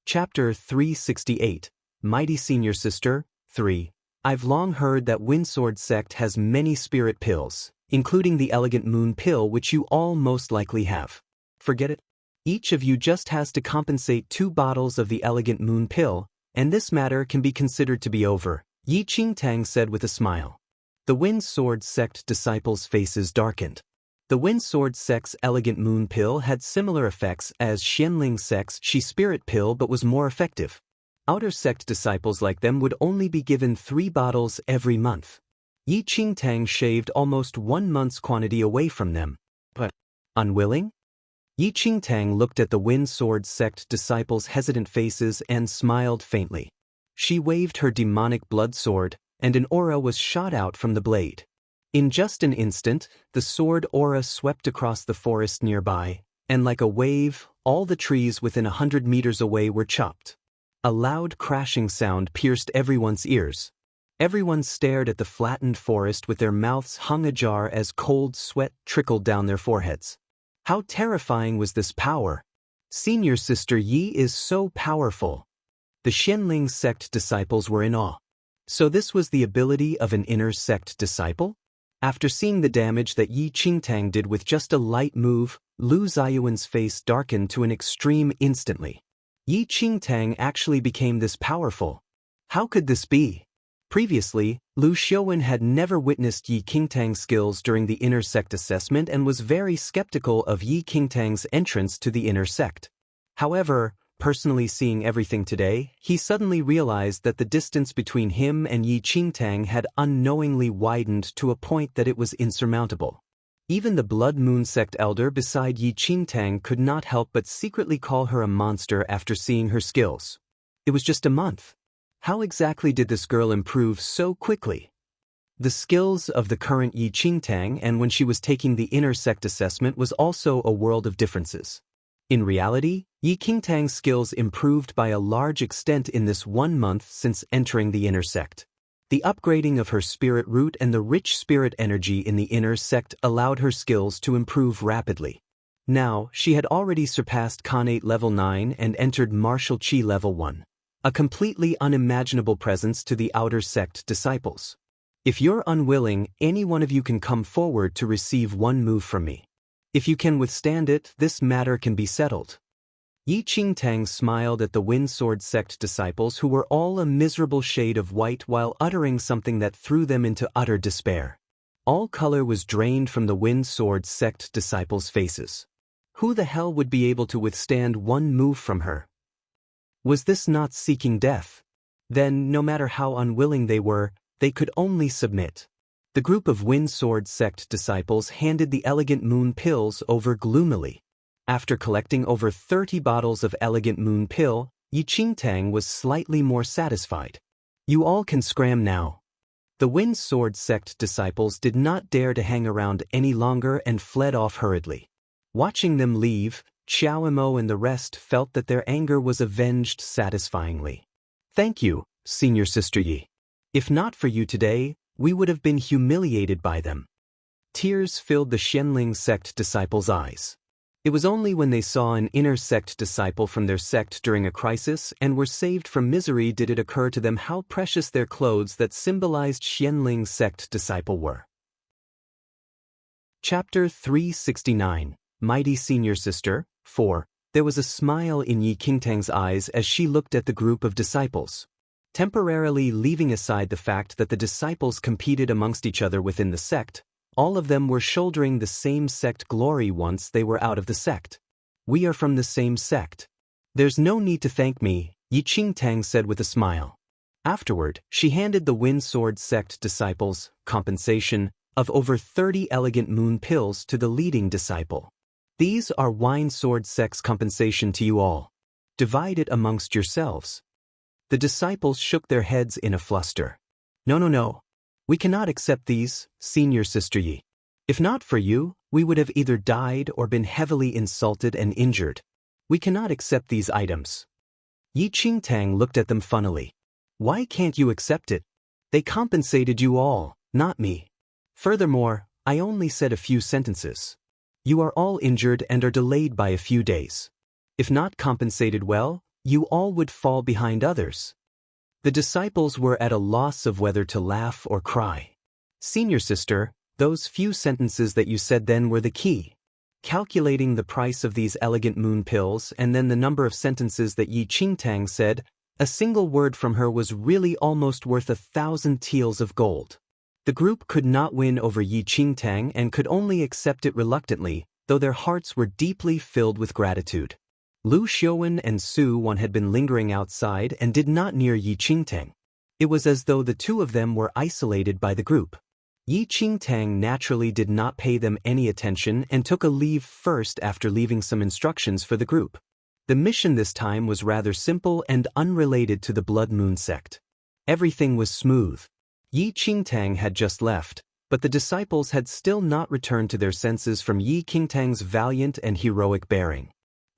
Chapter 368, Mighty Senior Sister, 3. I've long heard that Windsword Sect has many spirit pills, including the Elegant Moon Pill which you all most likely have. Forget it. Each of you just has to compensate 2 bottles of the Elegant Moon Pill, and this matter can be considered to be over, Yi Qingtang said with a smile. The Windsword Sect disciples' faces darkened. The Windsword Sect's Elegant Moon Pill had similar effects as Xianling Sect's She Spirit Pill but was more effective. Outer Sect disciples like them would only be given 3 bottles every month. Yi Qingtang shaved almost 1 month's quantity away from them. But, unwilling? Yi Qingtang looked at the Windsword Sect disciples' hesitant faces and smiled faintly. She waved her demonic blood sword, and an aura was shot out from the blade. In just an instant, the sword aura swept across the forest nearby, and like a wave, all the trees within 100 meters away were chopped. A loud crashing sound pierced everyone's ears. Everyone stared at the flattened forest with their mouths hung ajar as cold sweat trickled down their foreheads. How terrifying was this power? Senior Sister Yi is so powerful. The Xianling Sect disciples were in awe. So this was the ability of an inner sect disciple? After seeing the damage that Yi Qingtang did with just a light move, Lu Ziyuan's face darkened to an extreme instantly. Yi Qingtang actually became this powerful. How could this be? Previously, Lu Xiuan had never witnessed Yi Qingtang's skills during the inner sect assessment and was very skeptical of Yi Qingtang's entrance to the inner sect. However, personally seeing everything today, he suddenly realized that the distance between him and Yi Qingtang had unknowingly widened to a point that it was insurmountable. Even the Blood Moon Sect elder beside Yi Qingtang could not help but secretly call her a monster after seeing her skills. It was just a month. How exactly did this girl improve so quickly? The skills of the current Yi Qingtang and when she was taking the inner sect assessment was also a world of differences. In reality, Yi Qingtang's skills improved by a large extent in this 1 month since entering the inner sect. The upgrading of her spirit root and the rich spirit energy in the inner sect allowed her skills to improve rapidly. Now, she had already surpassed Khanate level 9 and entered Martial Qi level 1. A completely unimaginable presence to the outer sect disciples. If you're unwilling, any one of you can come forward to receive 1 move from me. If you can withstand it, this matter can be settled. Yi Qingtang smiled at the Windsword Sect disciples who were all a miserable shade of white while uttering something that threw them into utter despair. All color was drained from the Windsword Sect disciples' faces. Who the hell would be able to withstand 1 move from her? Was this not seeking death? Then, no matter how unwilling they were, they could only submit. The group of Windsword Sect disciples handed the Elegant Moon Pills over gloomily. After collecting over 30 bottles of Elegant Moon Pill, Yi Qingtang was slightly more satisfied. You all can scram now. The Windsword Sect disciples did not dare to hang around any longer and fled off hurriedly. Watching them leave, Xiao Mo and the rest felt that their anger was avenged satisfyingly. Thank you, Senior Sister Yi. If not for you today, we would have been humiliated by them. Tears filled the Xianling Sect disciples' eyes. It was only when they saw an inner sect disciple from their sect during a crisis and were saved from misery did it occur to them how precious their clothes that symbolized Xianling Sect disciple were. Chapter 369, Mighty Senior Sister, 4. There was a smile in Yi Qingtang's eyes as she looked at the group of disciples. Temporarily leaving aside the fact that the disciples competed amongst each other within the sect, all of them were shouldering the same sect glory once they were out of the sect. We are from the same sect. There's no need to thank me, Yi Qingtang said with a smile. Afterward, she handed the Windsword Sect disciples compensation of over 30 Elegant Moon Pills to the leading disciple. These are Windsword Sect's compensation to you all. Divide it amongst yourselves. The disciples shook their heads in a fluster. No. We cannot accept these, Senior Sister Yi. If not for you, we would have either died or been heavily insulted and injured. We cannot accept these items. Yi Qingtang looked at them funnily. Why can't you accept it? They compensated you all, not me. Furthermore, I only said a few sentences. You are all injured and are delayed by a few days. If not compensated well, you all would fall behind others. The disciples were at a loss of whether to laugh or cry. Senior sister, those few sentences that you said then were the key. Calculating the price of these elegant moon pills and then the number of sentences that Yi Qingtang said, a single word from her was really almost worth 1,000 taels of gold. The group could not win over Yi Qingtang and could only accept it reluctantly, though their hearts were deeply filled with gratitude. Lu Xiaowen and Su Wan had been lingering outside and did not near Yi Qingtang. It was as though the two of them were isolated by the group. Yi Qingtang naturally did not pay them any attention and took a leave first after leaving some instructions for the group. The mission this time was rather simple and unrelated to the Blood Moon sect. Everything was smooth. Yi Qingtang had just left, but the disciples had still not returned to their senses from Yi Qingtang's valiant and heroic bearing.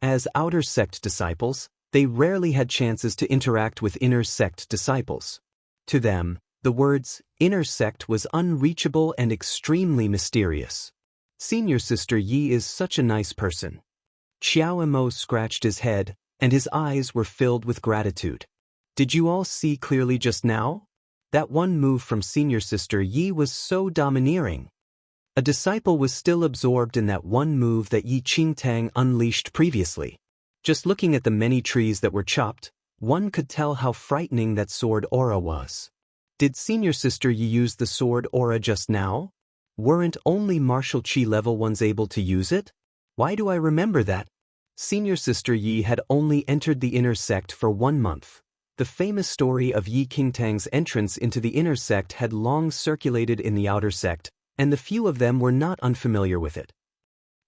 As outer sect disciples, they rarely had chances to interact with inner sect disciples. To them, the words inner sect was unreachable and extremely mysterious. Senior sister Yi is such a nice person. Xiao Mo scratched his head, and his eyes were filled with gratitude. Did you all see clearly just now? That one move from senior sister Yi was so domineering. A disciple was still absorbed in that one move that Yi Qingtang unleashed previously. Just looking at the many trees that were chopped, one could tell how frightening that sword aura was. Did senior sister Yi use the sword aura just now? Weren't only martial chi level ones able to use it? Why do I remember that? Senior sister Yi had only entered the inner sect for 1 month. The famous story of Yi Qingtang's entrance into the inner sect had long circulated in the outer sect, and the few of them were not unfamiliar with it.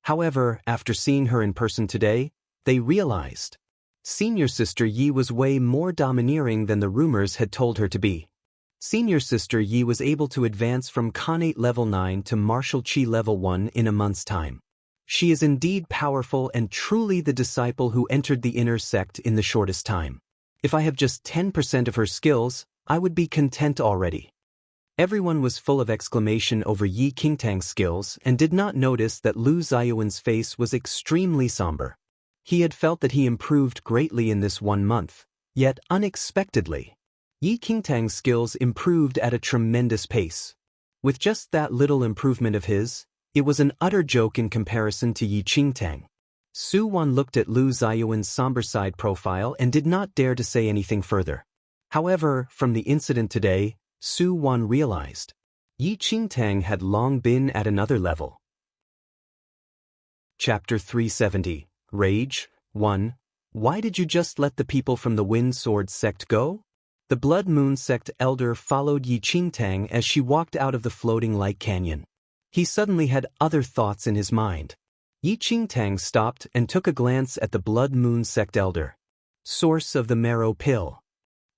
However, after seeing her in person today, they realized senior sister Yi was way more domineering than the rumors had told her to be. Senior sister Yi was able to advance from Khanate level 9 to martial chi level 1 in a month's time. She is indeed powerful and truly the disciple who entered the inner sect in the shortest time. If I have just 10% of her skills, I would be content already. Everyone was full of exclamation over Yi Qingtang's skills and did not notice that Lu Ziyuan's face was extremely somber. He had felt that he improved greatly in this 1 month, yet unexpectedly, Yi Qingtang's skills improved at a tremendous pace. With just that little improvement of his, it was an utter joke in comparison to Yi Qingtang. Su Wan looked at Lu Ziyuan's somber side profile and did not dare to say anything further. However, from the incident today, Su Wan realized Yi Qingtang had long been at another level. Chapter 370, Rage, 1. Why did you just let the people from the Wind Sword sect go? The Blood Moon sect elder followed Yi Qingtang as she walked out of the floating light canyon. He suddenly had other thoughts in his mind. Yi Qingtang stopped and took a glance at the Blood Moon sect elder. Source of the marrow pill.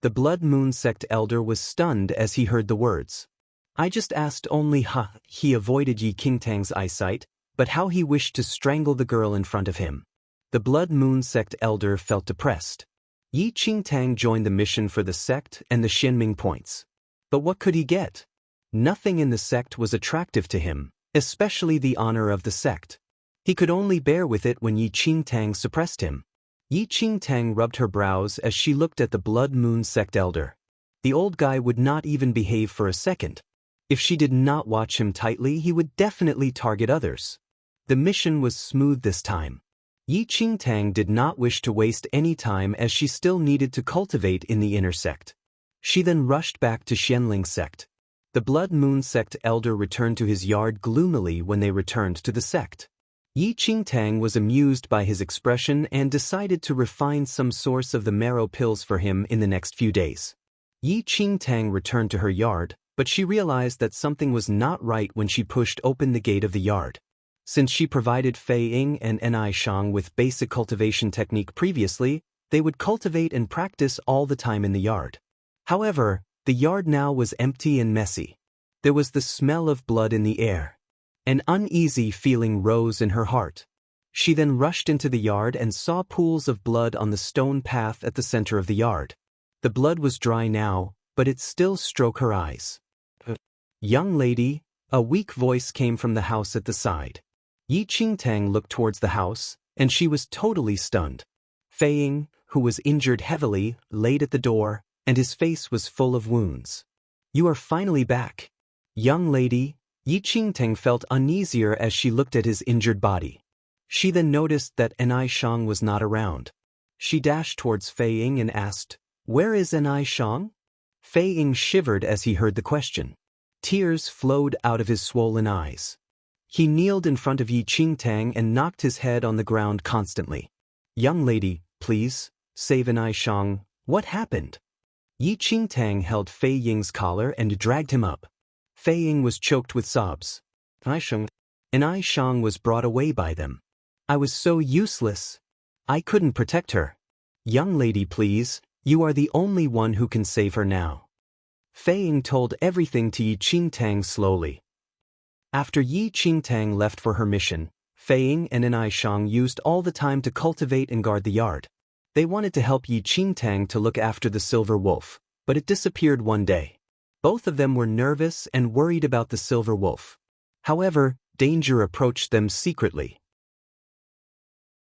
The Blood Moon sect elder was stunned as he heard the words. I just asked only he avoided Yi Qingtang's eyesight, but how he wished to strangle the girl in front of him. The Blood Moon sect elder felt depressed. Yi Qingtang joined the mission for the sect and the Xianming points. But what could he get? Nothing in the sect was attractive to him, especially the honor of the sect. He could only bear with it when Yi Qingtang suppressed him. Yi Qingtang rubbed her brows as she looked at the Blood Moon sect elder. The old guy would not even behave for a second. If she did not watch him tightly, he would definitely target others. The mission was smooth this time. Yi Qingtang did not wish to waste any time as she still needed to cultivate in the inner sect. She then rushed back to Xianling sect. The Blood Moon sect elder returned to his yard gloomily when they returned to the sect. Yi Qingtang was amused by his expression and decided to refine some source of the marrow pills for him in the next few days. Yi Qingtang returned to her yard, but she realized that something was not right when she pushed open the gate of the yard. Since she provided Fei Ying and Ni Shang with basic cultivation technique previously, they would cultivate and practice all the time in the yard. However, the yard now was empty and messy. There was the smell of blood in the air. An uneasy feeling rose in her heart. She then rushed into the yard and saw pools of blood on the stone path at the center of the yard. The blood was dry now, but it still struck her eyes. Young lady, a weak voice came from the house at the side. Yi Qingtang looked towards the house, and she was totally stunned. Fei Ying, who was injured heavily, laid at the door, and his face was full of wounds. "You are finally back. Young lady." Yi Qingtang felt uneasier as she looked at his injured body. She then noticed that Anai Shang was not around. She dashed towards Fei Ying and asked, "Where is Anai Shang?" Fei Ying shivered as he heard the question. Tears flowed out of his swollen eyes. He kneeled in front of Yi Qingtang and knocked his head on the ground constantly. "Young lady, please, save Anai Shang. What happened?" Yi Qingtang held Fei Ying's collar and dragged him up. Fei Ying was choked with sobs. Anai Shang was brought away by them. "I was so useless. I couldn't protect her. Young lady, please, you are the only one who can save her now." Fei Ying told everything to Yi Qingtang slowly. After Yi Qingtang left for her mission, Fei Ying and Anai Shang used all the time to cultivate and guard the yard. They wanted to help Yi Qingtang to look after the silver wolf, but it disappeared one day. Both of them were nervous and worried about the silver wolf. However, danger approached them secretly.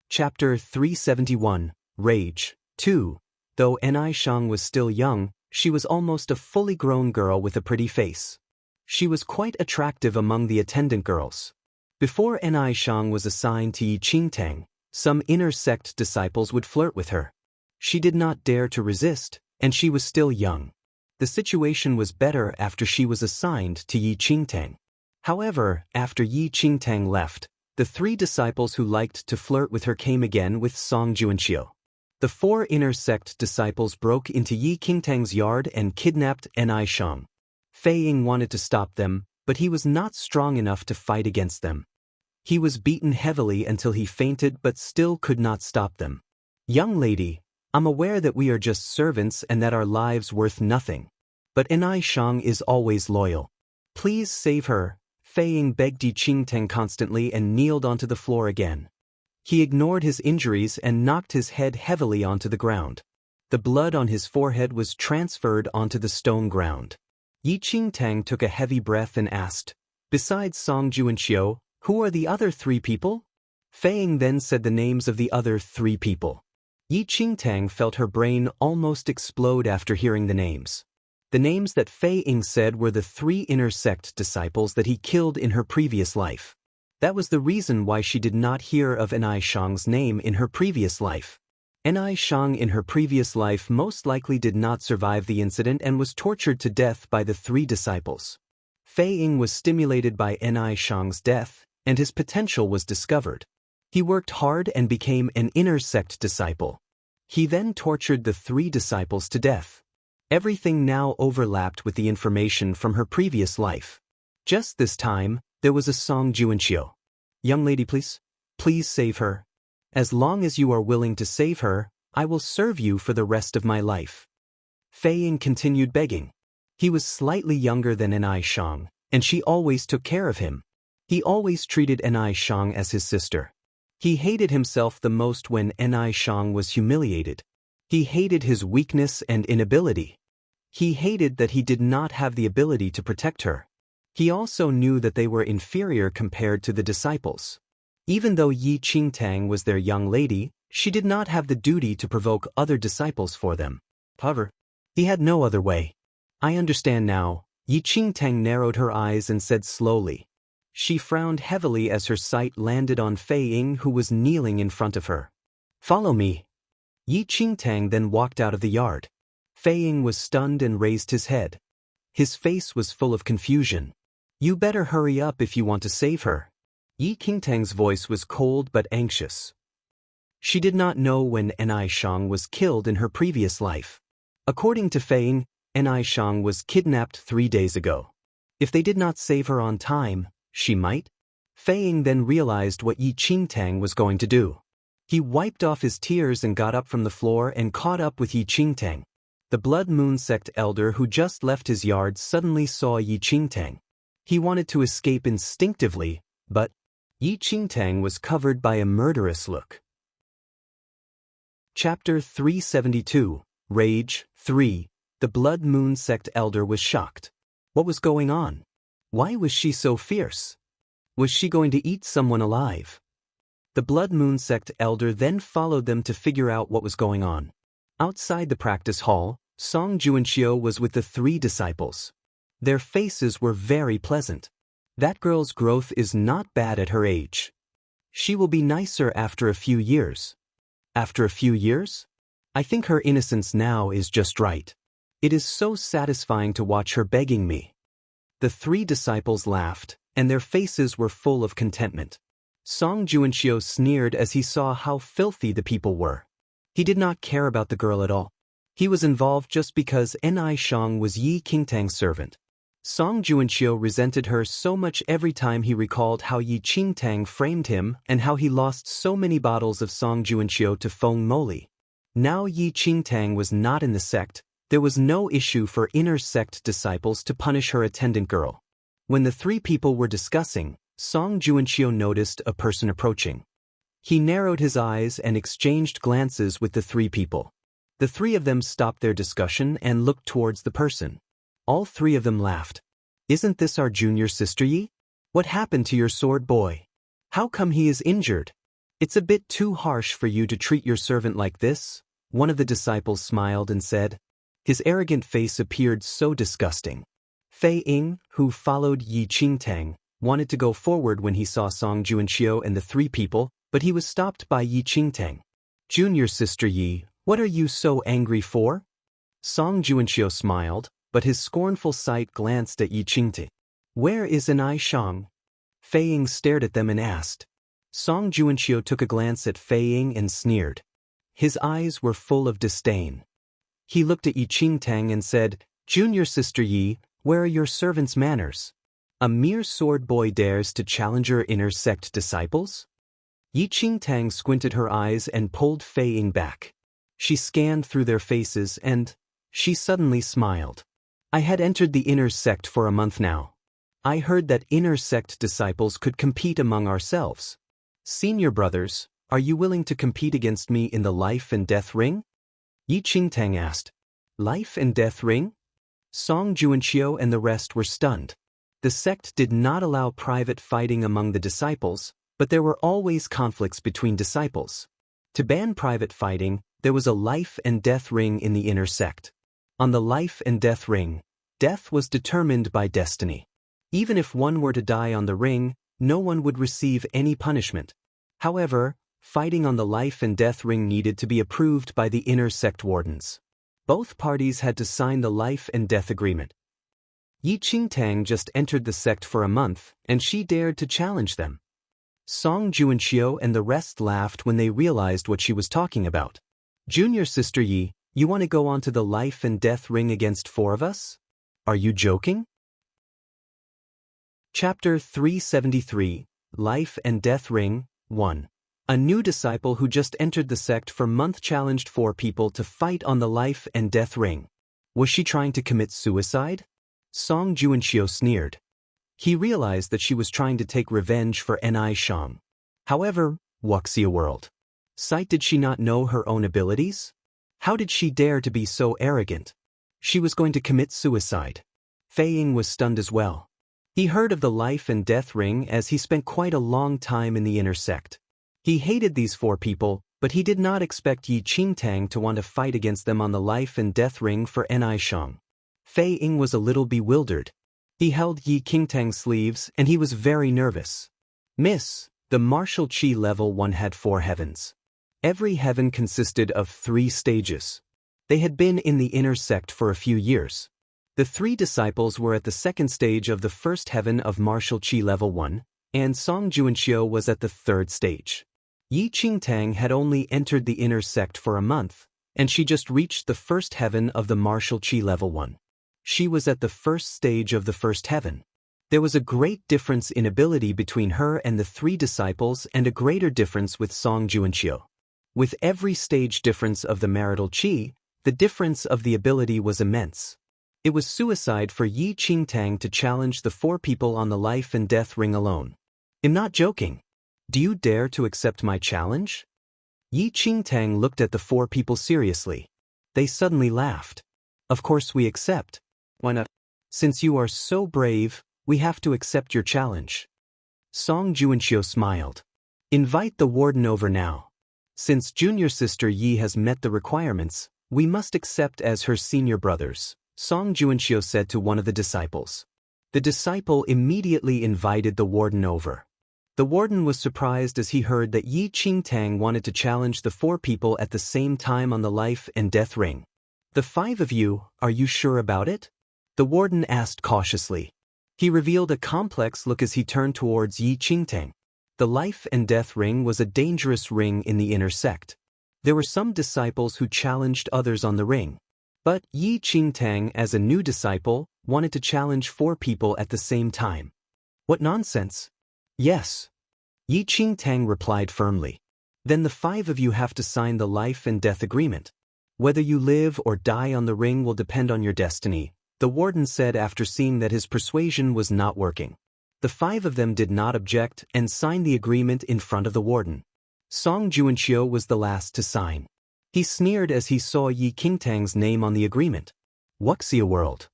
Chapter 371, Rage 2. Though Anai Shang was still young, she was almost a fully grown girl with a pretty face. She was quite attractive among the attendant girls. Before Anai Shang was assigned to Yi Qingtang, some inner sect disciples would flirt with her. She did not dare to resist, and she was still young. The situation was better after she was assigned to Yi Qingtang. However, after Yi Qingtang left, the 3 disciples who liked to flirt with her came again with Song Juanqiu. The 4 inner sect disciples broke into Yi Qingtang's yard and kidnapped Anai Shang. Fei Ying wanted to stop them, but he was not strong enough to fight against them. He was beaten heavily until he fainted but still could not stop them. "Young lady, I'm aware that we are just servants and that our lives worth nothing. But Anai Shang is always loyal. Please save her." Fei Ying begged Yi Qingtang constantly and kneeled onto the floor again. He ignored his injuries and knocked his head heavily onto the ground. The blood on his forehead was transferred onto the stone ground. Yi Qingtang took a heavy breath and asked, "Besides Song Juanqiu, who are the other 3 people?" Fei Ying then said the names of the other 3 people. Yi Qingtang felt her brain almost explode after hearing the names. The names that Fei Ying said were the 3 inner sect disciples that he killed in her previous life. That was the reason why she did not hear of Anai Shang's name in her previous life. Anai Shang in her previous life most likely did not survive the incident and was tortured to death by the 3 disciples. Fei Ying was stimulated by Anai Shang's death, and his potential was discovered. He worked hard and became an inner sect disciple. He then tortured the 3 disciples to death. Everything now overlapped with the information from her previous life. Just this time, there was a Song Juanqiu. "Young lady, please save her. As long as you are willing to save her, I will serve you for the rest of my life." Fei Ying continued begging. He was slightly younger than Anai Shang, and she always took care of him. He always treated Anai Shang as his sister. He hated himself the most when Anai Shang was humiliated. He hated his weakness and inability. He hated that he did not have the ability to protect her. He also knew that they were inferior compared to the disciples. Even though Yi Qingtang was their young lady, she did not have the duty to provoke other disciples for them. However, he had no other way. "I understand now." Yi Qingtang narrowed her eyes and said slowly. She frowned heavily as her sight landed on Fei Ying, who was kneeling in front of her. "Follow me." Yi Qingtang then walked out of the yard. Fei Ying was stunned and raised his head. His face was full of confusion. "You better hurry up if you want to save her." Yi Qingtang's voice was cold but anxious. She did not know when Anai Shang was killed in her previous life. According to Fei Ying, Anai Shang was kidnapped 3 days ago. If they did not save her on time, she might. Fei Ying then realized what Yi Qingtang was going to do. He wiped off his tears and got up from the floor and caught up with Yi Qingtang. The Blood Moon sect elder who just left his yard suddenly saw Yi Qingtang. He wanted to escape instinctively, but Yi Qingtang was covered by a murderous look. Chapter 372, Rage 3. The Blood Moon sect elder was shocked. What was going on? Why was she so fierce? Was she going to eat someone alive? The Blood Moon sect elder then followed them to figure out what was going on. Outside the practice hall, Song Juanxiu was with the 3 disciples. Their faces were very pleasant. That girl's growth is not bad at her age. She will be nicer after a few years. After a few years? I think her innocence now is just right. It is so satisfying to watch her begging me. The 3 disciples laughed, and their faces were full of contentment. Song Juanxiu sneered as he saw how filthy the people were. He did not care about the girl at all. He was involved just because Ni Shang was Yi Qingtang's servant. Song Juanxiu resented her so much every time he recalled how Yi Qingtang framed him and how he lost so many bottles of Song Juanxiu to Feng Moli. Now Yi Qingtang was not in the sect, there was no issue for inner sect disciples to punish her attendant girl. When the 3 people were discussing, Song Juanxiu noticed a person approaching. He narrowed his eyes and exchanged glances with the 3 people. The 3 of them stopped their discussion and looked towards the person. All 3 of them laughed. Isn't this our junior sister Yi? What happened to your sword boy? How come he is injured? It's a bit too harsh for you to treat your servant like this, one of the disciples smiled and said. His arrogant face appeared so disgusting. Fei Ying, who followed Yi Qingtang, wanted to go forward when he saw Song Juanxiu and the 3 people, but he was stopped by Yi Qingtang. Junior sister Yi, what are you so angry for? Song Juanxiu smiled, but his scornful sight glanced at Yi Qingtang. Where is Ni Shang? Fei Ying stared at them and asked. Song Juanxiu took a glance at Fei Ying and sneered. His eyes were full of disdain. He looked at Yi Qingtang and said, Junior sister Yi, where are your servant's manners? A mere sword boy dares to challenge your inner sect disciples? Yi Qingtang squinted her eyes and pulled Fei Ying back. She scanned through their faces and she suddenly smiled. I had entered the inner sect for a month now. I heard that inner sect disciples could compete among ourselves. Senior brothers, are you willing to compete against me in the life and death ring? Yi Qingtang asked. Life and death ring? Song Juanxiu and the rest were stunned. The sect did not allow private fighting among the disciples, but there were always conflicts between disciples. To ban private fighting, there was a life and death ring in the inner sect. On the life and death ring, death was determined by destiny. Even if one were to die on the ring, no one would receive any punishment. However, fighting on the life and death ring needed to be approved by the inner sect wardens. Both parties had to sign the life and death agreement. Yi Qingtang just entered the sect for a month, and she dared to challenge them. Song Juanxiu and the rest laughed when they realized what she was talking about. Junior sister Yi, you want to go on to the life and death ring against 4 of us? Are you joking? Chapter 373, Life and Death Ring, 1. A new disciple who just entered the sect for a month challenged 4 people to fight on the life and death ring. Was she trying to commit suicide? Song Juanxiu sneered. He realized that she was trying to take revenge for Ni Shang. However, Wuxia world. Sight, did she not know her own abilities? How did she dare to be so arrogant? She was going to commit suicide. Fei Ying was stunned as well. He heard of the life and death ring as he spent quite a long time in the inner sect. He hated these 4 people, but he did not expect Yi Qingtang to want to fight against them on the life and death ring for Ni Shang. Fei Ying was a little bewildered. He held Yi Qingtang's sleeves and he was very nervous. Miss, the martial chi level 1 had 4 heavens. Every heaven consisted of 3 stages. They had been in the inner sect for a few years. The 3 disciples were at the 2nd stage of the 1st heaven of martial chi level 1, and Song Juanxiu was at the 3rd stage. Yi Qingtang had only entered the inner sect for a month, and she just reached the 1st heaven of the martial chi level 1. She was at the 1st stage of the 1st heaven. There was a great difference in ability between her and the 3 disciples and a greater difference with Song Juanxiu. With every stage difference of the marital chi, the difference of the ability was immense. It was suicide for Yi Qingtang to challenge the 4 people on the life and death ring alone. I'm not joking. Do you dare to accept my challenge? Yi Qingtang looked at the 4 people seriously. They suddenly laughed. Of course we accept. Why not? Since you are so brave, we have to accept your challenge. Song Juanxiu smiled. Invite the warden over now. Since junior sister Yi has met the requirements, we must accept as her senior brothers, Song Juanxiu said to one of the disciples. The disciple immediately invited the warden over. The warden was surprised as he heard that Yi Qingtang wanted to challenge the 4 people at the same time on the life and death ring. The 5 of you, are you sure about it? The warden asked cautiously. He revealed a complex look as he turned towards Yi Qingtang. The life and death ring was a dangerous ring in the inner sect. There were some disciples who challenged others on the ring. But Yi Qingtang, as a new disciple, wanted to challenge 4 people at the same time. What nonsense! Yes. Yi Qingtang replied firmly. Then the 5 of you have to sign the life and death agreement. Whether you live or die on the ring will depend on your destiny, the warden said after seeing that his persuasion was not working. The 5 of them did not object and signed the agreement in front of the warden. Song Juanxiu was the last to sign. He sneered as he saw Yi Qingtang's name on the agreement. Wuxia world.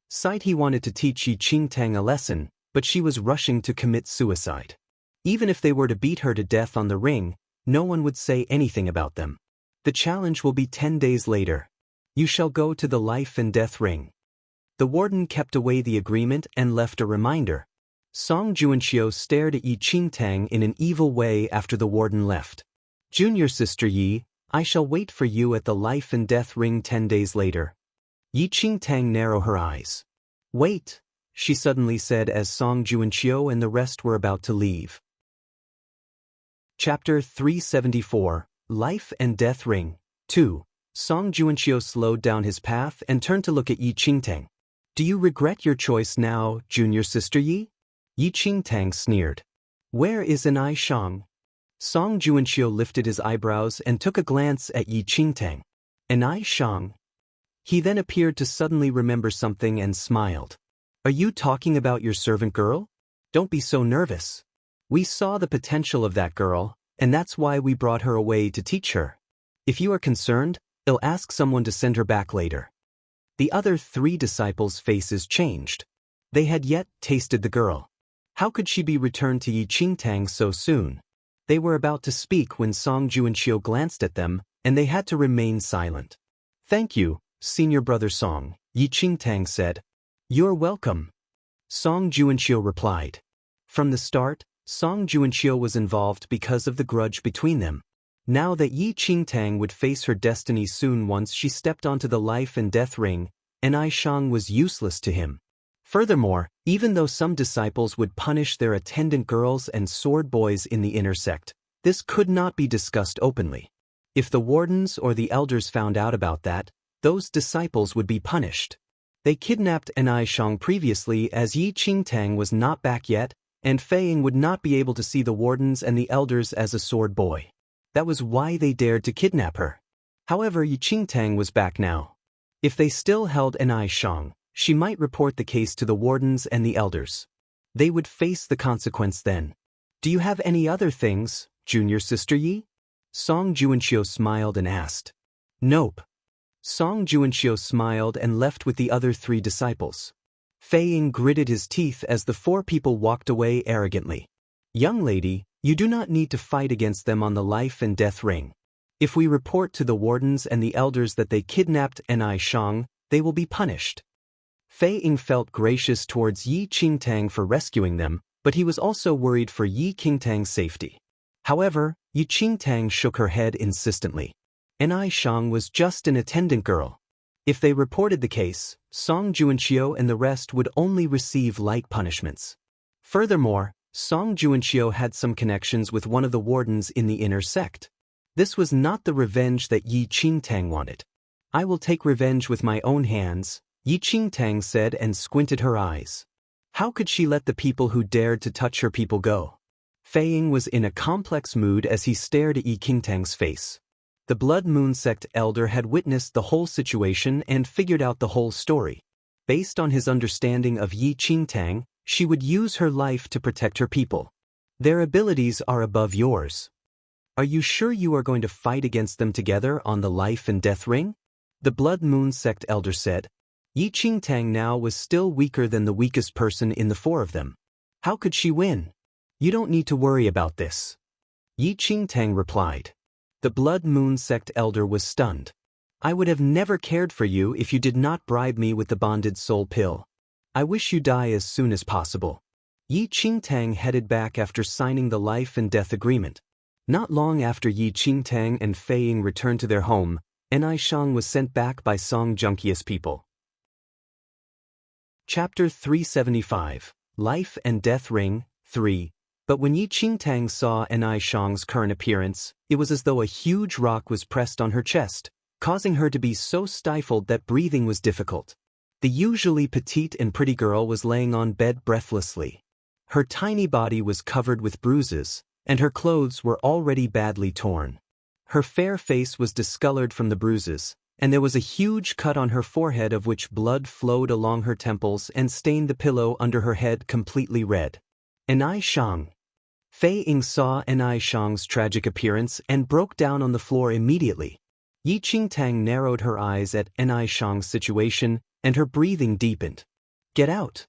Sight he wanted to teach Yi Qingtang a lesson, but she was rushing to commit suicide. Even if they were to beat her to death on the ring, no one would say anything about them. The challenge will be 10 days later. You shall go to the life and death ring. The warden kept away the agreement and left a reminder. Song Juanxiu stared at Yi Qingtang in an evil way after the warden left. Junior sister Yi, I shall wait for you at the life and death ring 10 days later. Yi Qingtang narrowed her eyes. Wait, she suddenly said as Song Juanxiu and the rest were about to leave. Chapter 374, Life and Death Ring, 2. Song Juanxiu slowed down his path and turned to look at Yi Qingtang. Do you regret your choice now, junior sister Yi? Yi Qingtang sneered. Where is an Ai Shang? Song Juanxiu lifted his eyebrows and took a glance at Yi Qingtang. An Ai Shang? He then appeared to suddenly remember something and smiled. Are you talking about your servant girl? Don't be so nervous. We saw the potential of that girl, and that's why we brought her away to teach her. If you are concerned, I'll ask someone to send her back later. The other 3 disciples' faces changed. They had yet tasted the girl. How could she be returned to Yi Qingtang so soon? They were about to speak when Song Juanxiu glanced at them, and they had to remain silent. Thank you, senior brother Song, Yi Qingtang said. You're welcome. Song Juanxiu replied. From the start, Song Juanxiu was involved because of the grudge between them. Now that Yi Qingtang would face her destiny soon once she stepped onto the life and death ring, an Ai Shang was useless to him. Furthermore, even though some disciples would punish their attendant girls and sword boys in the inner sect, this could not be discussed openly. If the wardens or the elders found out about that, those disciples would be punished. They kidnapped an Ai Shang previously as Yi Qingtang was not back yet, and Fei Ying would not be able to see the wardens and the elders as a sword boy. That was why they dared to kidnap her. However, Yi Qingtang was back now. If they still held an Ai Shang, she might report the case to the wardens and the elders. They would face the consequence then. Do you have any other things, junior sister Yi? Song Juanxiu smiled and asked. Nope. Song Juanxiu smiled and left with the other 3 disciples. Fei Ying gritted his teeth as the 4 people walked away arrogantly. Young lady, you do not need to fight against them on the life and death ring. If we report to the wardens and the elders that they kidnapped an Ai Shang, they will be punished. Fei Ying felt gracious towards Yi Qingtang for rescuing them, but he was also worried for Yi Qingtang's safety. However, Yi Qingtang shook her head insistently. An Ai Shang was just an attendant girl. If they reported the case, Song Juanxiu and the rest would only receive light punishments. Furthermore, Song Juanxiu had some connections with one of the wardens in the inner sect. This was not the revenge that Yi Qingtang wanted. I will take revenge with my own hands, Yi Qingtang said and squinted her eyes. How could she let the people who dared to touch her people go? Fei Ying was in a complex mood as he stared at Yi Qingtang's face. The Blood Moon Sect elder had witnessed the whole situation and figured out the whole story. Based on his understanding of Yi Qingtang, she would use her life to protect her people. Their abilities are above yours. Are you sure you are going to fight against them together on the life and death ring? The Blood Moon Sect elder said. Yi Qingtang now was still weaker than the weakest person in the 4 of them. How could she win? You don't need to worry about this. Yi Qingtang replied. The Blood Moon sect elder was stunned. I would have never cared for you if you did not bribe me with the bonded soul pill. I wish you die as soon as possible. Yi Qingtang headed back after signing the life and death agreement. Not long after Yi Qingtang and Fei Ying returned to their home, Enai Shang was sent back by Song Junkius people. Chapter 375, Life and Death Ring, 3. But when Yi Qingtang saw Enai Shang's current appearance, it was as though a huge rock was pressed on her chest, causing her to be so stifled that breathing was difficult. The usually petite and pretty girl was laying on bed breathlessly. Her tiny body was covered with bruises, and her clothes were already badly torn. Her fair face was discolored from the bruises, and there was a huge cut on her forehead of which blood flowed along her temples and stained the pillow under her head completely red. Enai Shang. Fei Ying saw Enai Shang's tragic appearance and broke down on the floor immediately. Yi Qingtang narrowed her eyes at Enai Shang's situation, and her breathing deepened. Get out!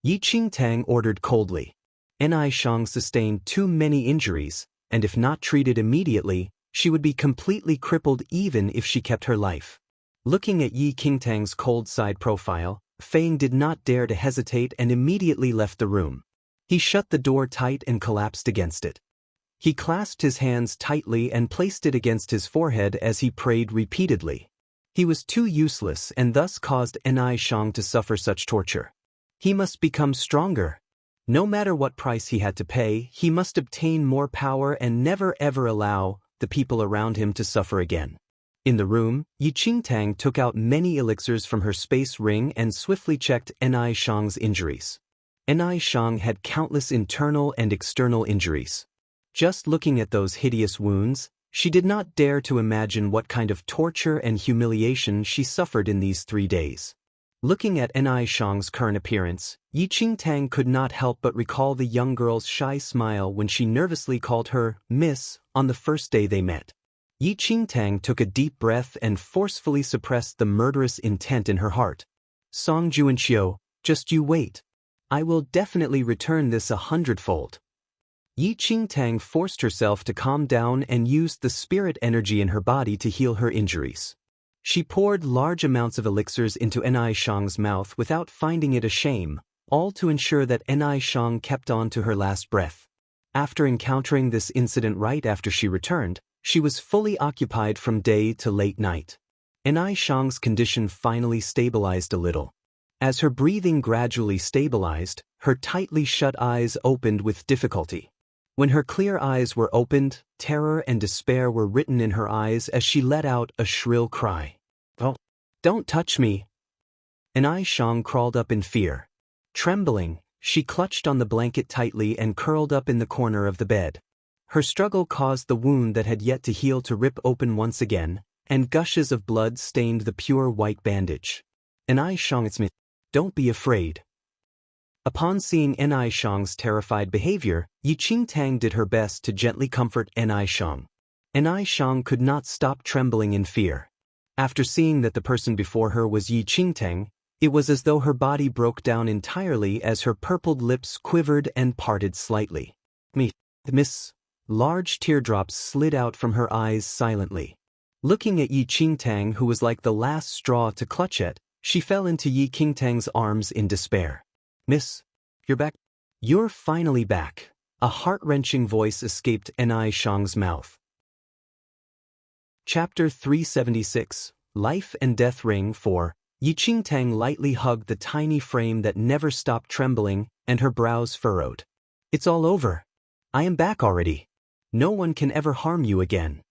Yi Qingtang ordered coldly. Enai Shang sustained too many injuries, and if not treated immediately, she would be completely crippled even if she kept her life. Looking at Yi Qingtang's cold side profile, Fei Ying did not dare to hesitate and immediately left the room. He shut the door tight and collapsed against it. He clasped his hands tightly and placed it against his forehead as he prayed repeatedly. He was too useless and thus caused Enai Shang to suffer such torture. He must become stronger. No matter what price he had to pay, he must obtain more power and never ever allow the people around him to suffer again. In the room, Yi Qingtang took out many elixirs from her space ring and swiftly checked Enai Shang's injuries. Enai Shang had countless internal and external injuries. Just looking at those hideous wounds, she did not dare to imagine what kind of torture and humiliation she suffered in these 3 days. Looking at Enai Shang's current appearance, Yi Qingtang could not help but recall the young girl's shy smile when she nervously called her Miss on the first day they met. Yi Qingtang took a deep breath and forcefully suppressed the murderous intent in her heart. Song Juanqiu, just you wait. I will definitely return this 100-fold. Yi Qingtang forced herself to calm down and used the spirit energy in her body to heal her injuries. She poured large amounts of elixirs into Enai Shang's mouth without finding it a shame, all to ensure that Enai Shang kept on to her last breath. After encountering this incident right after she returned, she was fully occupied from day to late night. Enai Shang's condition finally stabilized a little. As her breathing gradually stabilized, her tightly shut eyes opened with difficulty. When her clear eyes were opened, terror and despair were written in her eyes as she let out a shrill cry. Oh, don't touch me! Enai Shang crawled up in fear. Trembling, she clutched on the blanket tightly and curled up in the corner of the bed. Her struggle caused the wound that had yet to heal to rip open once again, and gushes of blood stained the pure white bandage. Enai Shang, it's me. Don't be afraid. Upon seeing Enai Shang's terrified behavior, Yi Qingtang did her best to gently comfort Enai Shang. Enai Shang could not stop trembling in fear. After seeing that the person before her was Yi Qingtang, it was as though her body broke down entirely as her purpled lips quivered and parted slightly. Miss. Large teardrops slid out from her eyes silently. Looking at Yi Qingtang, who was like the last straw to clutch at, she fell into Yi Qingtang's arms in despair. Miss, you're back? You're finally back. A heart-wrenching voice escaped Enai Shang's mouth. Chapter 376, Life and Death Ring 4. Yi Qingtang lightly hugged the tiny frame that never stopped trembling, and her brows furrowed. It's all over. I am back already. No one can ever harm you again.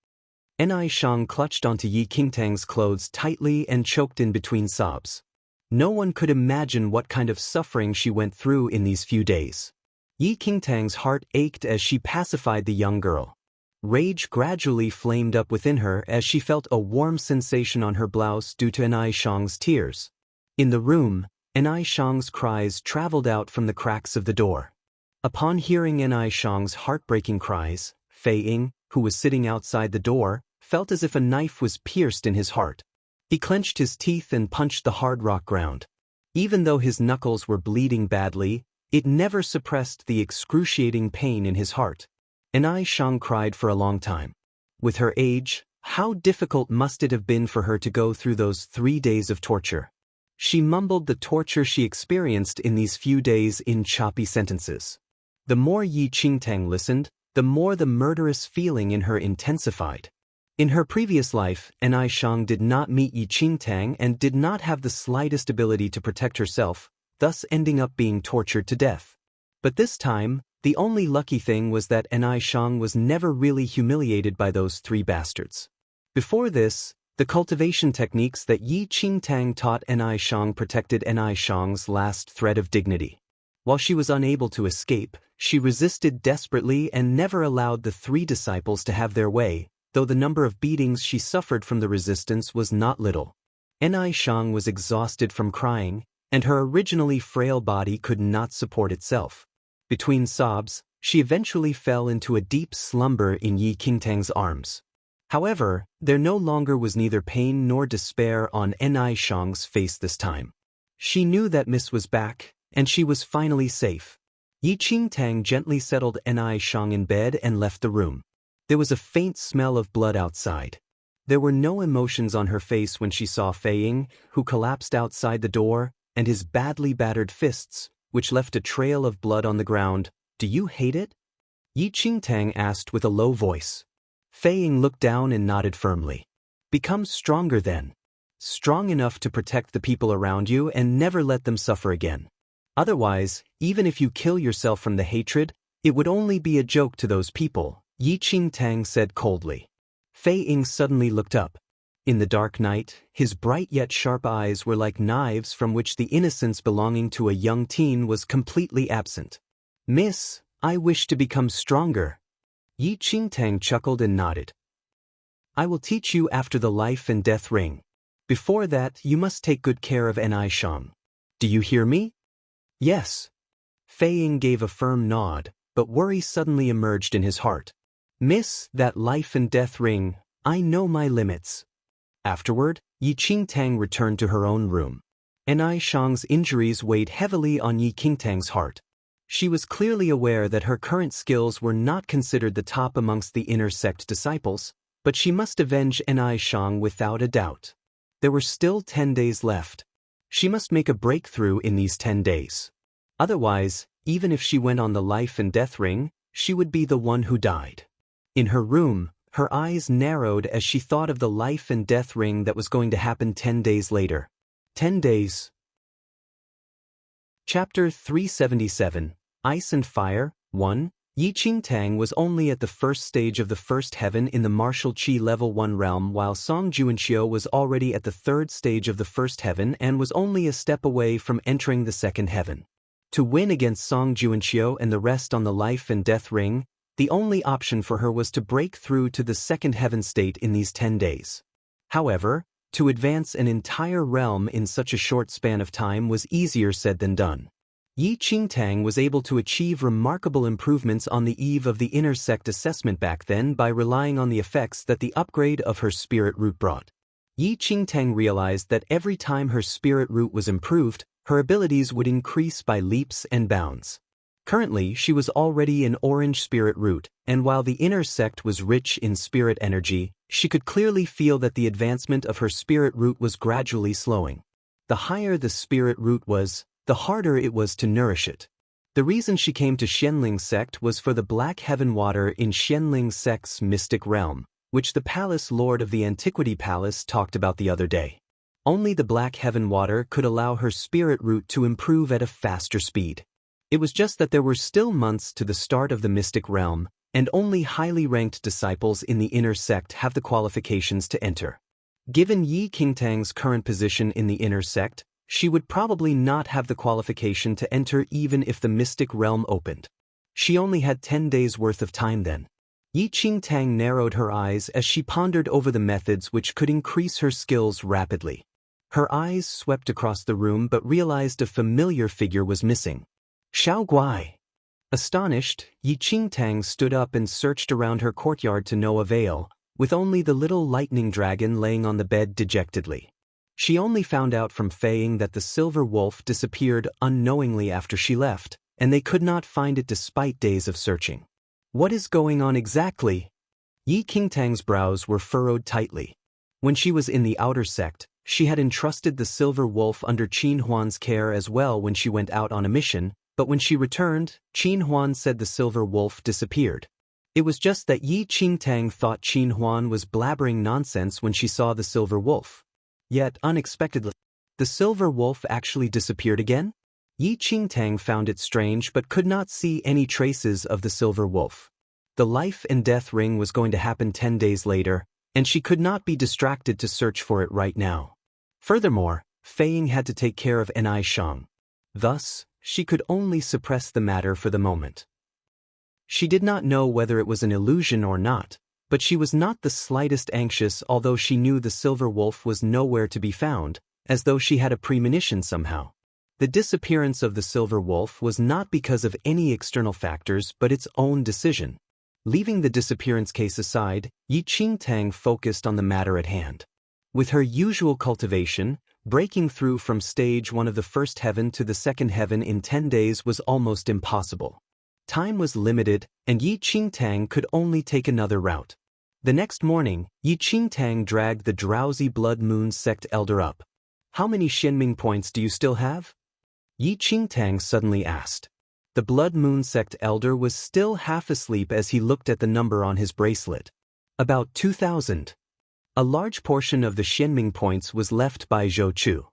Enai Shang clutched onto Yi Qingtang's clothes tightly and choked in between sobs. No one could imagine what kind of suffering she went through in these few days. Yi Qingtang's heart ached as she pacified the young girl. Rage gradually flamed up within her as she felt a warm sensation on her blouse due to Enai Shang's tears. In the room, Enai Shang's cries traveled out from the cracks of the door. Upon hearing Enai Shang's heartbreaking cries, Fei Ying, who was sitting outside the door, felt as if a knife was pierced in his heart. He clenched his teeth and punched the hard rock ground. Even though his knuckles were bleeding badly, it never suppressed the excruciating pain in his heart. Enai Shang cried for a long time. With her age, how difficult must it have been for her to go through those 3 days of torture? She mumbled the torture she experienced in these few days in choppy sentences. The more Yi Qingtang listened, the more the murderous feeling in her intensified. In her previous life, Enai Shang did not meet Yi Qingtang and did not have the slightest ability to protect herself, thus ending up being tortured to death. But this time, the only lucky thing was that Enai Shang was never really humiliated by those 3 bastards. Before this, the cultivation techniques that Yi Qingtang taught Enai Shang protected Enai Shang's last thread of dignity. While she was unable to escape, she resisted desperately and never allowed the 3 disciples to have their way, though the number of beatings she suffered from the resistance was not little. Enai Shang was exhausted from crying, and her originally frail body could not support itself. Between sobs, she eventually fell into a deep slumber in Yi Qingtang's arms. However, there no longer was neither pain nor despair on Enai Shang's face this time. She knew that Miss was back, and she was finally safe. Yi Qingtang gently settled Enai Shang in bed and left the room. There was a faint smell of blood outside. There were no emotions on her face when she saw Fei Ying, who collapsed outside the door, and his badly battered fists, which left a trail of blood on the ground. "Do you hate it?" Yi Qingtang asked with a low voice. Fei Ying looked down and nodded firmly. "Become stronger then. Strong enough to protect the people around you and never let them suffer again. Otherwise, even if you kill yourself from the hatred, it would only be a joke to those people," Yi Qingtang said coldly. Fei Ying suddenly looked up. In the dark night, his bright yet sharp eyes were like knives from which the innocence belonging to a young teen was completely absent. "Miss, I wish to become stronger." Yi Qingtang chuckled and nodded. "I will teach you after the life and death ring. Before that, you must take good care of Enai Shang. Do you hear me?" "Yes." Fei Ying gave a firm nod, but worry suddenly emerged in his heart. "Miss, that life and death ring, I know my limits." Afterward, Yi Qingtang returned to her own room. Enai Shang's injuries weighed heavily on Yi Qingtang's heart. She was clearly aware that her current skills were not considered the top amongst the inner sect disciples, but she must avenge Enai Shang without a doubt. There were still 10 days left. She must make a breakthrough in these 10 days. Otherwise, even if she went on the life and death ring, she would be the one who died. In her room, her eyes narrowed as she thought of the life and death ring that was going to happen 10 days later. 10 days. Chapter 377, Ice and Fire, 1. Yi Qingtang was only at the first stage of the first heaven in the martial qi level 1 realm, while Song Juanqiu was already at the third stage of the first heaven and was only a step away from entering the second heaven. To win against Song Juanqiu and the rest on the life and death ring, the only option for her was to break through to the second heaven state in these 10 days. However, to advance an entire realm in such a short span of time was easier said than done. Yi Qingtang was able to achieve remarkable improvements on the eve of the inner sect assessment back then by relying on the effects that the upgrade of her spirit root brought. Yi Qingtang realized that every time her spirit root was improved, her abilities would increase by leaps and bounds. Currently, she was already an orange spirit root, and while the inner sect was rich in spirit energy, she could clearly feel that the advancement of her spirit root was gradually slowing. The higher the spirit root was, the harder it was to nourish it. The reason she came to Xianling sect was for the black heaven water in Xianling sect's mystic realm, which the palace lord of the Antiquity Palace talked about the other day. Only the black heaven water could allow her spirit root to improve at a faster speed. It was just that there were still months to the start of the mystic realm, and only highly ranked disciples in the inner sect have the qualifications to enter. Given Yi Qingtang's current position in the inner sect, she would probably not have the qualification to enter even if the mystic realm opened. She only had 10 days worth of time then. Yi Qingtang narrowed her eyes as she pondered over the methods which could increase her skills rapidly. Her eyes swept across the room but realized a familiar figure was missing. Xiao Guai. Astonished, Yi Qingtang stood up and searched around her courtyard to no avail, with only the little lightning dragon laying on the bed dejectedly. She only found out from Fei Ying that the silver wolf disappeared unknowingly after she left, and they could not find it despite days of searching. What is going on exactly? Yi Qingtang's brows were furrowed tightly. When she was in the outer sect, she had entrusted the silver wolf under Qin Huan's care as well when she went out on a mission, but when she returned, Qin Huan said the silver wolf disappeared. It was just that Yi Qingtang thought Qin Huan was blabbering nonsense when she saw the silver wolf. Yet, unexpectedly, the silver wolf actually disappeared again? Yi Qingtang found it strange but could not see any traces of the silver wolf. The life and death ring was going to happen 10 days later, and she could not be distracted to search for it right now. Furthermore, Fei Ying had to take care of Ni Shang. Thus, she could only suppress the matter for the moment. She did not know whether it was an illusion or not, but she was not the slightest anxious although she knew the silver wolf was nowhere to be found, as though she had a premonition somehow. The disappearance of the silver wolf was not because of any external factors but its own decision. Leaving the disappearance case aside, Yi Qingtang focused on the matter at hand. With her usual cultivation, breaking through from stage 1 of the first heaven to the second heaven in 10 days was almost impossible. Time was limited, and Yi Qingtang could only take another route. The next morning, Yi Qingtang dragged the drowsy Blood Moon sect elder up. "How many Xianming points do you still have?" Yi Qingtang suddenly asked. The Blood Moon sect elder was still half asleep as he looked at the number on his bracelet. "About 2,000. A large portion of the Xianming points was left by Zhou Chu.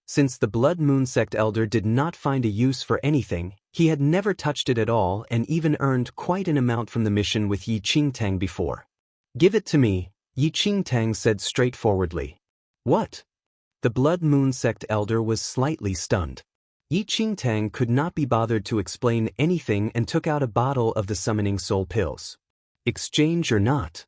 Since the Blood Moon sect elder did not find a use for anything, he had never touched it at all and even earned quite an amount from the mission with Yi Qingtang before. "Give it to me," Yi Qingtang said straightforwardly. "What?" The Blood Moon sect elder was slightly stunned. Yi Qingtang could not be bothered to explain anything and took out a bottle of the summoning soul pills. "Exchange or not?"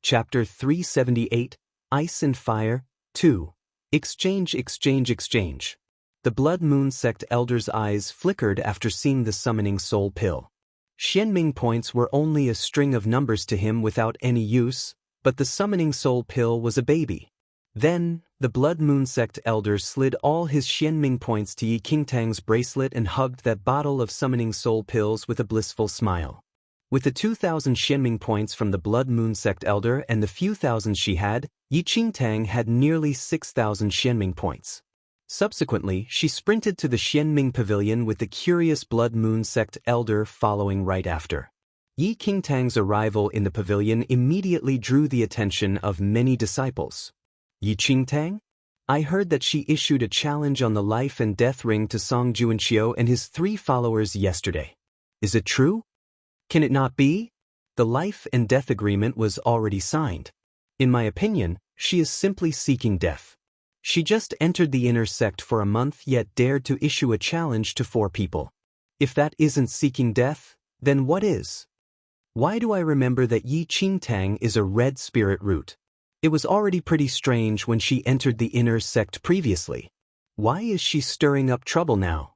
Chapter 378, Ice and Fire, 2. Exchange, exchange, exchange. The Blood Moon sect elder's eyes flickered after seeing the summoning soul pill. Xianming points were only a string of numbers to him without any use, but the summoning soul pill was a baby. Then, the Blood Moon sect elder slid all his Xianming points to Yi Qingtang's bracelet and hugged that bottle of summoning soul pills with a blissful smile. With the 2,000 Xianming points from the Blood Moon sect elder and the few thousands she had, Yi Qingtang had nearly 6,000 Xianming points. Subsequently, she sprinted to the Xianming pavilion with the curious Blood Moon sect elder following right after. Yi Qingtang's arrival in the pavilion immediately drew the attention of many disciples. "Yi Qingtang? I heard that she issued a challenge on the life and death ring to Song Juanqiu and his 3 followers yesterday. Is it true? Can it not be? The life and death agreement was already signed. In my opinion, she is simply seeking death. She just entered the inner sect for a month yet dared to issue a challenge to 4 people. If that isn't seeking death, then what is? Why do I remember that Yi Qingtang is a red spirit root? It was already pretty strange when she entered the inner sect previously. Why is she stirring up trouble now?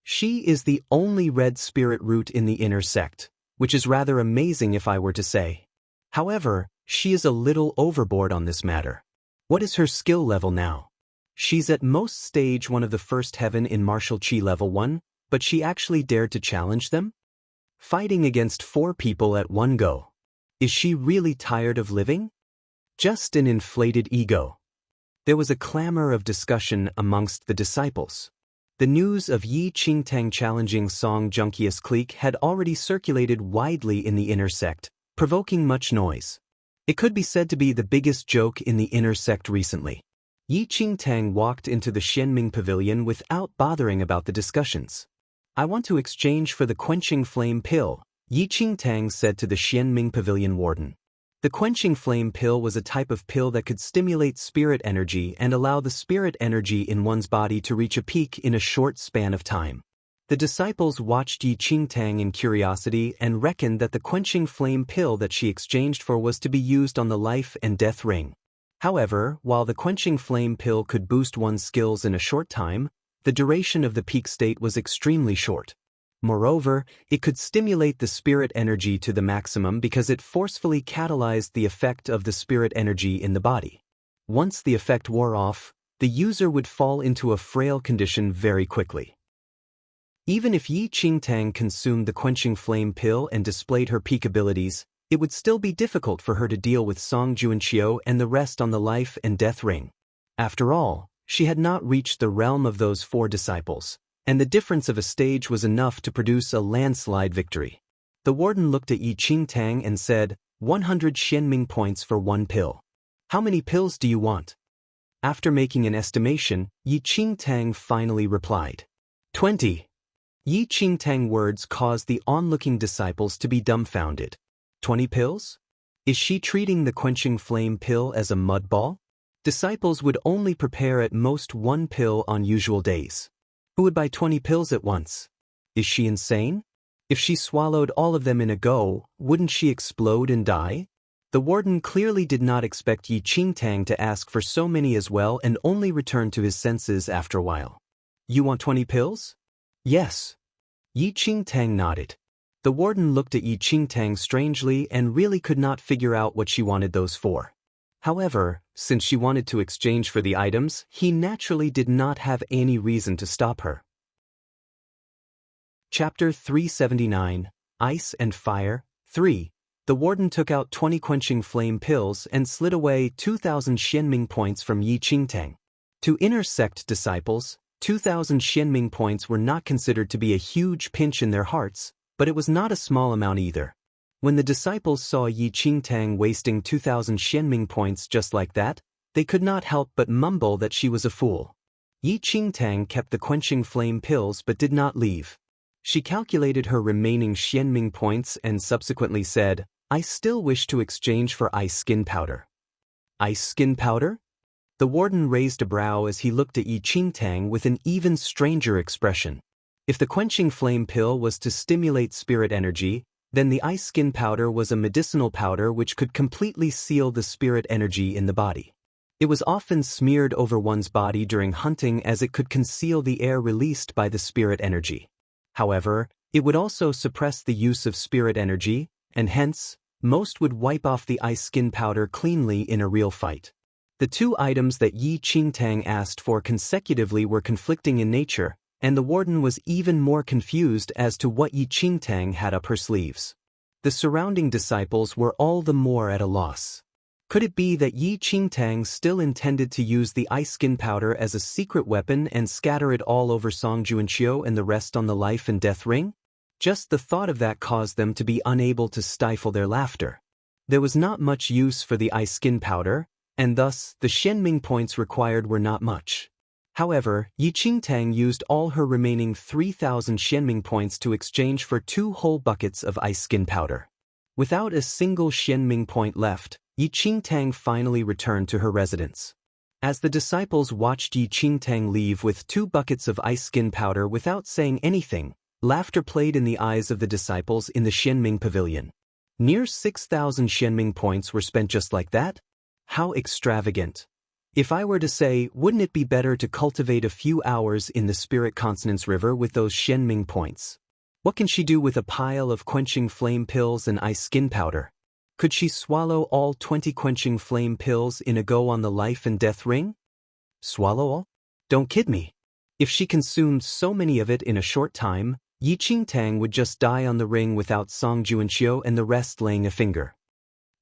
She is the only red spirit root in the inner sect, which is rather amazing if I were to say. However, she is a little overboard on this matter. What is her skill level now? She's at most stage 1 of the first heaven in martial chi level 1, but she actually dared to challenge them? Fighting against 4 people at one go. Is she really tired of living? Just an inflated ego. There was a clamor of discussion amongst the disciples. The news of Yi Qingtang challenging Song Juanqiu's clique had already circulated widely in the inner sect, provoking much noise. It could be said to be the biggest joke in the inner sect recently. Yi Qingtang walked into the Xianming pavilion without bothering about the discussions. "I want to exchange for the quenching flame pill," Yi Qingtang said to the Xianming pavilion warden. The quenching flame pill was a type of pill that could stimulate spirit energy and allow the spirit energy in one's body to reach a peak in a short span of time. The disciples watched Yi Qingtang in curiosity and reckoned that the quenching flame pill that she exchanged for was to be used on the life and death ring. However, while the quenching flame pill could boost one's skills in a short time, the duration of the peak state was extremely short. Moreover, it could stimulate the spirit energy to the maximum because it forcefully catalyzed the effect of the spirit energy in the body. Once the effect wore off, the user would fall into a frail condition very quickly. Even if Yi Qingtang consumed the quenching flame pill and displayed her peak abilities, it would still be difficult for her to deal with Song Juanqiu and the rest on the life and death ring. After all, she had not reached the realm of those 4 disciples, and the difference of a stage was enough to produce a landslide victory. The warden looked at Yi Qingtang and said, 100 Xianming points for 1 pill. How many pills do you want? After making an estimation, Yi Qingtang finally replied. 20. Yi Qingtang's words caused the onlooking disciples to be dumbfounded. 20 pills? Is she treating the quenching flame pill as a mud ball? Disciples would only prepare at most 1 pill on usual days. Who would buy 20 pills at once? Is she insane? If she swallowed all of them in a go, wouldn't she explode and die? The warden clearly did not expect Yi Qingtang to ask for so many as well and only returned to his senses after a while. You want 20 pills? Yes. Yi Qingtang nodded. The warden looked at Yi Qingtang strangely and really could not figure out what she wanted those for. However, since she wanted to exchange for the items, he naturally did not have any reason to stop her. Chapter 379, Ice and Fire, 3. The warden took out 20 quenching flame pills and slid away 2,000 Xianming points from Yi Qingtang. To inner sect disciples, 2,000 Xianming points were not considered to be a huge pinch in their hearts, but it was not a small amount either. When the disciples saw Yi Qingtang wasting 2,000 Xianming points just like that, they could not help but mumble that she was a fool. Yi Qingtang kept the quenching flame pills but did not leave. She calculated her remaining Xianming points and subsequently said, I still wish to exchange for ice skin powder. Ice skin powder? The warden raised a brow as he looked at Yi Qingtang with an even stranger expression. If the quenching flame pill was to stimulate spirit energy, then the ice skin powder was a medicinal powder which could completely seal the spirit energy in the body. It was often smeared over one's body during hunting as it could conceal the air released by the spirit energy. However, it would also suppress the use of spirit energy, and hence, most would wipe off the ice skin powder cleanly in a real fight. The 2 items that Yi Qingtang asked for consecutively were conflicting in nature, and the warden was even more confused as to what Yi Qingtang had up her sleeves. The surrounding disciples were all the more at a loss. Could it be that Yi Qingtang still intended to use the ice skin powder as a secret weapon and scatter it all over Song Juanqiu and the rest on the life and death ring? Just the thought of that caused them to be unable to stifle their laughter. There was not much use for the ice skin powder, and thus the Xianming points required were not much. However, Yi Qingtang used all her remaining 3,000 Xianming points to exchange for 2 whole buckets of ice skin powder. Without a single Xianming point left, Yi Qingtang finally returned to her residence. As the disciples watched Yi Qingtang leave with 2 buckets of ice skin powder without saying anything, laughter played in the eyes of the disciples in the Xianming pavilion. Near 6,000 Xianming points were spent just like that? How extravagant. If I were to say, wouldn't it be better to cultivate a few hours in the Spirit Consonance River with those Xianming points? What can she do with a pile of quenching flame pills and ice skin powder? Could she swallow all 20 quenching flame pills in a go on the life and death ring? Swallow all? Don't kid me. If she consumed so many of it in a short time, Yi Qingtang would just die on the ring without Song Juanqiu and the rest laying a finger.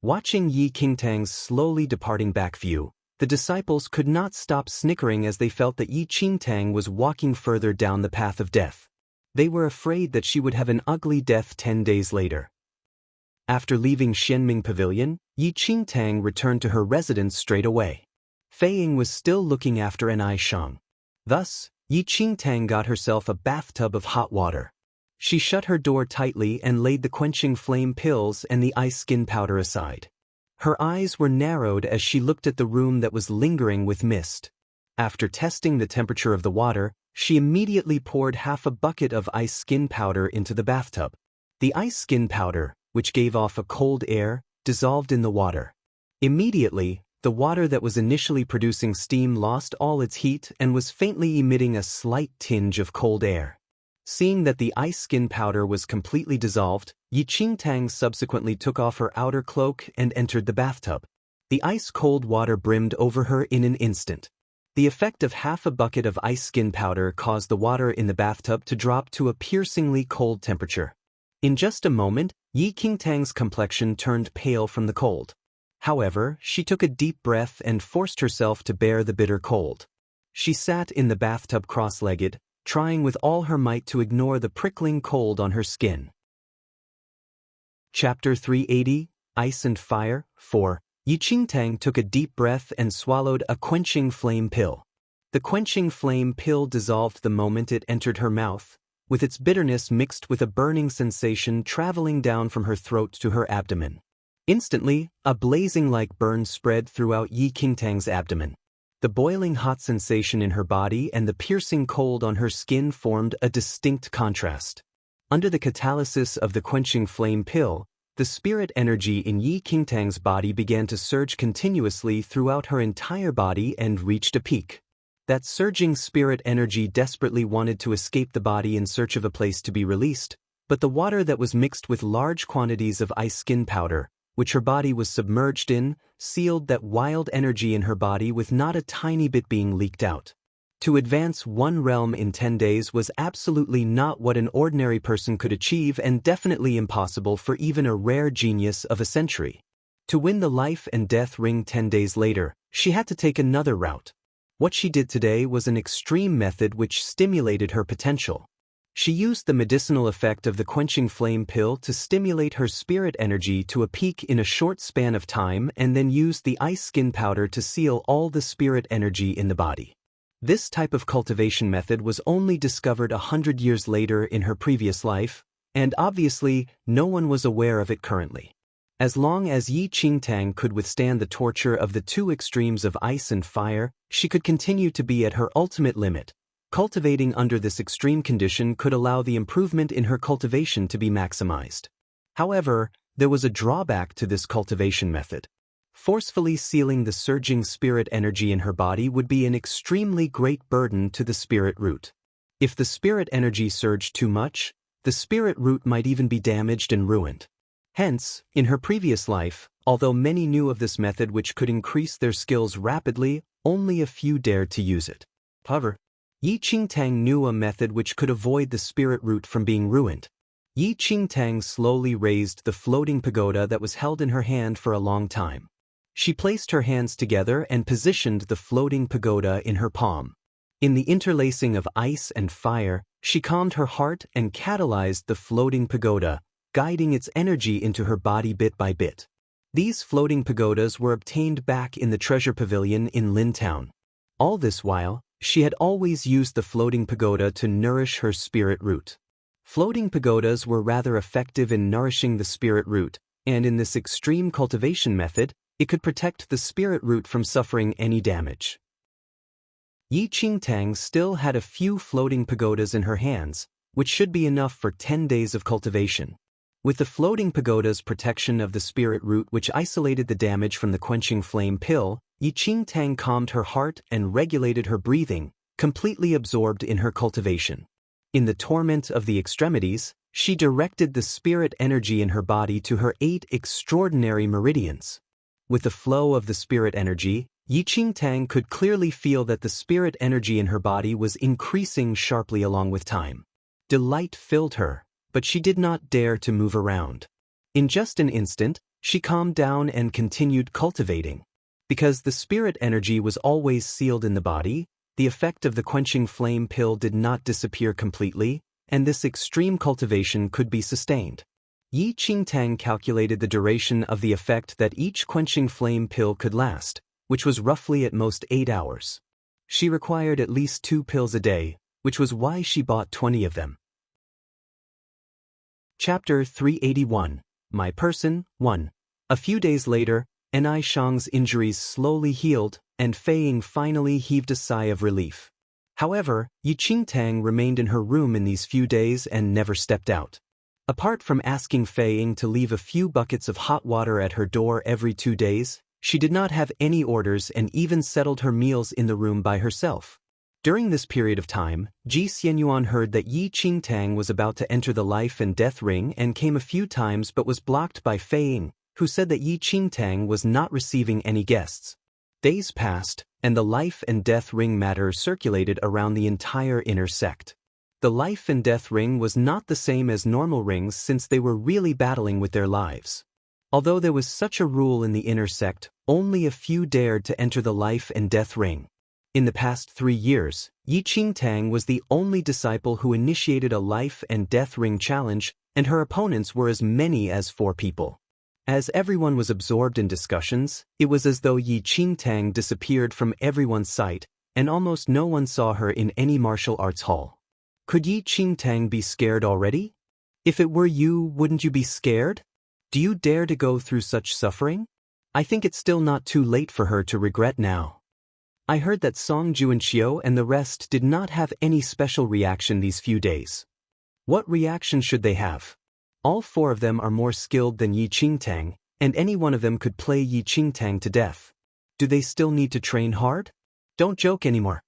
Watching Yi Qingtang's slowly departing back view, the disciples could not stop snickering as they felt that Yi Qingtang was walking further down the path of death. They were afraid that she would have an ugly death 10 days later. After leaving Xianming Pavilion, Yi Qingtang returned to her residence straight away. Fei Ying was still looking after an Aishang. Thus, Yi Qingtang got herself a bathtub of hot water. She shut her door tightly and laid the quenching flame pills and the ice skin powder aside. Her eyes were narrowed as she looked at the room that was lingering with mist. After testing the temperature of the water, she immediately poured half a bucket of ice skin powder into the bathtub. The ice skin powder, which gave off a cold air, dissolved in the water. Immediately, the water that was initially producing steam lost all its heat and was faintly emitting a slight tinge of cold air. Seeing that the ice skin powder was completely dissolved, Yi Qingtang subsequently took off her outer cloak and entered the bathtub. The ice-cold water brimmed over her in an instant. The effect of half a bucket of ice skin powder caused the water in the bathtub to drop to a piercingly cold temperature. In just a moment, Yi Qingtang's complexion turned pale from the cold. However, she took a deep breath and forced herself to bear the bitter cold. She sat in the bathtub cross-legged, trying with all her might to ignore the prickling cold on her skin. Chapter 380, Ice and Fire, 4. Yi Qingtang took a deep breath and swallowed a quenching flame pill. The quenching flame pill dissolved the moment it entered her mouth, with its bitterness mixed with a burning sensation traveling down from her throat to her abdomen. Instantly, a blazing-like burn spread throughout Yi Qingtang's abdomen. The boiling hot sensation in her body and the piercing cold on her skin formed a distinct contrast. Under the catalysis of the quenching flame pill, the spirit energy in Yi Qingtang's body began to surge continuously throughout her entire body and reached a peak. That surging spirit energy desperately wanted to escape the body in search of a place to be released, but the water that was mixed with large quantities of ice skin powder, which her body was submerged in, sealed that wild energy in her body with not a tiny bit being leaked out. To advance one realm in 10 days was absolutely not what an ordinary person could achieve and definitely impossible for even a rare genius of a century. To win the life and death ring 10 days later, she had to take another route. What she did today was an extreme method which stimulated her potential. She used the medicinal effect of the quenching flame pill to stimulate her spirit energy to a peak in a short span of time and then used the ice skin powder to seal all the spirit energy in the body. This type of cultivation method was only discovered 100 years later in her previous life, and obviously no one was aware of it currently. As long as Yi Qingtang could withstand the torture of the two extremes of ice and fire, she could continue to be at her ultimate limit. Cultivating under this extreme condition could allow the improvement in her cultivation to be maximized. However, there was a drawback to this cultivation method. Forcefully sealing the surging spirit energy in her body would be an extremely great burden to the spirit root. If the spirit energy surged too much, the spirit root might even be damaged and ruined. Hence, in her previous life, although many knew of this method which could increase their skills rapidly, only a few dared to use it. However, Yi Qingtang knew a method which could avoid the spirit root from being ruined. Yi Qingtang slowly raised the floating pagoda that was held in her hand for a long time. She placed her hands together and positioned the floating pagoda in her palm. In the interlacing of ice and fire, she calmed her heart and catalyzed the floating pagoda, guiding its energy into her body bit by bit. These floating pagodas were obtained back in the treasure pavilion in Lin Town. All this while, she had always used the floating pagoda to nourish her spirit root. Floating pagodas were rather effective in nourishing the spirit root, and in this extreme cultivation method, it could protect the spirit root from suffering any damage. Yi Qingtang still had a few floating pagodas in her hands, which should be enough for 10 days of cultivation. With the floating pagoda's protection of the spirit root which isolated the damage from the quenching flame pill, Yi Qingtang calmed her heart and regulated her breathing, completely absorbed in her cultivation. In the torment of the extremities, she directed the spirit energy in her body to her 8 extraordinary meridians. With the flow of the spirit energy, Yi Qingtang could clearly feel that the spirit energy in her body was increasing sharply along with time. Delight filled her, but she did not dare to move around. In just an instant, she calmed down and continued cultivating. Because the spirit energy was always sealed in the body, the effect of the quenching flame pill did not disappear completely, and this extreme cultivation could be sustained. Yi Qingtang calculated the duration of the effect that each quenching flame pill could last, which was roughly at most 8 hours. She required at least 2 pills a day, which was why she bought 20 of them. Chapter 381, My Person, 1. A few days later, Enai Shang's injuries slowly healed, and Fei Ying finally heaved a sigh of relief. However, Yi Qingtang remained in her room in these few days and never stepped out. Apart from asking Fei Ying to leave a few buckets of hot water at her door every 2 days, she did not have any orders and even settled her meals in the room by herself. During this period of time, Ji Xianyuan heard that Yi Qingtang was about to enter the life and death ring and came a few times but was blocked by Fei Ying, who said that Yi Qingtang was not receiving any guests. Days passed, and the life and death ring matter circulated around the entire inner sect. The life and death ring was not the same as normal rings since they were really battling with their lives. Although there was such a rule in the inner sect, only a few dared to enter the life and death ring. In the past 3 years, Yi Qingtang was the only disciple who initiated a life and death ring challenge, and her opponents were as many as 4 people. As everyone was absorbed in discussions, it was as though Yi Qingtang disappeared from everyone's sight, and almost no one saw her in any martial arts hall. Could Yi Qingtang be scared already? If it were you, wouldn't you be scared? Do you dare to go through such suffering? I think it's still not too late for her to regret now. I heard that Song Juanqiu and the rest did not have any special reaction these few days. What reaction should they have? All 4 of them are more skilled than Yi Qingtang, and any one of them could play Yi Qingtang to death. Do they still need to train hard? Don't joke anymore.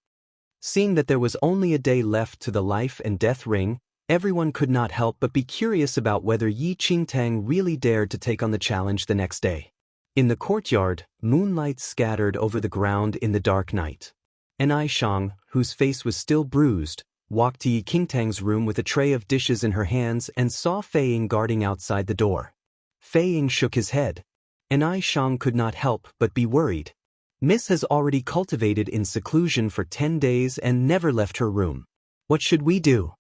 Seeing that there was only a day left to the life and death ring, everyone could not help but be curious about whether Yi Qingtang really dared to take on the challenge the next day. In the courtyard, moonlight scattered over the ground in the dark night. Enai Shang, whose face was still bruised, walked to Yi Qingtang's room with a tray of dishes in her hands and saw Fei Ying guarding outside the door. Fei Ying shook his head. Enai Shang could not help but be worried. Miss has already cultivated in seclusion for 10 days and never left her room. What should we do?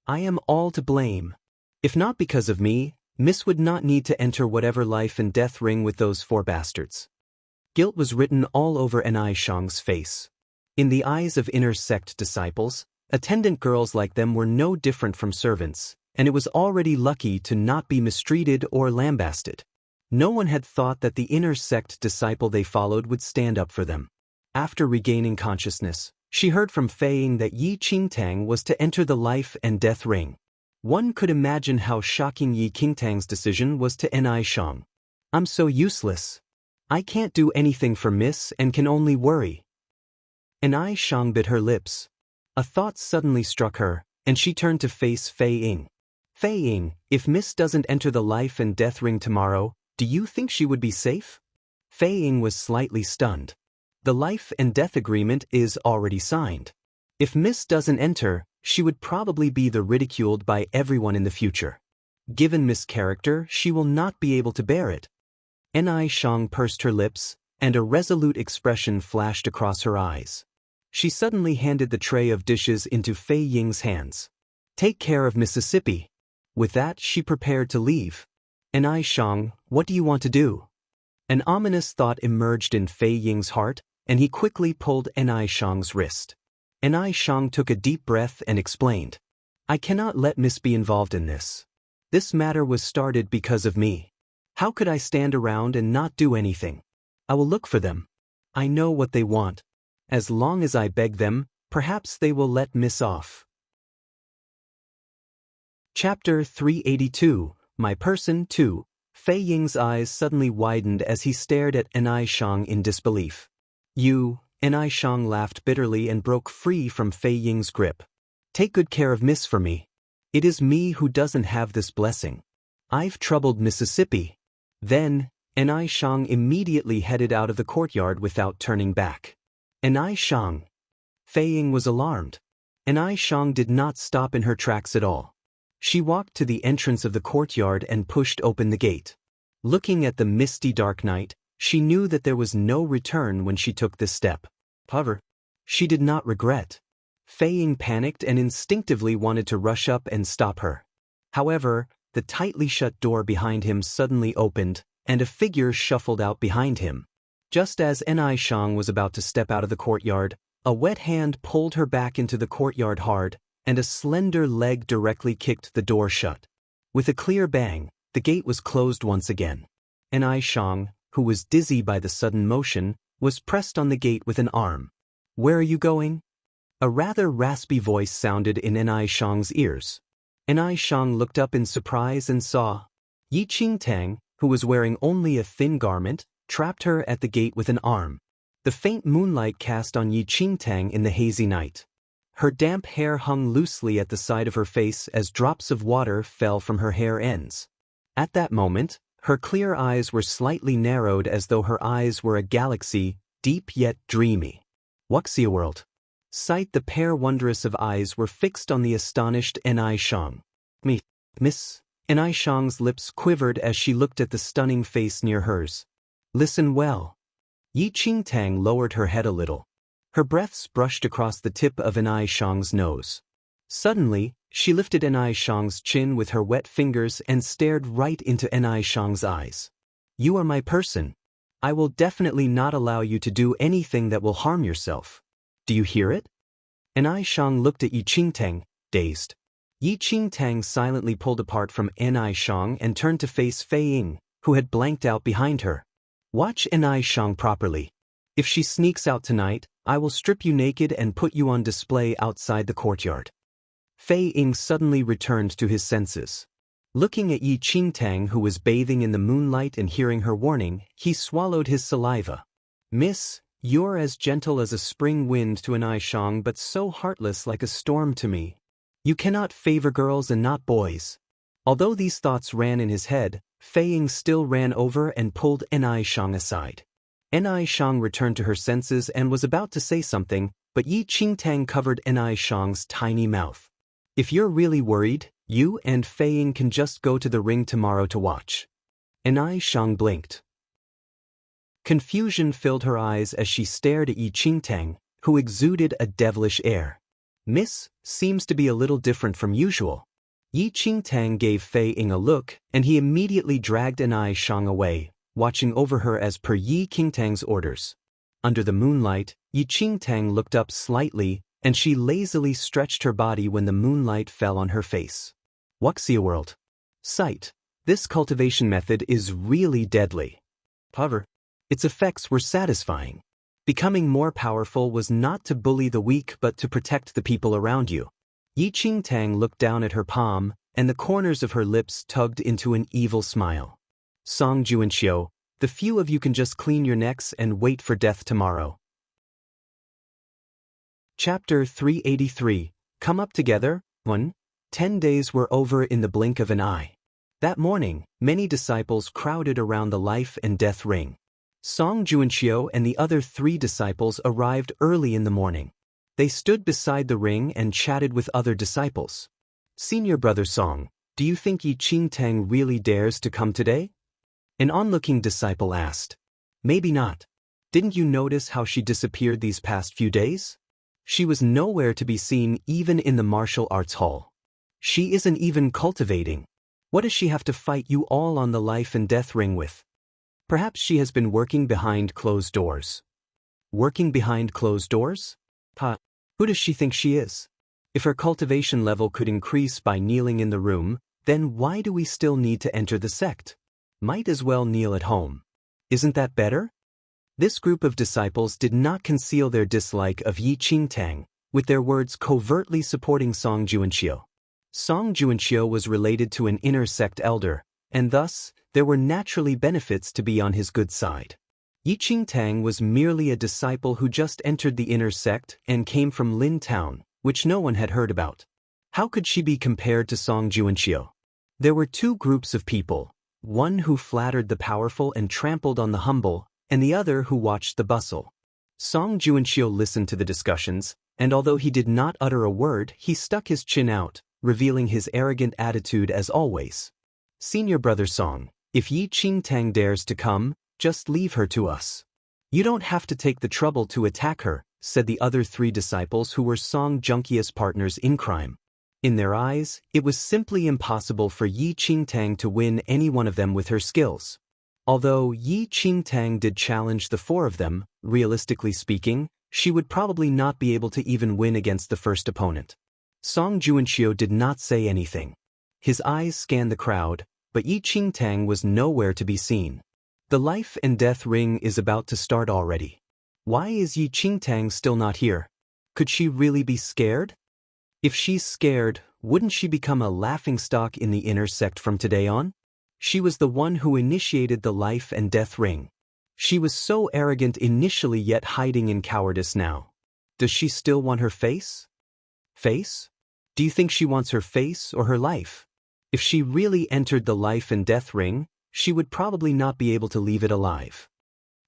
I am all to blame. If not because of me, Miss would not need to enter whatever life and death ring with those 4 bastards. Guilt was written all over Enai Shang's face. In the eyes of inner sect disciples, attendant girls like them were no different from servants, and it was already lucky to not be mistreated or lambasted. No one had thought that the inner sect disciple they followed would stand up for them. After regaining consciousness, she heard from Fei Ying that Yi Qingtang was to enter the life and death ring. One could imagine how shocking Yi Qingtang's decision was to Enai Shang. I'm so useless. I can't do anything for Miss and can only worry. Enai Shang bit her lips. A thought suddenly struck her, and she turned to face Fei Ying. Fei Ying, if Miss doesn't enter the life and death ring tomorrow, do you think she would be safe? Fei Ying was slightly stunned. The life and death agreement is already signed. If Miss doesn't enter, she would probably be ridiculed by everyone in the future. Given Miss' character, she will not be able to bear it. Enai Shang pursed her lips, and a resolute expression flashed across her eyes. She suddenly handed the tray of dishes into Fei Ying's hands. Take care of Mississippi. With that, she prepared to leave. Enai Shang, what do you want to do? An ominous thought emerged in Fei Ying's heart, and he quickly pulled Enai Shang's wrist. Enai Shang took a deep breath and explained. I cannot let Miss be involved in this. This matter was started because of me. How could I stand around and not do anything? I will look for them. I know what they want. As long as I beg them, perhaps they will let Miss off. Chapter 382, My Person 2. Fei Ying's eyes suddenly widened as he stared at Enai Shang in disbelief. You, Enai Shang laughed bitterly and broke free from Fei Ying's grip. Take good care of Miss for me. It is me who doesn't have this blessing. I've troubled Mississippi. Then, Enai Shang immediately headed out of the courtyard without turning back. Enai Shang. Fei Ying was alarmed. Enai Shang did not stop in her tracks at all. She walked to the entrance of the courtyard and pushed open the gate. Looking at the misty dark night, she knew that there was no return when she took this step. However, she did not regret. Fei Ying panicked and instinctively wanted to rush up and stop her. However, the tightly shut door behind him suddenly opened, and a figure shuffled out behind him. Just as Enai Shang was about to step out of the courtyard, a wet hand pulled her back into the courtyard hard, and a slender leg directly kicked the door shut. With a clear bang, the gate was closed once again. Enai Shang, who was dizzy by the sudden motion, was pressed on the gate with an arm. Where are you going? A rather raspy voice sounded in Enai Shang's ears. Enai Shang looked up in surprise and saw Yi Qingtang, who was wearing only a thin garment, trapped her at the gate with an arm. The faint moonlight cast on Yi Qingtang in the hazy night. Her damp hair hung loosely at the side of her face as drops of water fell from her hair ends. At that moment, her clear eyes were slightly narrowed as though her eyes were a galaxy, deep yet dreamy. Wuxia world. Sight the pair wondrous of eyes were fixed on the astonished Enai Shang. Miss. Enai Shang's lips quivered as she looked at the stunning face near hers. Listen well. Yi Qingtang lowered her head a little. Her breaths brushed across the tip of Enai Shang's nose. Suddenly, she lifted Enai Shang's chin with her wet fingers and stared right into Enai Shang's eyes. You are my person. I will definitely not allow you to do anything that will harm yourself. Do you hear it? Enai Shang looked at Yi Qingtang, dazed. Yi Qingtang silently pulled apart from Enai Shang and turned to face Fei Ying, who had blanked out behind her. Watch Enai Shang properly. If she sneaks out tonight, I will strip you naked and put you on display outside the courtyard. Fei Ying suddenly returned to his senses. Looking at Yi Qingtang, who was bathing in the moonlight, and hearing her warning, he swallowed his saliva. Miss, you're as gentle as a spring wind to Enai Shang but so heartless like a storm to me. You cannot favor girls and not boys. Although these thoughts ran in his head, Fei Ying still ran over and pulled Enai Shang aside. Enai Shang returned to her senses and was about to say something, but Yi Qingtang covered Enai Shang's tiny mouth. If you're really worried, you and Fei Ying can just go to the ring tomorrow to watch. Enai Shang blinked. Confusion filled her eyes as she stared at Yi Qingtang, who exuded a devilish air. Miss seems to be a little different from usual. Yi Qingtang gave Fei Ying a look, and he immediately dragged Enai Shang away, watching over her as per Yi Qingtang's orders. Under the moonlight, Yi Qingtang looked up slightly, and she lazily stretched her body when the moonlight fell on her face. Wuxia world. Sight. This cultivation method is really deadly. However, its effects were satisfying. Becoming more powerful was not to bully the weak but to protect the people around you. Yi Qingtang looked down at her palm, and the corners of her lips tugged into an evil smile. Song Juanxiu, the few of you can just clean your necks and wait for death tomorrow. Chapter 383. Come up together. 1. 10 days were over in the blink of an eye. That morning, many disciples crowded around the life and death ring. Song Juanxiu and the other 3 disciples arrived early in the morning. They stood beside the ring and chatted with other disciples. Senior brother Song, do you think Yi Qingtang really dares to come today? An onlooking disciple asked. Maybe not. Didn't you notice how she disappeared these past few days? She was nowhere to be seen even in the martial arts hall. She isn't even cultivating. What does she have to fight you all on the life and death ring with? Perhaps she has been working behind closed doors. Working behind closed doors? Who does she think she is? If her cultivation level could increase by kneeling in the room, then why do we still need to enter the sect? Might as well kneel at home. Isn't that better? This group of disciples did not conceal their dislike of Yi Qingtang, with their words covertly supporting Song Juanxiu. Song Juanxiu was related to an inner sect elder, and thus, there were naturally benefits to be on his good side. Yi Qingtang was merely a disciple who just entered the inner sect and came from Lin Town, which no one had heard about. How could she be compared to Song Juanxiu? There were 2 groups of people, one who flattered the powerful and trampled on the humble, and the other who watched the bustle. Song Juanxiu listened to the discussions, and although he did not utter a word, he stuck his chin out, revealing his arrogant attitude as always. Senior brother Song, if Yi Qingtang dares to come, just leave her to us. You don't have to take the trouble to attack her, said the other 3 disciples who were Song Junqia's partners in crime. In their eyes, it was simply impossible for Yi Qingtang to win any one of them with her skills. Although Yi Qingtang did challenge the 4 of them, realistically speaking, she would probably not be able to even win against the first opponent. Song Juanxiu did not say anything. His eyes scanned the crowd, but Yi Qingtang was nowhere to be seen. The life and death ring is about to start already. Why is Yi Qingtang still not here? Could she really be scared? If she's scared, wouldn't she become a laughingstock in the inner sect from today on? She was the one who initiated the life and death ring. She was so arrogant initially yet hiding in cowardice now. Does she still want her face? Face? Do you think she wants her face or her life? If she really entered the life and death ring, she would probably not be able to leave it alive.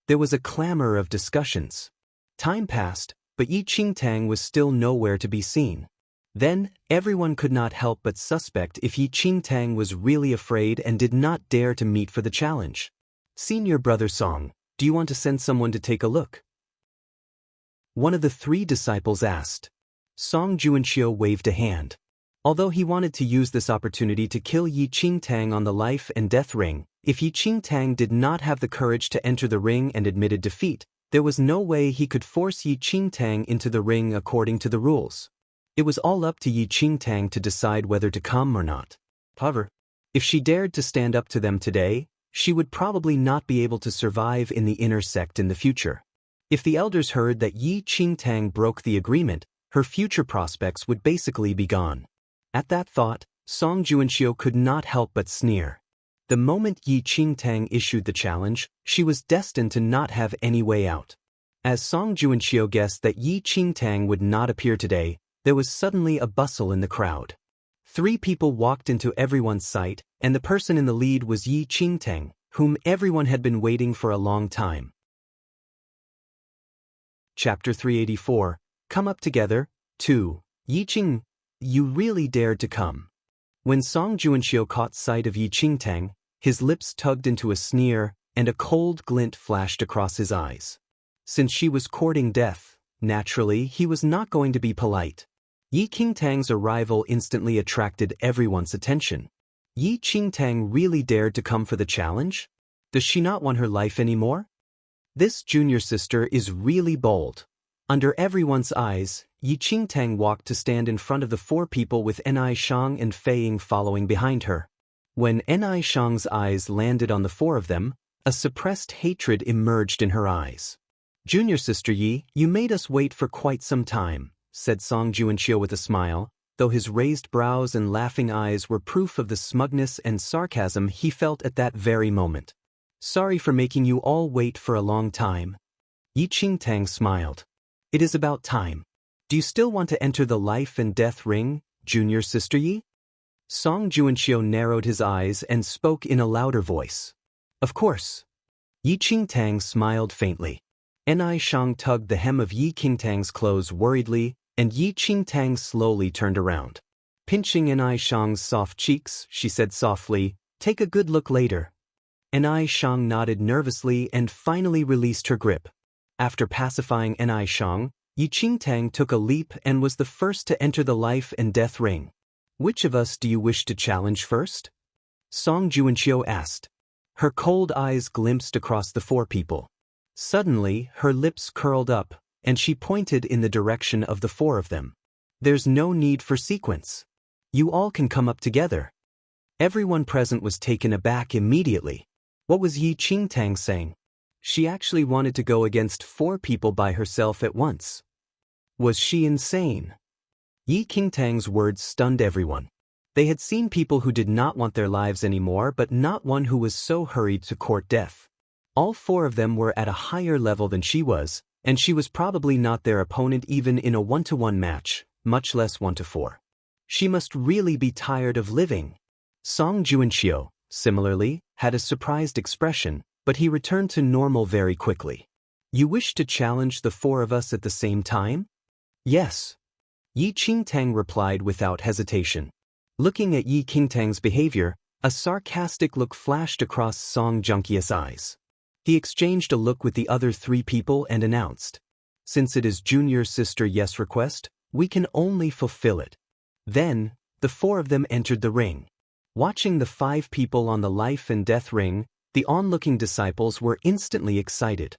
There was a clamor of discussions. Time passed, but Yi Qingtang was still nowhere to be seen. Then, everyone could not help but suspect if Yi Qingtang was really afraid and did not dare to meet for the challenge. Senior brother Song, do you want to send someone to take a look? One of the three disciples asked. Song Juanqiu waved a hand. Although he wanted to use this opportunity to kill Yi Qingtang on the life and death ring, if Yi Qingtang did not have the courage to enter the ring and admitted defeat, there was no way he could force Yi Qingtang into the ring according to the rules. It was all up to Yi Qingtang to decide whether to come or not. However, if she dared to stand up to them today, she would probably not be able to survive in the inner sect in the future. If the elders heard that Yi Qingtang broke the agreement, her future prospects would basically be gone. At that thought, Song Juanqiu could not help but sneer. The moment Yi Qingtang issued the challenge, she was destined to not have any way out. As Song Juanqiu guessed that Yi Qingtang would not appear today, there was suddenly a bustle in the crowd. 3 people walked into everyone's sight, and the person in the lead was Yi Qingtang, whom everyone had been waiting for a long time. Chapter 384, Come Up Together, 2. Yi Qing, you really dared to come. When Song Juanqiu caught sight of Yi Qingtang, his lips tugged into a sneer, and a cold glint flashed across his eyes. Since she was courting death, naturally he was not going to be polite. Yi Qingtang's arrival instantly attracted everyone's attention. Yi Qingtang really dared to come for the challenge? Does she not want her life anymore? This junior sister is really bold. Under everyone's eyes, Yi Qingtang walked to stand in front of the 4 people with Ni Shang and Fei Ying following behind her. When Ni Shang's eyes landed on the 4 of them, a suppressed hatred emerged in her eyes. Junior sister Yi, you made us wait for quite some time, said Song Juanqiu with a smile, though his raised brows and laughing eyes were proof of the smugness and sarcasm he felt at that very moment. Sorry for making you all wait for a long time. Yi Qingtang smiled. It is about time. Do you still want to enter the life and death ring, junior sister Yi? Song Juanqiu narrowed his eyes and spoke in a louder voice. Of course. Yi Qingtang smiled faintly. Ni Shang tugged the hem of Yi Qingtang's clothes worriedly, and Yi Qingtang slowly turned around. Pinching Ni Shang's soft cheeks, she said softly, "Take a good look later." Ni Shang nodded nervously and finally released her grip. After pacifying Ni Shang, Yi Qingtang took a leap and was the first to enter the life and death ring. Which of us do you wish to challenge first? Song Juanqiu asked. Her cold eyes glimpsed across the 4 people. Suddenly, her lips curled up, and she pointed in the direction of the 4 of them. There's no need for sequence. You all can come up together. Everyone present was taken aback immediately. What was Yi Qingtang saying? She actually wanted to go against 4 people by herself at once. Was she insane? Yi Qingtang's words stunned everyone. They had seen people who did not want their lives anymore, but not one who was so hurried to court death. All 4 of them were at a higher level than she was, and she was probably not their opponent even in a 1-to-1 match, much less 1-to-4. She must really be tired of living. Song Juanqiu, similarly, had a surprised expression, but he returned to normal very quickly. You wish to challenge the 4 of us at the same time? Yes. Yi Qingtang replied without hesitation. Looking at Yi Qingtang's behavior, a sarcastic look flashed across Song Juanqiu's eyes. He exchanged a look with the other 3 people and announced, "Since it is junior sister Yes' request, we can only fulfill it." Then, the 4 of them entered the ring. Watching the 5 people on the life and death ring, the onlooking disciples were instantly excited.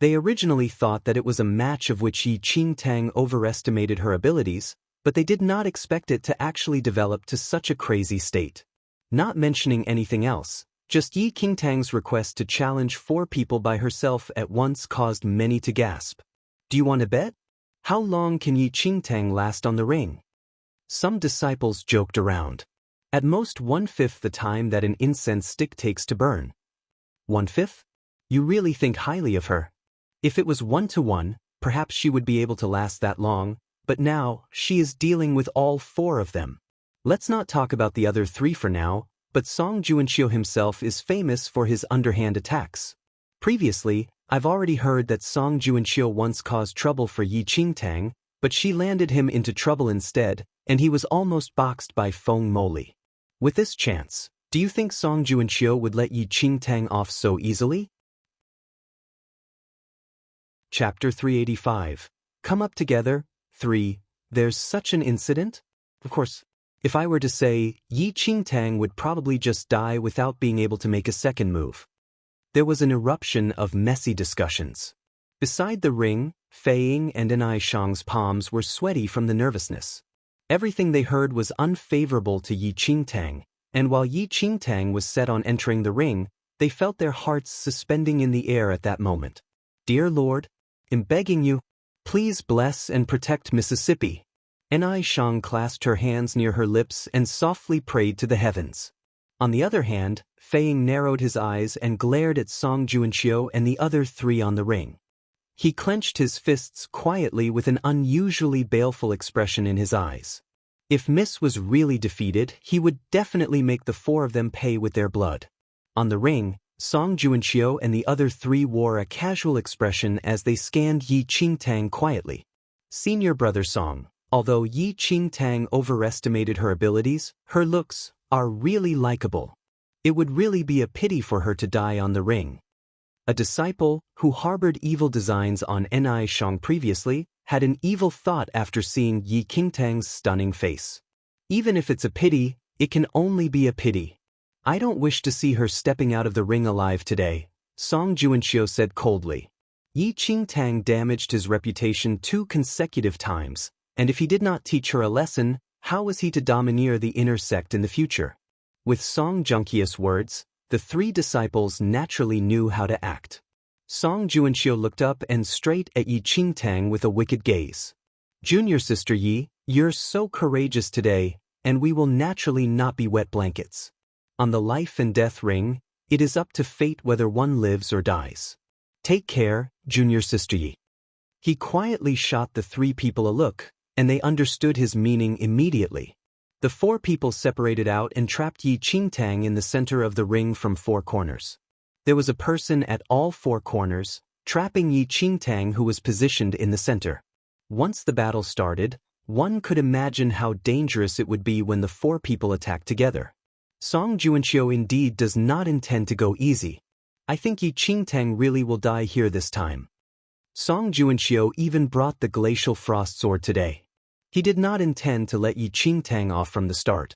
They originally thought that it was a match of which Yi Qingtang overestimated her abilities, but they did not expect it to actually develop to such a crazy state. Not mentioning anything else, just Yi Qingtang's request to challenge 4 people by herself at once caused many to gasp. Do you want to bet? How long can Yi Qingtang last on the ring? Some disciples joked around. At most 1/5 the time that an incense stick takes to burn. 1/5? You really think highly of her. If it was 1-to-1, perhaps she would be able to last that long, but now, she is dealing with all 4 of them. Let's not talk about the other 3 for now, but Song Juanqiu himself is famous for his underhand attacks. Previously, I've already heard that Song Juanxiu once caused trouble for Yi Qingtang, but she landed him into trouble instead, and he was almost boxed by Feng Moli. With this chance, do you think Song Juanxiu would let Yi Qingtang off so easily? Chapter 385. Come up together. 3. There's such an incident? Of course, if I were to say, Yi Qingtang would probably just die without being able to make a second move. There was an eruption of messy discussions. Beside the ring, Fei Ying and Enai Shang's palms were sweaty from the nervousness. Everything they heard was unfavorable to Yi Qingtang, and while Yi Qingtang was set on entering the ring, they felt their hearts suspending in the air at that moment. Dear Lord, I'm begging you, please bless and protect Mississippi. Enai Shang clasped her hands near her lips and softly prayed to the heavens. On the other hand, Fei Ying narrowed his eyes and glared at Song Juanxiu and the other 3 on the ring. He clenched his fists quietly with an unusually baleful expression in his eyes. If Miss was really defeated, he would definitely make the 4 of them pay with their blood. On the ring, Song Juanxiu and the other 3 wore a casual expression as they scanned Yi Qingtang quietly. Senior brother Song, although Yi Qingtang overestimated her abilities, her looks are really likable. It would really be a pity for her to die on the ring. A disciple, who harbored evil designs on Enai Shang previously, had an evil thought after seeing Yi Qingtang's stunning face. Even if it's a pity, it can only be a pity. I don't wish to see her stepping out of the ring alive today, Song Juanxiu said coldly. Yi Qingtang damaged his reputation 2 consecutive times, and if he did not teach her a lesson, how was he to domineer the inner sect in the future? With Song Juanxiu's words, the 3 disciples naturally knew how to act. Song Juanxiu looked up and straight at Yi Qingtang with a wicked gaze. Junior sister Yi, you're so courageous today, and we will naturally not be wet blankets. On the life and death ring, it is up to fate whether one lives or dies. Take care, junior sister Yi. He quietly shot the 3 people a look, and they understood his meaning immediately. The 4 people separated out and trapped Yi Qingtang in the center of the ring from 4 corners. There was a person at all 4 corners, trapping Yi Qingtang, who was positioned in the center. Once the battle started, one could imagine how dangerous it would be when the 4 people attacked together. Song Juanxiu indeed does not intend to go easy. I think Yi Qingtang really will die here this time. Song Juanxiu even brought the glacial frost sword today. He did not intend to let Yi Qingtang off from the start.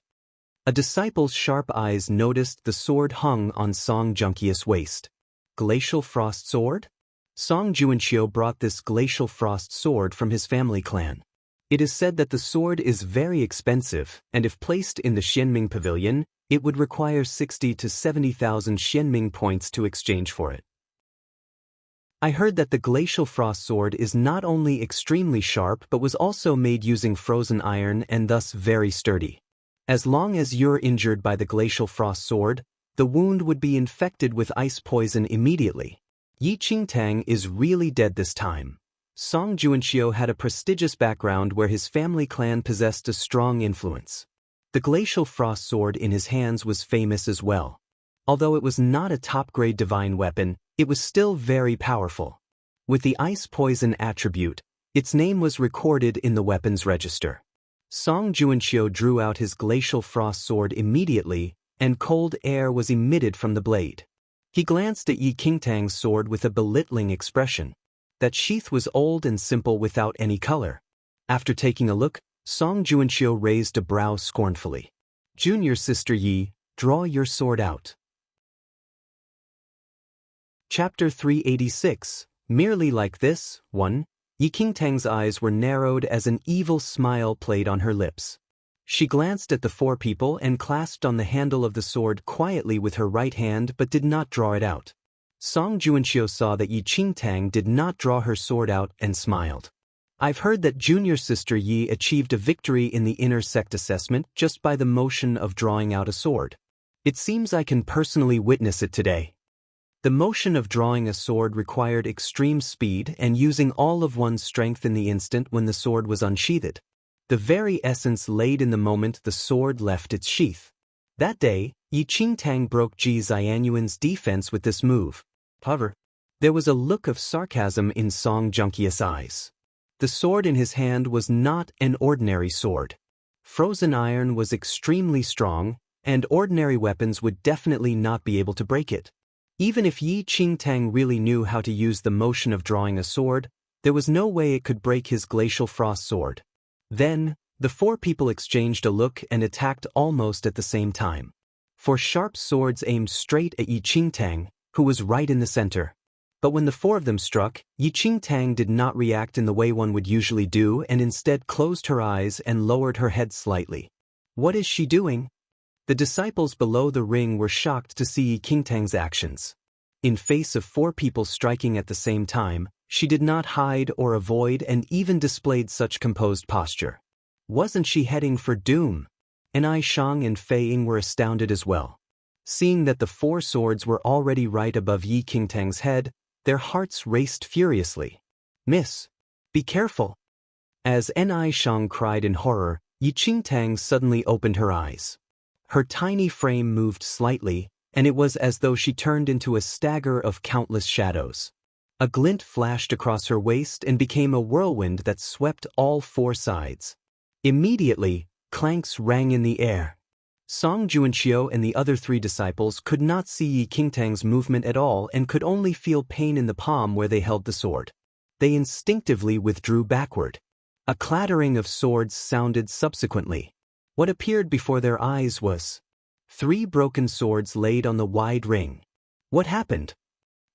A disciple's sharp eyes noticed the sword hung on Song Juanxiu's waist. Glacial frost sword? Song Juanxiu brought this glacial frost sword from his family clan. It is said that the sword is very expensive, and if placed in the Xianming Pavilion, it would require 60 to 70,000 Xianming points to exchange for it. I heard that the glacial frost sword is not only extremely sharp but was also made using frozen iron and thus very sturdy. As long as you're injured by the glacial frost sword, the wound would be infected with ice poison immediately. Yi Qingtang is really dead this time. Song Juanxiu had a prestigious background where his family clan possessed a strong influence. The glacial frost sword in his hands was famous as well. Although it was not a top-grade divine weapon, it was still very powerful. With the ice poison attribute, its name was recorded in the weapons register. Song Juanxiu drew out his glacial frost sword immediately, and cold air was emitted from the blade. He glanced at Yi Qingtang's sword with a belittling expression. That sheath was old and simple without any color. After taking a look, Song Juanxiu raised a brow scornfully. Junior sister Yi, draw your sword out. Chapter 386. Merely like this. 1. Yi Qingtang's eyes were narrowed as an evil smile played on her lips. She glanced at the 4 people and clasped on the handle of the sword quietly with her right hand but did not draw it out. Song Juanxiu saw that Yi Qingtang did not draw her sword out and smiled. I've heard that junior sister Yi achieved a victory in the inner sect assessment just by the motion of drawing out a sword. It seems I can personally witness it today. The motion of drawing a sword required extreme speed and using all of one's strength in the instant when the sword was unsheathed. The very essence laid in the moment the sword left its sheath. That day, Yi Qingtang broke Ji Xianyuan's defense with this move. However, There was a look of sarcasm in Song Junkius' eyes. The sword in his hand was not an ordinary sword. Frozen iron was extremely strong, and ordinary weapons would definitely not be able to break it. Even if Yi Qingtang really knew how to use the motion of drawing a sword, there was no way it could break his glacial frost sword. Then, the four people exchanged a look and attacked almost at the same time. Four sharp swords aimed straight at Yi Qingtang, who was right in the center. But when the four of them struck, Yi Qingtang did not react in the way one would usually do and instead closed her eyes and lowered her head slightly. What is she doing? The disciples below the ring were shocked to see Yi Qingtang's actions. In face of four people striking at the same time, she did not hide or avoid and even displayed such composed posture. Wasn't she heading for doom? Ai Shang and Fei Ying were astounded as well. Seeing that the four swords were already right above Yi Qingtang's head, their hearts raced furiously. "Miss, be careful!" As Ai Shang cried in horror, Yi Qingtang suddenly opened her eyes. Her tiny frame moved slightly, and it was as though she turned into a stagger of countless shadows. A glint flashed across her waist and became a whirlwind that swept all four sides. Immediately, clanks rang in the air. Song Juanqiu and the other three disciples could not see Yi Qingtang's movement at all and could only feel pain in the palm where they held the sword. They instinctively withdrew backward. A clattering of swords sounded subsequently. What appeared before their eyes was three broken swords laid on the wide ring. What happened?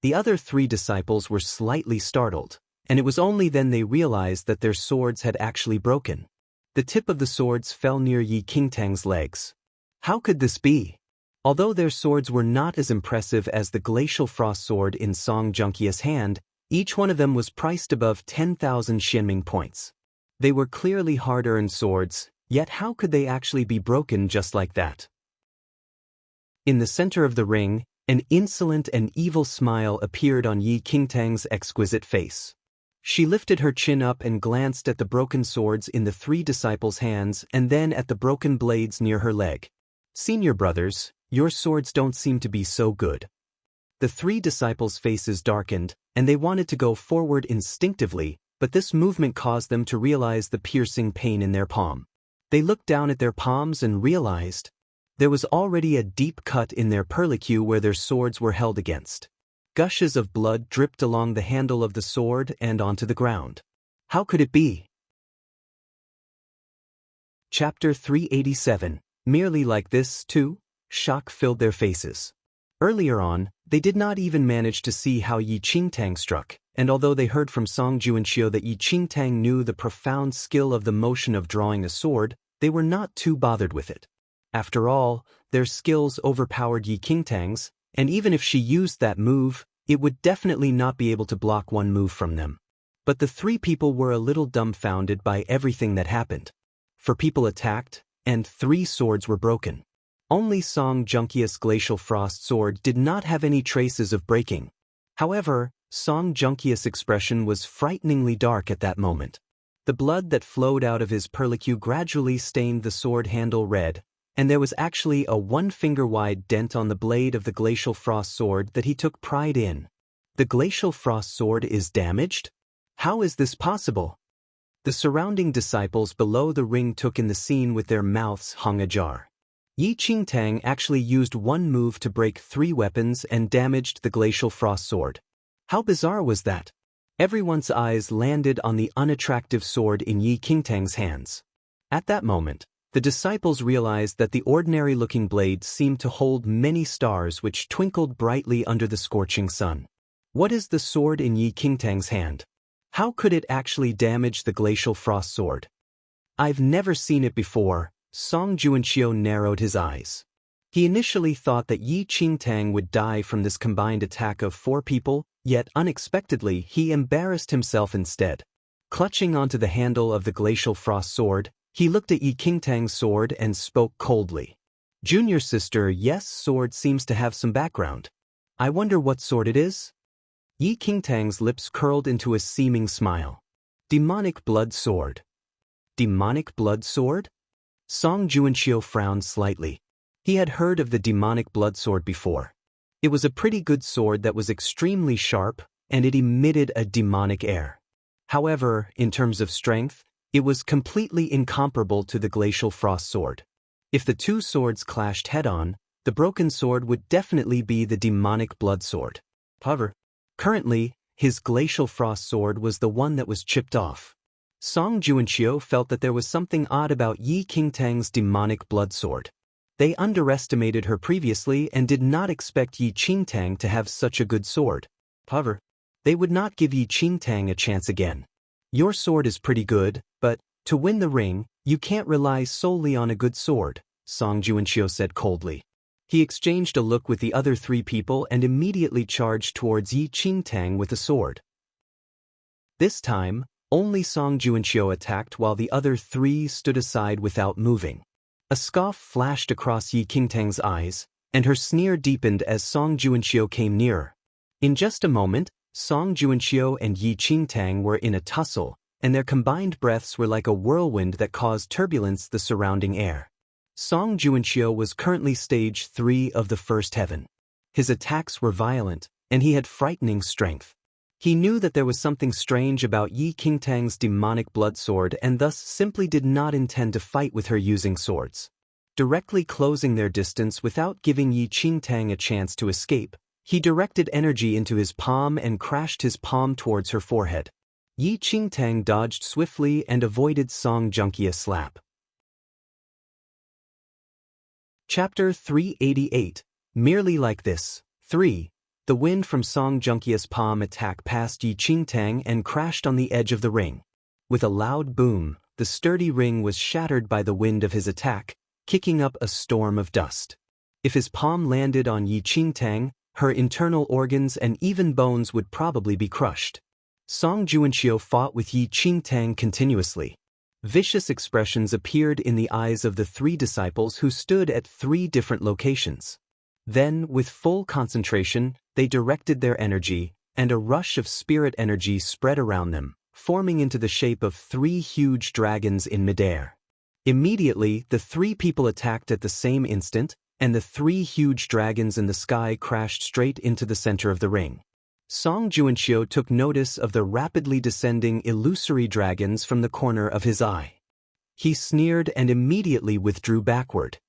The other three disciples were slightly startled, and it was only then they realized that their swords had actually broken. The tip of the swords fell near Yi Qingtang's legs. How could this be? Although their swords were not as impressive as the glacial frost sword in Song Junkius' hand, each one of them was priced above 10,000 Xianming points. They were clearly hard-earned swords, yet how could they actually be broken just like that? In the center of the ring, an insolent and evil smile appeared on Yi Qingtang's exquisite face. She lifted her chin up and glanced at the broken swords in the three disciples' hands and then at the broken blades near her leg. "Senior brothers, your swords don't seem to be so good." The three disciples' faces darkened, and they wanted to go forward instinctively, but this movement caused them to realize the piercing pain in their palm. They looked down at their palms and realized there was already a deep cut in their perlicue where their swords were held against. Gushes of blood dripped along the handle of the sword and onto the ground. How could it be? Chapter 387. Merely like this, too? Shock filled their faces. Earlier on, they did not even manage to see how Yi Qingtang struck, and although they heard from Song Juanqiu that Yi Qingtang knew the profound skill of the motion of drawing a sword, they were not too bothered with it. After all, their skills overpowered Yi Qingtang's, and even if she used that move, it would definitely not be able to block one move from them. But the three people were a little dumbfounded by everything that happened. 4 people attacked, and 3 swords were broken. Only Song Junkius' glacial frost sword did not have any traces of breaking. However, Song Junkius' expression was frighteningly dark at that moment. The blood that flowed out of his perlicue gradually stained the sword handle red, and there was actually a 1-finger-wide dent on the blade of the glacial frost sword that he took pride in. The glacial frost sword is damaged? How is this possible? The surrounding disciples below the ring took in the scene with their mouths hung ajar. Yi Qingtang actually used one move to break 3 weapons and damaged the glacial frost sword. How bizarre was that? Everyone's eyes landed on the unattractive sword in Yi Qingtang's hands. At that moment, the disciples realized that the ordinary-looking blade seemed to hold many stars which twinkled brightly under the scorching sun. What is the sword in Yi Qingtang's hand? How could it actually damage the glacial frost sword? I've never seen it before. Song Juanqiu narrowed his eyes. He initially thought that Yi Qingtang would die from this combined attack of 4 people, yet unexpectedly he embarrassed himself instead. Clutching onto the handle of the glacial frost sword, he looked at Yi Qingtang's sword and spoke coldly. "Junior sister, yes, sword seems to have some background. I wonder what sword it is?" Yi Qingtang's lips curled into a seeming smile. "Demonic blood sword." Demonic blood sword? Song Juanqiu frowned slightly. He had heard of the demonic blood sword before. It was a pretty good sword that was extremely sharp, and it emitted a demonic air. However, in terms of strength, it was completely incomparable to the glacial frost sword. If the two swords clashed head-on, the broken sword would definitely be the demonic blood sword. However, currently, his glacial frost sword was the one that was chipped off. Song Juanqiu felt that there was something odd about Yi Qingtang's demonic blood sword. They underestimated her previously and did not expect Yi Qingtang to have such a good sword. However, they would not give Yi Qingtang a chance again. Your sword is pretty good, but to win the ring, you can't rely solely on a good sword, Song Juanqiu said coldly. He exchanged a look with the other three people and immediately charged towards Yi Qingtang with a sword. This time, only Song Juanqiu attacked while the other three stood aside without moving. A scoff flashed across Yi Qingtang's eyes, and her sneer deepened as Song Juanqiu came nearer. In just a moment, Song Juanqiu and Yi Qingtang were in a tussle, and their combined breaths were like a whirlwind that caused turbulence the surrounding air. Song Juanqiu was currently stage 3 of the first heaven. His attacks were violent, and he had frightening strength. He knew that there was something strange about Yi Qingtang's demonic blood sword and thus simply did not intend to fight with her using swords. Directly closing their distance without giving Yi Qingtang a chance to escape, he directed energy into his palm and crashed his palm towards her forehead. Yi Qingtang dodged swiftly and avoided Song Juanqiu's slap. Chapter 388. Merely like this. 3. The wind from Song Juanqiu's palm attack passed Yi Qingtang and crashed on the edge of the ring. With a loud boom, the sturdy ring was shattered by the wind of his attack, kicking up a storm of dust. If his palm landed on Yi Qingtang, her internal organs and even bones would probably be crushed. Song Juanqiu fought with Yi Qingtang continuously. Vicious expressions appeared in the eyes of the three disciples who stood at 3 different locations. Then, with full concentration, they directed their energy, and a rush of spirit energy spread around them, forming into the shape of 3 huge dragons in midair. Immediately, the 3 people attacked at the same instant, and the 3 huge dragons in the sky crashed straight into the center of the ring. Song Juanqiu took notice of the rapidly descending illusory dragons from the corner of his eye. He sneered and immediately withdrew backward.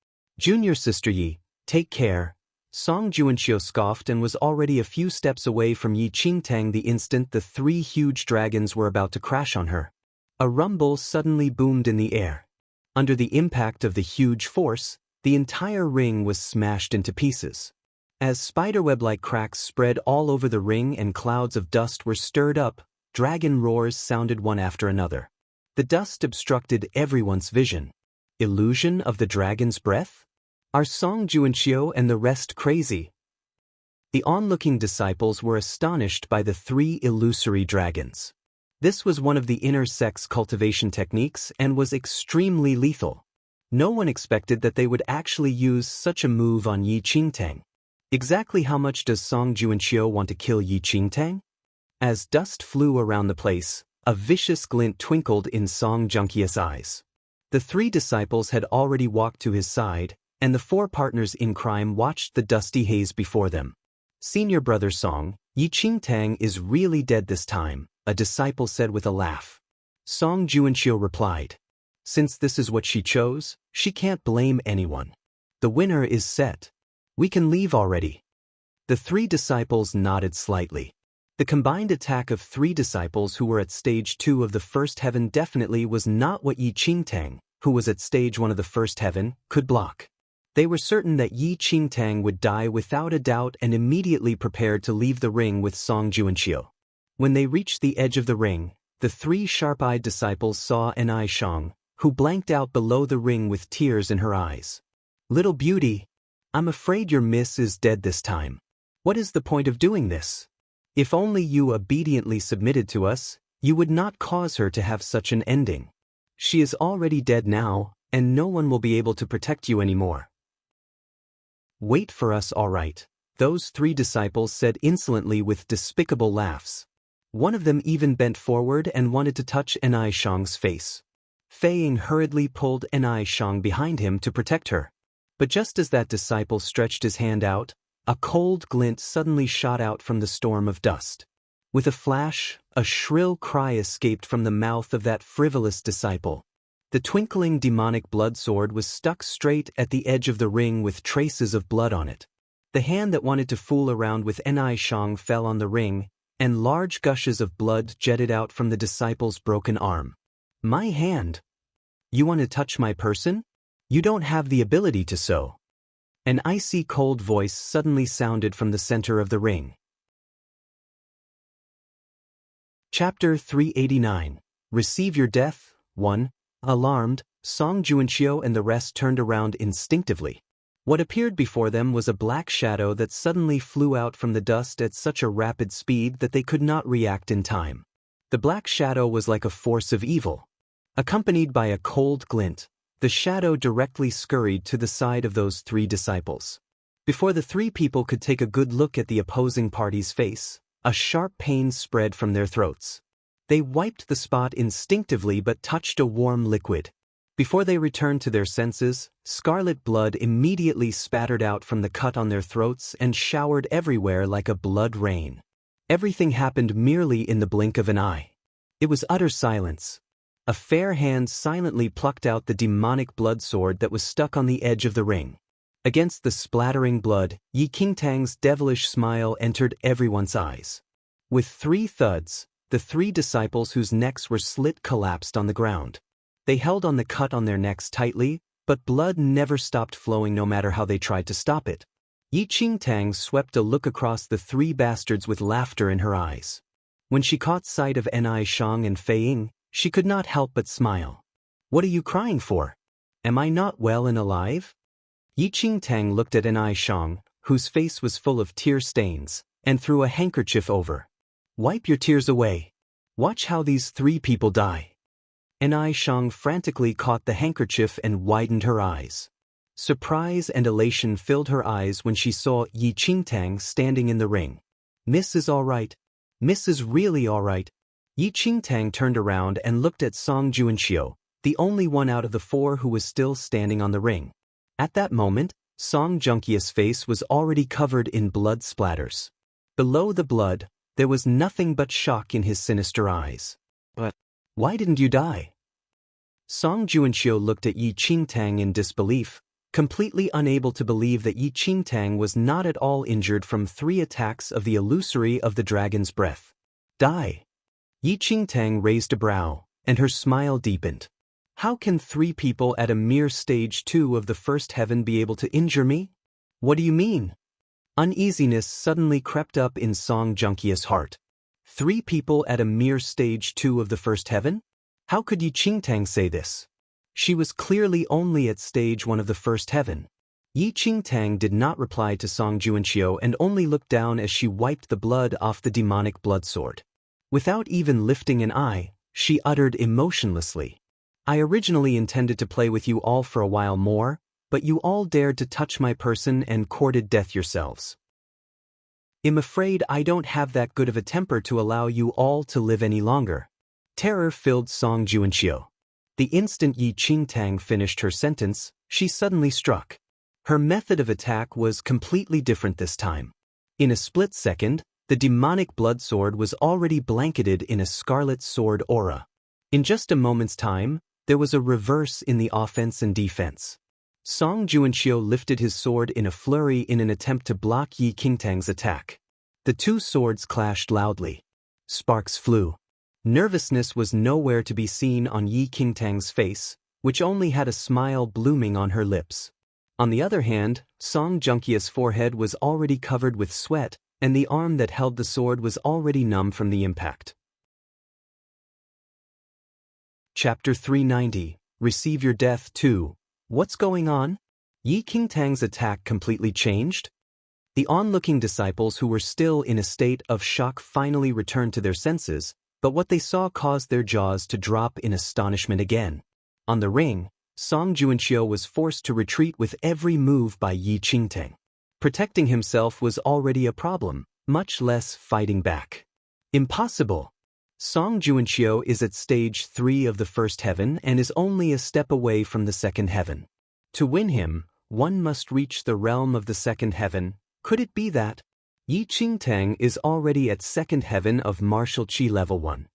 "Junior sister Yi, take care." Song Juanqiu scoffed and was already a few steps away from Yi Qingtang the instant the 3 huge dragons were about to crash on her. A rumble suddenly boomed in the air. Under the impact of the huge force, the entire ring was smashed into pieces. As spiderweb-like cracks spread all over the ring and clouds of dust were stirred up, dragon roars sounded one after another. The dust obstructed everyone's vision. Illusion of the dragon's breath? Are Song Juanqiu and the rest crazy? The onlooking disciples were astonished by the 3 illusory dragons. This was one of the inner sex cultivation techniques and was extremely lethal. No one expected that they would actually use such a move on Yi Qingtang. Exactly how much does Song Juanqiu want to kill Yi Qingtang? As dust flew around the place, a vicious glint twinkled in Song Juanqiu's eyes. The 3 disciples had already walked to his side, and the 4 partners in crime watched the dusty haze before them. "Senior brother Song, Yi Qingtang is really dead this time," a disciple said with a laugh. Song Juanqiu replied, "Since this is what she chose, she can't blame anyone. The winner is set. We can leave already." The 3 disciples nodded slightly. The combined attack of 3 disciples who were at stage 2 of the first heaven definitely was not what Yi Qingtang, who was at stage 1 of the first heaven, could block. They were certain that Yi Qingtang would die without a doubt and immediately prepared to leave the ring with Song Juanqiu. When they reached the edge of the ring, the 3 sharp-eyed disciples saw Enai Shang, who blanked out below the ring with tears in her eyes. "Little beauty, I'm afraid your miss is dead this time. What is the point of doing this? If only you obediently submitted to us, you would not cause her to have such an ending. She is already dead now, and no one will be able to protect you anymore." "Wait for us, all right," those 3 disciples said insolently with despicable laughs. One of them even bent forward and wanted to touch Enai Shang's face. Fei Ying hurriedly pulled Enai Shang behind him to protect her. But just as that disciple stretched his hand out, a cold glint suddenly shot out from the storm of dust. With a flash, a shrill cry escaped from the mouth of that frivolous disciple. The twinkling demonic blood sword was stuck straight at the edge of the ring with traces of blood on it. The hand that wanted to fool around with Enai Shang fell on the ring, and large gushes of blood jetted out from the disciple's broken arm. My hand? You want to touch my person? You don't have the ability to so. An icy cold voice suddenly sounded from the center of the ring. Chapter 389. Receive Your Death. 1. Alarmed, Song Juanqiu and the rest turned around instinctively. What appeared before them was a black shadow that suddenly flew out from the dust at such a rapid speed that they could not react in time. The black shadow was like a force of evil. Accompanied by a cold glint, the shadow directly scurried to the side of those three disciples. Before the three people could take a good look at the opposing party's face, a sharp pain spread from their throats. They wiped the spot instinctively but touched a warm liquid. Before they returned to their senses, scarlet blood immediately spattered out from the cut on their throats and showered everywhere like a blood rain. Everything happened merely in the blink of an eye. It was utter silence. A fair hand silently plucked out the demonic blood sword that was stuck on the edge of the ring. Against the splattering blood, Yi Qingtang's devilish smile entered everyone's eyes. With 3 thuds, the 3 disciples whose necks were slit collapsed on the ground. They held on the cut on their necks tightly, but blood never stopped flowing no matter how they tried to stop it. Yi Qingtang swept a look across the 3 bastards with laughter in her eyes. When she caught sight of Enai Shang and Fei Ying, she could not help but smile. What are you crying for? Am I not well and alive? Yi Qingtang looked at Enai Shang, whose face was full of tear stains, and threw a handkerchief over. Wipe your tears away. Watch how these 3 people die. Enai Shang frantically caught the handkerchief and widened her eyes. Surprise and elation filled her eyes when she saw Yi Qingtang standing in the ring. Miss is all right. Miss is really all right. Yi Qingtang turned around and looked at Song Juanqiu, the only one out of the 4 who was still standing on the ring. At that moment, Song Juanqiu's face was already covered in blood splatters. Below the blood, there was nothing but shock in his sinister eyes. But why didn't you die? Song Juanqiu looked at Yi Qingtang in disbelief, completely unable to believe that Yi Qingtang was not at all injured from 3 attacks of the illusory of the dragon's breath. Die. Yi Qingtang raised a brow, and her smile deepened. How can 3 people at a mere stage 2 of the first heaven be able to injure me? What do you mean? Uneasiness suddenly crept up in Song Juanqiu's heart. 3 people at a mere stage 2 of the first heaven? How could Yi Qingtang say this? She was clearly only at stage 1 of the first heaven. Yi Qingtang did not reply to Song Juanqiu and only looked down as she wiped the blood off the demonic blood sword. Without even lifting an eye, she uttered emotionlessly, I originally intended to play with you all for a while more, but you all dared to touch my person and courted death yourselves. I'm afraid I don't have that good of a temper to allow you all to live any longer. Terror filled Song Juanqiu. The instant Yi Qingtang finished her sentence, she suddenly struck. Her method of attack was completely different this time. In a split second, the demonic blood sword was already blanketed in a scarlet sword aura. In just a moment's time, there was a reverse in the offense and defense. Song Juanqiu lifted his sword in a flurry in an attempt to block Yi Qingtang's attack. The 2 swords clashed loudly. Sparks flew. Nervousness was nowhere to be seen on Yi Qingtang's face, which only had a smile blooming on her lips. On the other hand, Song Juanqiu's forehead was already covered with sweat, and the arm that held the sword was already numb from the impact. Chapter 390. Receive Your Death 2. What's going on? Yi Qingtang's attack completely changed? The onlooking disciples who were still in a state of shock finally returned to their senses, but what they saw caused their jaws to drop in astonishment again. On the ring, Song Juanqiu was forced to retreat with every move by Yi Qingtang. Protecting himself was already a problem, much less fighting back. Impossible! Song Juanqiu is at stage 3 of the first heaven and is only a step away from the second heaven. To win him, one must reach the realm of the second heaven. Could it be that? Yi Qingtang is already at second heaven of martial chi level 1.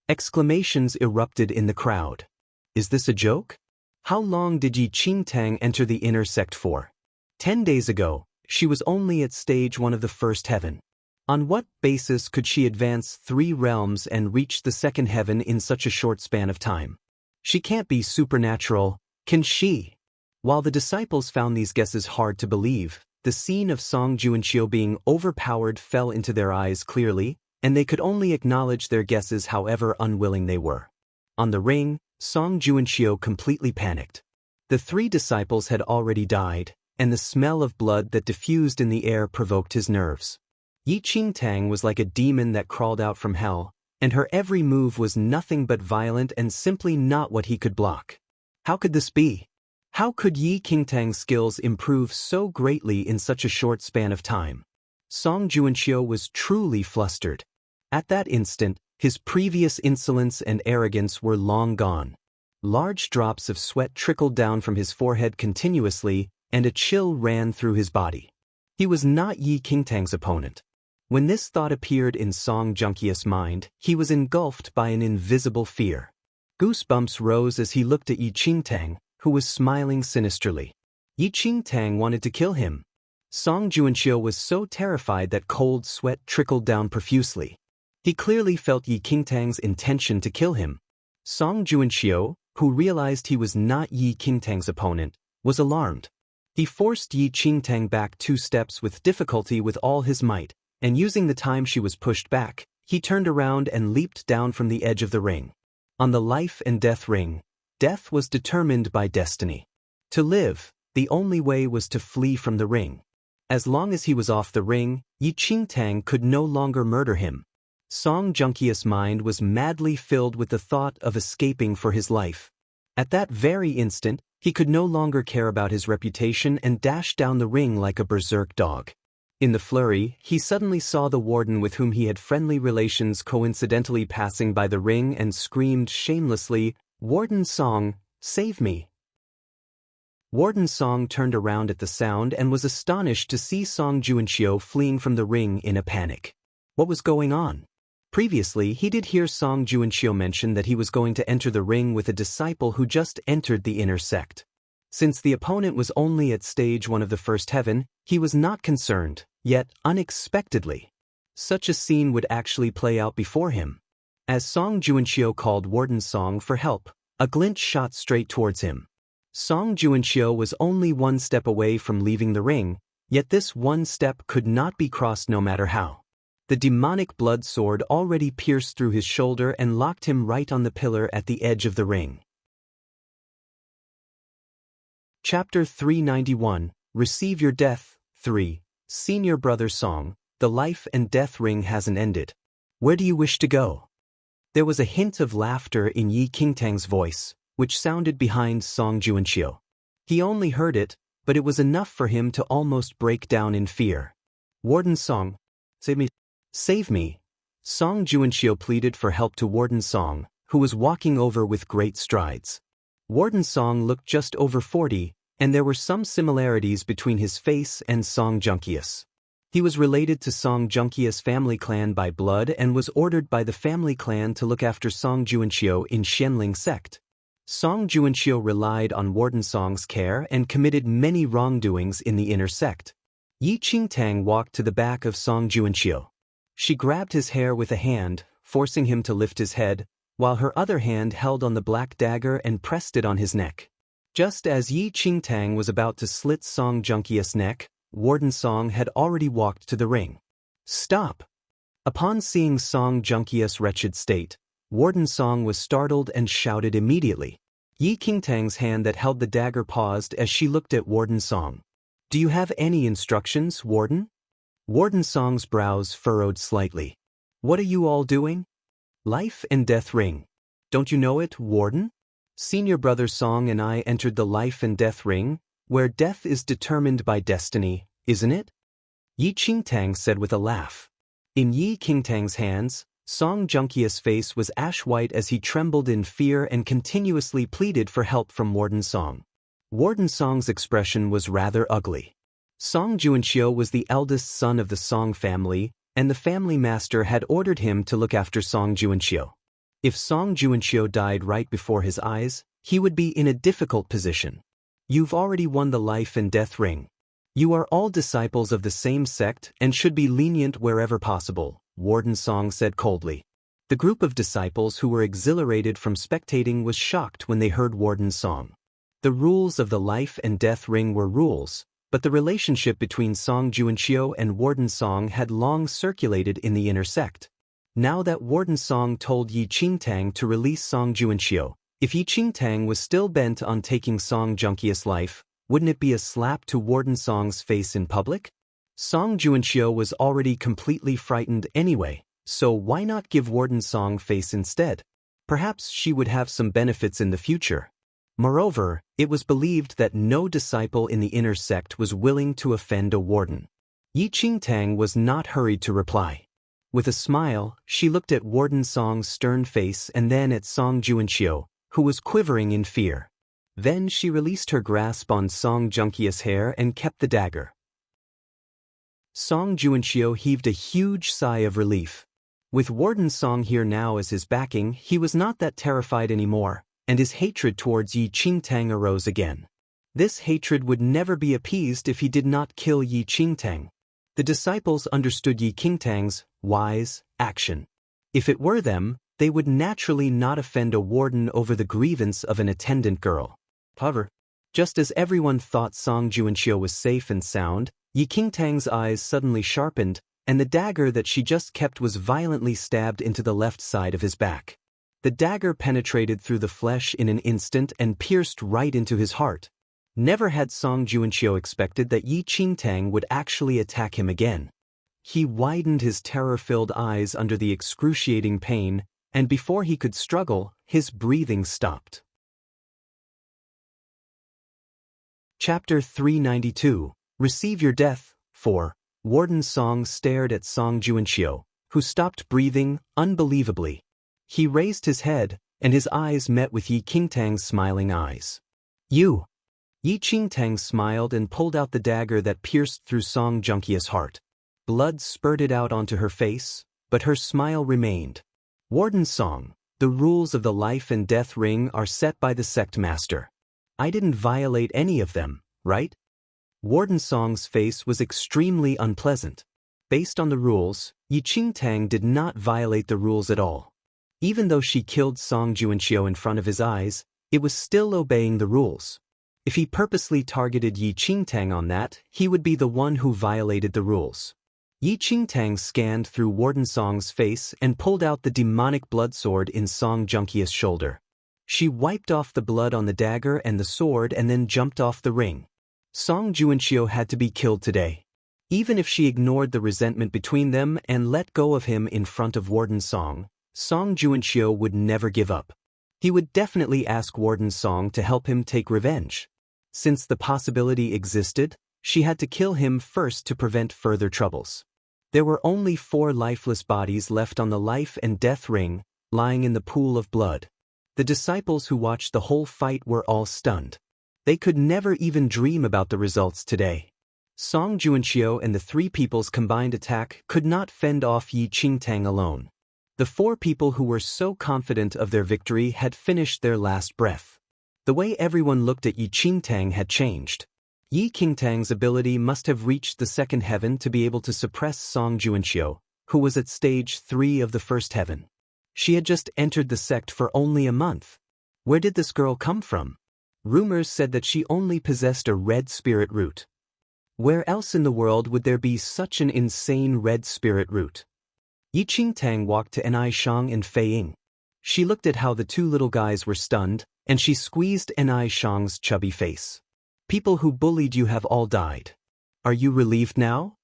Exclamations erupted in the crowd. Is this a joke? How long did Yi Qingtang enter the inner sect for? 10 days ago, she was only at stage 1 of the first heaven. On what basis could she advance 3 realms and reach the second heaven in such a short span of time? She can't be supernatural, can she? While the disciples found these guesses hard to believe, the scene of Song Juanqiu being overpowered fell into their eyes clearly, and they could only acknowledge their guesses however unwilling they were. On the ring, Song Juanqiu completely panicked. The 3 disciples had already died, and the smell of blood that diffused in the air provoked his nerves. Yi Qingtang was like a demon that crawled out from hell, and her every move was nothing but violent and simply not what he could block. How could this be? How could Yi Qingtang's skills improve so greatly in such a short span of time? Song Juanqiu was truly flustered. At that instant, his previous insolence and arrogance were long gone. Large drops of sweat trickled down from his forehead continuously, and a chill ran through his body. He was not Yi Qingtang's opponent. When this thought appeared in Song Juanqiu's mind, he was engulfed by an invisible fear. Goosebumps rose as he looked at Yi Qingtang, who was smiling sinisterly. Yi Qingtang wanted to kill him. Song Juanqiu was so terrified that cold sweat trickled down profusely. He clearly felt Yi Qingtang's intention to kill him. Song Juanqiu, who realized he was not Yi Qingtang's opponent, was alarmed. He forced Yi Qingtang back 2 steps with difficulty with all his might, and using the time she was pushed back, he turned around and leaped down from the edge of the ring. On the life and death ring, death was determined by destiny. To live, the only way was to flee from the ring. As long as he was off the ring, Yi Qingtang could no longer murder him. Song Juanqiu's mind was madly filled with the thought of escaping for his life. At that very instant, he could no longer care about his reputation and dashed down the ring like a berserk dog. In the flurry, he suddenly saw the warden with whom he had friendly relations coincidentally passing by the ring and screamed shamelessly, "Warden Song, save me!" Warden Song turned around at the sound and was astonished to see Song Juanqiu fleeing from the ring in a panic. What was going on? Previously, he did hear Song Juanqiu mention that he was going to enter the ring with a disciple who just entered the inner sect. Since the opponent was only at stage 1 of the first heaven, he was not concerned, yet unexpectedly, such a scene would actually play out before him. As Song Juanqiu called Warden Song for help, a glint shot straight towards him. Song Juanqiu was only 1 step away from leaving the ring, yet this 1 step could not be crossed no matter how. The demonic blood sword already pierced through his shoulder and locked him right on the pillar at the edge of the ring. Chapter 391, Receive Your Death, 3. Senior Brother Song, the life and death ring hasn't ended. Where do you wish to go? There was a hint of laughter in Yi Qingtang's voice, which sounded behind Song Juanqiu. He only heard it, but it was enough for him to almost break down in fear. Warden Song, save me. Save me. Song Juanqiu pleaded for help to Warden Song, who was walking over with great strides. Warden Song looked just over 40, and there were some similarities between his face and Song Juanqiu's. He was related to Song Juanqiu's family clan by blood and was ordered by the family clan to look after Song Juanqiu in Xianling sect. Song Juanqiu relied on Warden Song's care and committed many wrongdoings in the inner sect. Yi Qingtang walked to the back of Song Juanqiu. She grabbed his hair with a hand, forcing him to lift his head, while her other hand held on the black dagger and pressed it on his neck. Just as Yi Qingtang was about to slit Song Juanqiu's neck, Warden Song had already walked to the ring. Stop! Upon seeing Song Juanqiu's wretched state, Warden Song was startled and shouted immediately. Yi Qingtang's hand that held the dagger paused as she looked at Warden Song. Do you have any instructions, Warden? Warden Song's brows furrowed slightly. What are you all doing? Life and death ring. Don't you know it, Warden? Senior Brother Song and I entered the life and death ring, where death is determined by destiny, isn't it? Yi Qingtang said with a laugh. In Yi Qingtang's hands, Song Juanqiu's face was ash-white as he trembled in fear and continuously pleaded for help from Warden Song. Warden Song's expression was rather ugly. Song Juanxiu was the eldest son of the Song family, and the family master had ordered him to look after Song Juanxiu. If Song Juanxiu died right before his eyes, he would be in a difficult position. You've already won the life and death ring. You are all disciples of the same sect and should be lenient wherever possible, Warden Song said coldly. The group of disciples who were exhilarated from spectating was shocked when they heard Warden Song. The rules of the life and death ring were rules, but the relationship between Song Juanxiu and Warden Song had long circulated in the inner sect. Now that Warden Song told Yi Qingtang to release Song Juanxiu, if Yi Qingtang was still bent on taking Song Junqia's life, wouldn't it be a slap to Warden Song's face in public? Song Juanxiu was already completely frightened anyway, so why not give Warden Song face instead? Perhaps she would have some benefits in the future. Moreover, it was believed that no disciple in the inner sect was willing to offend a warden. Yi Qingtang was not hurried to reply. With a smile, she looked at Warden Song's stern face and then at Song Juanxiu, who was quivering in fear. Then she released her grasp on Song Junqia's hair and kept the dagger. Song Juanxiu heaved a huge sigh of relief. With Warden Song here now as his backing, he was not that terrified anymore, and his hatred towards Yi Qingtang arose again. This hatred would never be appeased if he did not kill Yi Qingtang. The disciples understood Yi Qingtang's wise action. If it were them, they would naturally not offend a warden over the grievance of an attendant girl. However, just as everyone thought Song Juanxiu was safe and sound, Yi Qingtang's eyes suddenly sharpened, and the dagger that she just kept was violently stabbed into the left side of his back. The dagger penetrated through the flesh in an instant and pierced right into his heart. Never had Song Juanxiu expected that Yi Qingtang would actually attack him again. He widened his terror-filled eyes under the excruciating pain, and before he could struggle, his breathing stopped. Chapter 392. Receive Your Death. 4. Warden Song stared at Song Juanxiu, who stopped breathing unbelievably. He raised his head, and his eyes met with Yi Qingtang's smiling eyes. You! Yi Qingtang smiled and pulled out the dagger that pierced through Song Junqia's heart. Blood spurted out onto her face, but her smile remained. Warden Song, the rules of the life and death ring are set by the sect master. I didn't violate any of them, right? Warden Song's face was extremely unpleasant. Based on the rules, Yi Qingtang did not violate the rules at all. Even though she killed Song Juanxiu in front of his eyes, it was still obeying the rules. If he purposely targeted Yi Qingtang on that, he would be the one who violated the rules. Yi Qingtang scanned through Warden Song's face and pulled out the demonic blood sword in Song Junqia's shoulder. She wiped off the blood on the dagger and the sword and then jumped off the ring. Song Juanxiu had to be killed today. Even if she ignored the resentment between them and let go of him in front of Warden Song, Song Juanxiu would never give up. He would definitely ask Warden Song to help him take revenge. Since the possibility existed, she had to kill him first to prevent further troubles. There were only 4 lifeless bodies left on the life and death ring, lying in the pool of blood. The disciples who watched the whole fight were all stunned. They could never even dream about the results today. Song Juanxiu and the 3 people's combined attack could not fend off Yi Qingtang alone. The 4 people who were so confident of their victory had finished their last breath. The way everyone looked at Yi Qingtang had changed. Yi Qingtang's ability must have reached the 2nd heaven to be able to suppress Song Juanxiu, who was at stage 3 of the 1st heaven. She had just entered the sect for only a month. Where did this girl come from? Rumors said that she only possessed a red spirit root. Where else in the world would there be such an insane red spirit root? Yi Qingtang walked to Enai Shang and Fei Ying. She looked at how the 2 little guys were stunned, and she squeezed Enai Shang's chubby face. People who bullied you have all died. Are you relieved now?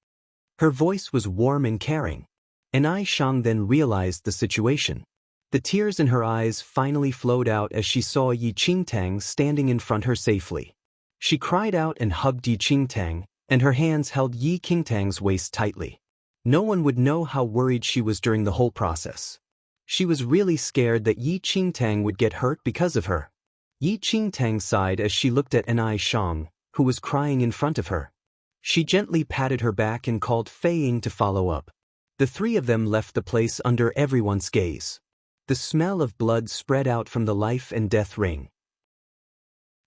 Her voice was warm and caring. Enai Shang then realized the situation. The tears in her eyes finally flowed out as she saw Yi Qingtang standing in front of her safely. She cried out and hugged Yi Qingtang, and her hands held Yi Qingtang's waist tightly. No one would know how worried she was during the whole process. She was really scared that Yi Qingtang would get hurt because of her. Yi Qingtang sighed as she looked at Enai Shang, who was crying in front of her. She gently patted her back and called Fei Ying to follow up. The three of them left the place under everyone's gaze. The smell of blood spread out from the life and death ring.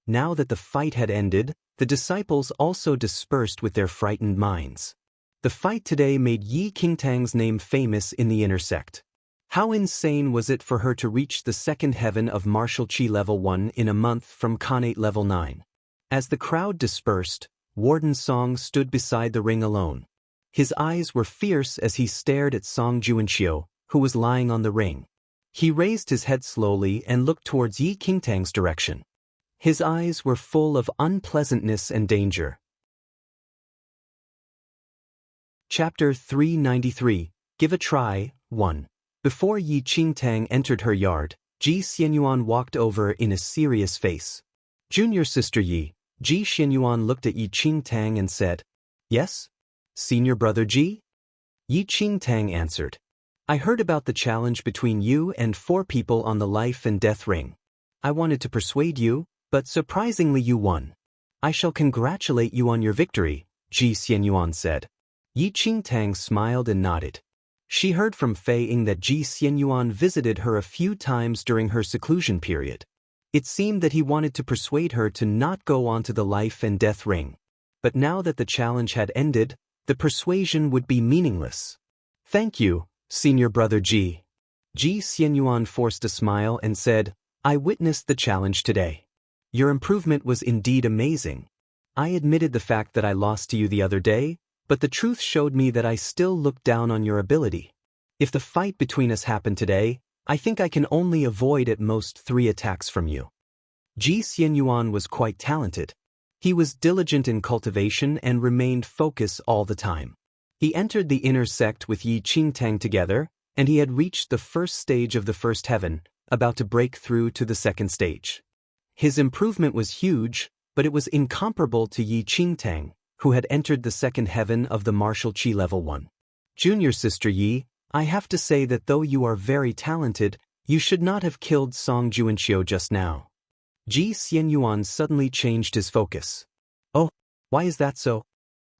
Now that the fight had ended, the disciples also dispersed with their frightened minds. The fight today made Yi Qingtang's name famous in the inner sect. How insane was it for her to reach the second heaven of martial qi level 1 in a month from Khanate level 9? As the crowd dispersed, Warden Song stood beside the ring alone. His eyes were fierce as he stared at Song Juanqiu, who was lying on the ring. He raised his head slowly and looked towards Yi Qingtang's direction. His eyes were full of unpleasantness and danger. Chapter 393, Give a Try, 1. Before Yi Qingtang entered her yard, Ji Xianyuan walked over in a serious face. Junior sister Yi, Ji Xianyuan looked at Yi Qingtang and said, "Yes? Senior brother Ji?" Yi Qingtang answered, "I heard about the challenge between you and 4 people on the life and death ring. I wanted to persuade you, but surprisingly you won. I shall congratulate you on your victory," Ji Xianyuan said. Yi Qingtang smiled and nodded. She heard from Fei Ying that Ji Xianyuan visited her a few times during her seclusion period. It seemed that he wanted to persuade her to not go on to the life and death ring. But now that the challenge had ended, the persuasion would be meaningless. "Thank you, senior brother Ji." Ji Xianyuan forced a smile and said, "I witnessed the challenge today. Your improvement was indeed amazing. I admitted the fact that I lost to you the other day, but the truth showed me that I still looked down on your ability. If the fight between us happened today, I think I can only avoid at most 3 attacks from you." Ji Xianyuan was quite talented. He was diligent in cultivation and remained focused all the time. He entered the inner sect with Yi Qingtang together, and he had reached the first stage of the first heaven, about to break through to the second stage. His improvement was huge, but it was incomparable to Yi Qingtang, who had entered the second heaven of the martial qi level 1. "Junior sister Yi, I have to say that though you are very talented, you should not have killed Song Juanqiu just now." Ji Xianyuan suddenly changed his focus. "Oh, why is that so?"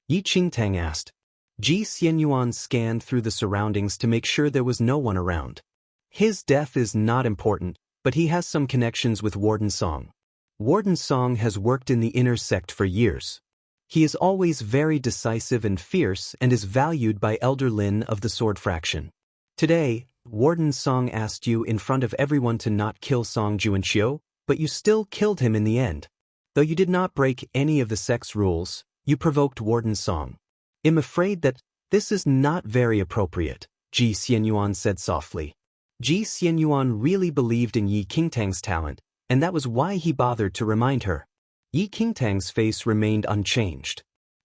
Yi Qingtang asked. Ji Xianyuan scanned through the surroundings to make sure there was no one around. His death is not important, but he has some connections with Warden Song. Warden Song has worked in the inner sect for years. He is always very decisive and fierce and is valued by Elder Lin of the Sword Fraction. Today, Warden Song asked you in front of everyone to not kill Song Juanqiu, but you still killed him in the end. Though you did not break any of the sect's rules, you provoked Warden Song. "I'm afraid that this is not very appropriate," Ji Xianyuan said softly. Ji Xianyuan really believed in Yi Qingtang's talent, and that was why he bothered to remind her. Yi Qingtang's face remained unchanged.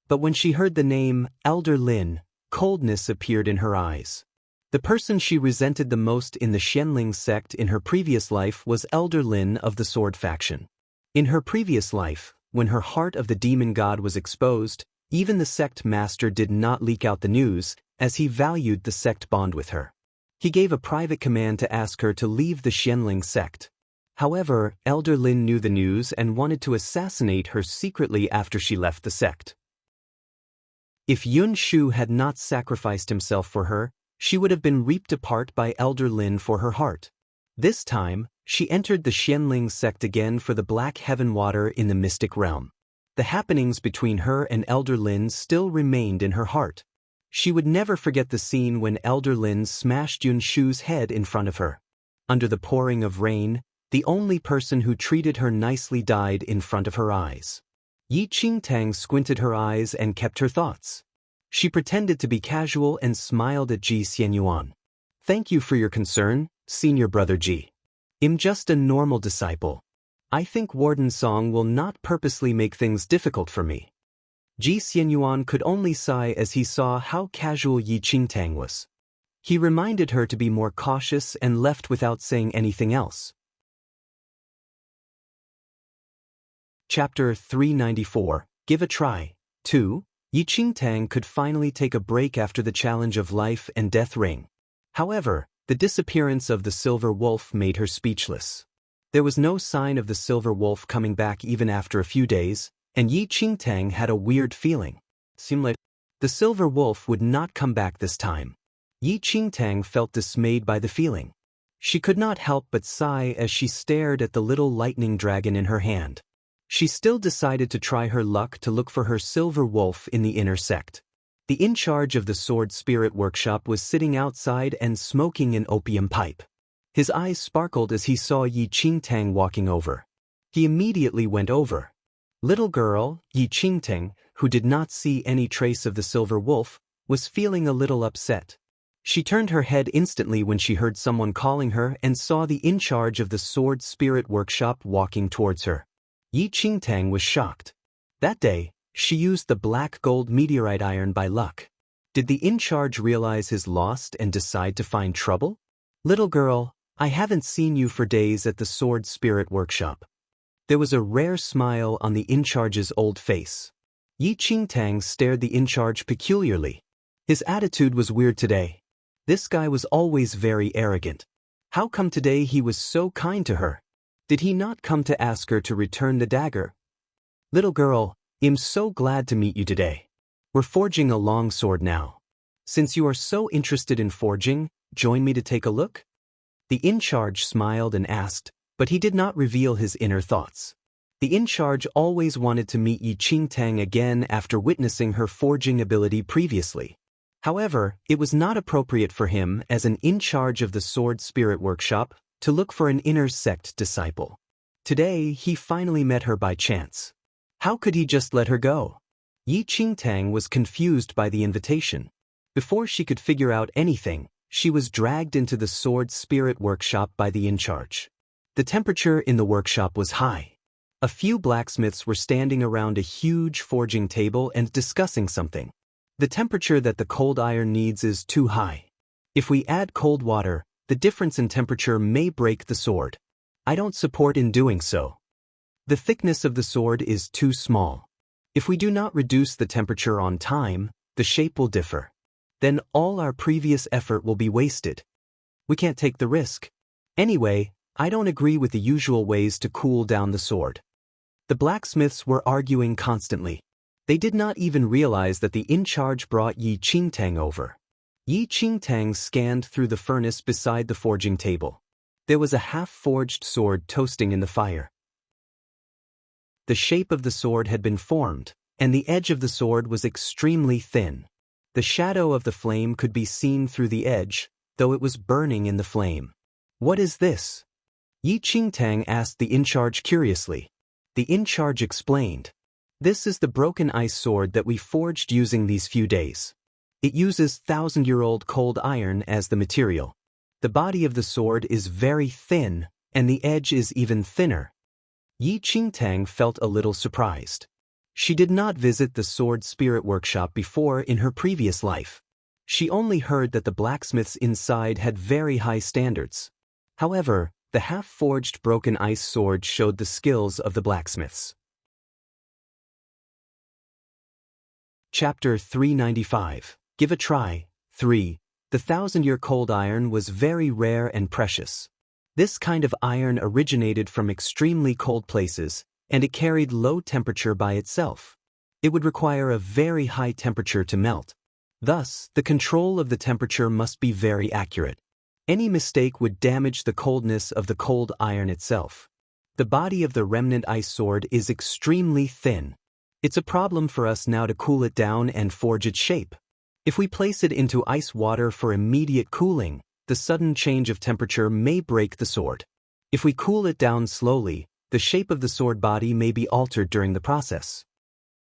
But when she heard the name Elder Lin, coldness appeared in her eyes. The person she resented the most in the Xianling sect in her previous life was Elder Lin of the Sword Faction. In her previous life, when her heart of the demon god was exposed, even the sect master did not leak out the news, as he valued the sect bond with her. He gave a private command to ask her to leave the Xianling sect. However, Elder Lin knew the news and wanted to assassinate her secretly after she left the sect. If Yun Shu had not sacrificed himself for her, she would have been reaped apart by Elder Lin for her heart. This time, she entered the Xianling sect again for the Black Heaven Water in the mystic realm. The happenings between her and Elder Lin still remained in her heart. She would never forget the scene when Elder Lin smashed Yun Shu's head in front of her. Under the pouring of rain, the only person who treated her nicely died in front of her eyes. Yi Qingtang squinted her eyes and kept her thoughts. She pretended to be casual and smiled at Ji Xianyuan. "Thank you for your concern, senior brother Ji. I'm just a normal disciple. I think Warden Song will not purposely make things difficult for me." Ji Xianyuan could only sigh as he saw how casual Yi Qingtang was. He reminded her to be more cautious and left without saying anything else. Chapter 394, Give a Try, 2. Yi Qingtang could finally take a break after the challenge of life and death ring. However, the disappearance of the silver wolf made her speechless. There was no sign of the silver wolf coming back even after a few days, and Yi Qingtang had a weird feeling. Seemed like the silver wolf would not come back this time. Yi Qingtang felt dismayed by the feeling. She could not help but sigh as she stared at the little lightning dragon in her hand. She still decided to try her luck to look for her silver wolf in the inner sect. The in charge of the sword spirit workshop was sitting outside and smoking an opium pipe. His eyes sparkled as he saw Yi Qingtang walking over. He immediately went over. Little girl, Yi Qingtang, who did not see any trace of the silver wolf, was feeling a little upset. She turned her head instantly when she heard someone calling her and saw the in charge of the sword spirit workshop walking towards her. Yi Qingtang was shocked. That day, she used the black gold meteorite iron by luck. Did the in charge realize his loss and decide to find trouble? Little girl, I haven't seen you for days at the sword spirit workshop. There was a rare smile on the in charge's old face. Yi Qingtang stared the in charge peculiarly. His attitude was weird today. This guy was always very arrogant. How come today he was so kind to her? Did he not come to ask her to return the dagger? Little girl, I'm so glad to meet you today. We're forging a long sword now. Since you are so interested in forging, join me to take a look? The in charge smiled and asked, but he did not reveal his inner thoughts. The in charge always wanted to meet Yi Qingtang again after witnessing her forging ability previously. However, it was not appropriate for him, as an in charge of the sword spirit workshop, to look for an inner sect disciple. Today, he finally met her by chance. How could he just let her go? Yi Qingtang was confused by the invitation. Before she could figure out anything, she was dragged into the sword spirit workshop by the in charge. The temperature in the workshop was high. A few blacksmiths were standing around a huge forging table and discussing something. The temperature that the cold iron needs is too high. If we add cold water, the difference in temperature may break the sword. I don't support in doing so. The thickness of the sword is too small. If we do not reduce the temperature on time, the shape will differ. Then all our previous effort will be wasted. We can't take the risk. Anyway, I don't agree with the usual ways to cool down the sword. The blacksmiths were arguing constantly. They did not even realize that the in charge brought Yi Qingtang over. Yi Qingtang scanned through the furnace beside the forging table. There was a half-forged sword toasting in the fire. The shape of the sword had been formed, and the edge of the sword was extremely thin. The shadow of the flame could be seen through the edge, though it was burning in the flame. What is this? Yi Qingtang asked the in charge curiously. The in charge explained. This is the broken ice sword that we forged using these few days. It uses 1,000-year-old cold iron as the material. The body of the sword is very thin, and the edge is even thinner. Yi Qingtang felt a little surprised. She did not visit the sword spirit workshop before in her previous life. She only heard that the blacksmiths inside had very high standards. However, the half-forged broken ice sword showed the skills of the blacksmiths. Chapter 395. Give a try. 3. The 1,000-year cold iron was very rare and precious. This kind of iron originated from extremely cold places, and it carried low temperature by itself. It would require a very high temperature to melt. Thus, the control of the temperature must be very accurate. Any mistake would damage the coldness of the cold iron itself. The body of the remnant ice sword is extremely thin. It's a problem for us now to cool it down and forge its shape. If we place it into ice water for immediate cooling, the sudden change of temperature may break the sword. If we cool it down slowly, the shape of the sword body may be altered during the process.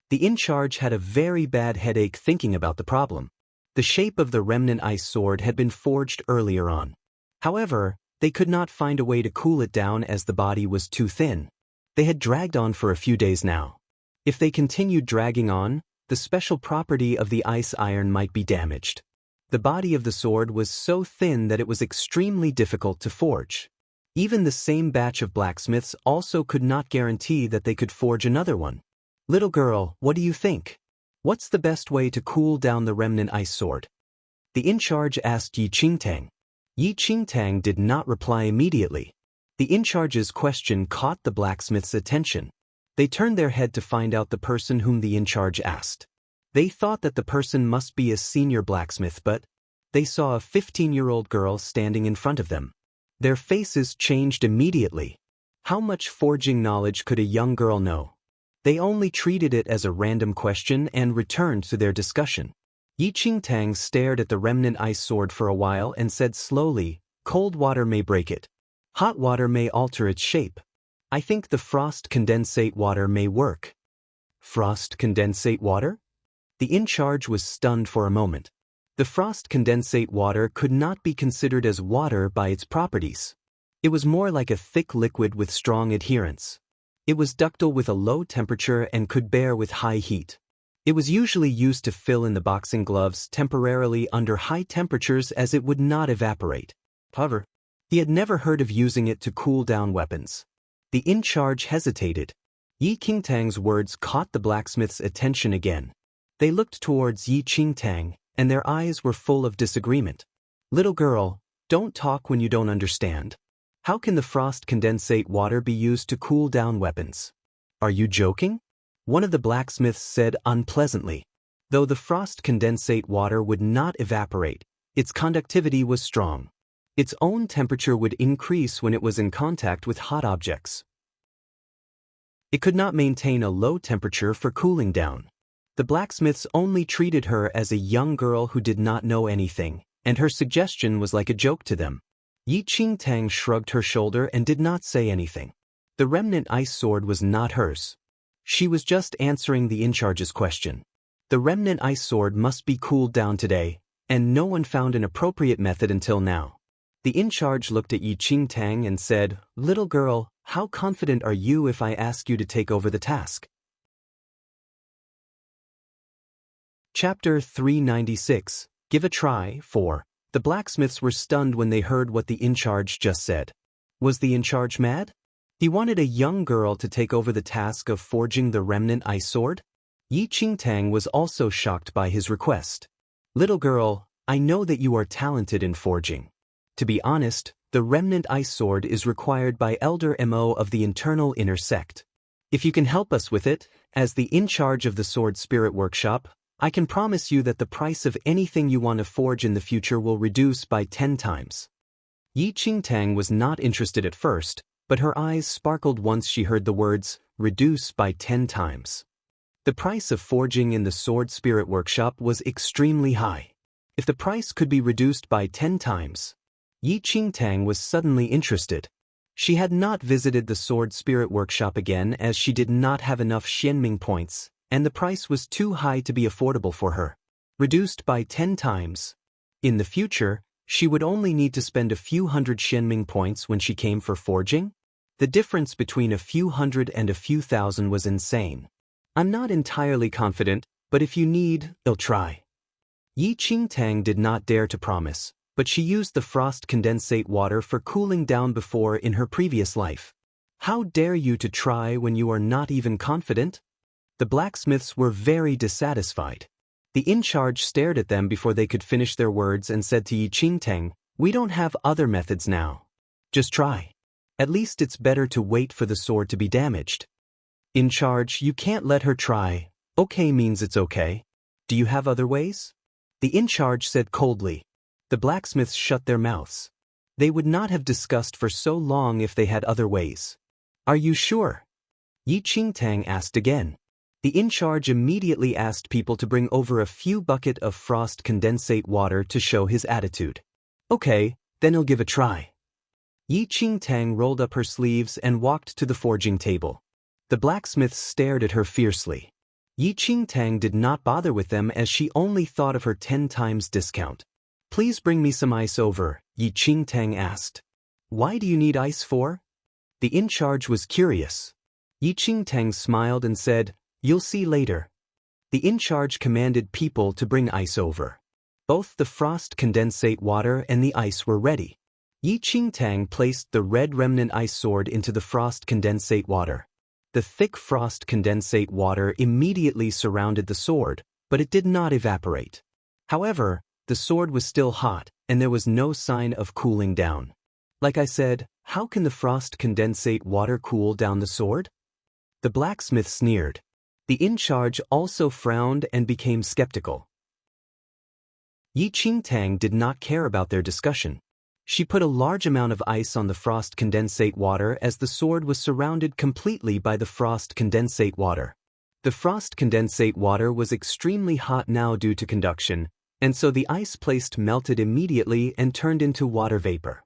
The in charge had a very bad headache thinking about the problem. The shape of the remnant ice sword had been forged earlier on. However, they could not find a way to cool it down as the body was too thin. They had dragged on for a few days now. If they continued dragging on, the special property of the ice iron might be damaged. The body of the sword was so thin that it was extremely difficult to forge. Even the same batch of blacksmiths also could not guarantee that they could forge another one. Little girl, what do you think? What's the best way to cool down the remnant ice sword? The in charge asked Yi Qingtang. Yi Qingtang did not reply immediately. The in charge's question caught the blacksmith's attention. They turned their head to find out the person whom the in charge asked. They thought that the person must be a senior blacksmith, but they saw a 15-year-old girl standing in front of them. Their faces changed immediately. How much forging knowledge could a young girl know? They only treated it as a random question and returned to their discussion. Yi Qingtang stared at the remnant ice sword for a while and said slowly, "Cold water may break it. Hot water may alter its shape. I think the frost condensate water may work." Frost condensate water? The in-charge was stunned for a moment. The frost condensate water could not be considered as water by its properties. It was more like a thick liquid with strong adherence. It was ductile with a low temperature and could bear with high heat. It was usually used to fill in the boxing gloves temporarily under high temperatures as it would not evaporate. However, he had never heard of using it to cool down weapons. The in-charge hesitated. Yi Qingtang's words caught the blacksmith's attention again. They looked towards Yi Qingtang, and their eyes were full of disagreement. "Little girl, don't talk when you don't understand. How can the frost condensate water be used to cool down weapons? Are you joking?" One of the blacksmiths said unpleasantly. Though the frost condensate water would not evaporate, its conductivity was strong. Its own temperature would increase when it was in contact with hot objects. It could not maintain a low temperature for cooling down. The blacksmiths only treated her as a young girl who did not know anything, and her suggestion was like a joke to them. Yi Qingtang shrugged her shoulder and did not say anything. The remnant ice sword was not hers. She was just answering the in-charge's question. The remnant ice sword must be cooled down today, and no one found an appropriate method until now. The in-charge looked at Yi Qingtang and said, "Little girl, how confident are you if I ask you to take over the task?" Chapter 396, Give a Try, 4. The blacksmiths were stunned when they heard what the in-charge just said. Was the in-charge mad? He wanted a young girl to take over the task of forging the remnant ice sword? Yi Qingtang was also shocked by his request. "Little girl, I know that you are talented in forging. To be honest, the remnant ice sword is required by Elder Mo of the internal inner sect. If you can help us with it, as the in-charge of the Sword Spirit Workshop, I can promise you that the price of anything you want to forge in the future will reduce by 10 times. Yi Qingtang was not interested at first, but her eyes sparkled once she heard the words, "reduce by 10 times." The price of forging in the Sword Spirit Workshop was extremely high. If the price could be reduced by 10 times, Yi Qingtang was suddenly interested. She had not visited the Sword Spirit Workshop again as she did not have enough Xianming points, and the price was too high to be affordable for her. Reduced by 10 times. In the future, she would only need to spend a few hundred Xianming points when she came for forging? The difference between a few hundred and a few thousand was insane. "I'm not entirely confident, but if you need, I'll try." Yi Qingtang did not dare to promise, but she used the frost condensate water for cooling down before in her previous life. "How dare you to try when you are not even confident?" The blacksmiths were very dissatisfied. The in-charge stared at them before they could finish their words and said to Yi Qingtang, "We don't have other methods now. Just try. At least it's better to wait for the sword to be damaged." "In-charge, you can't let her try. Okay means it's okay. Do you have other ways?" The in-charge said coldly. The blacksmiths shut their mouths. They would not have discussed for so long if they had other ways. "Are you sure?" Yi Qingtang asked again. The in-charge immediately asked people to bring over a few buckets of frost condensate water to show his attitude. "Okay, then he'll give a try." Yi Qingtang rolled up her sleeves and walked to the forging table. The blacksmiths stared at her fiercely. Yi Qingtang did not bother with them as she only thought of her 10 times discount. "Please bring me some ice over," Yi Qingtang asked. "Why do you need ice for?" The in-charge was curious. Yi Qingtang smiled and said, "You'll see later." The in-charge commanded people to bring ice over. Both the frost condensate water and the ice were ready. Yi Qingtang placed the red remnant ice sword into the frost condensate water. The thick frost condensate water immediately surrounded the sword, but it did not evaporate. However, the sword was still hot, and there was no sign of cooling down. Like I said, how can the frost condensate water cool down the sword? The blacksmith sneered. The in-charge also frowned and became skeptical. Yi Qingtang did not care about their discussion. She put a large amount of ice on the frost condensate water as the sword was surrounded completely by the frost condensate water. The frost condensate water was extremely hot now due to conduction, and so the ice placed melted immediately and turned into water vapor.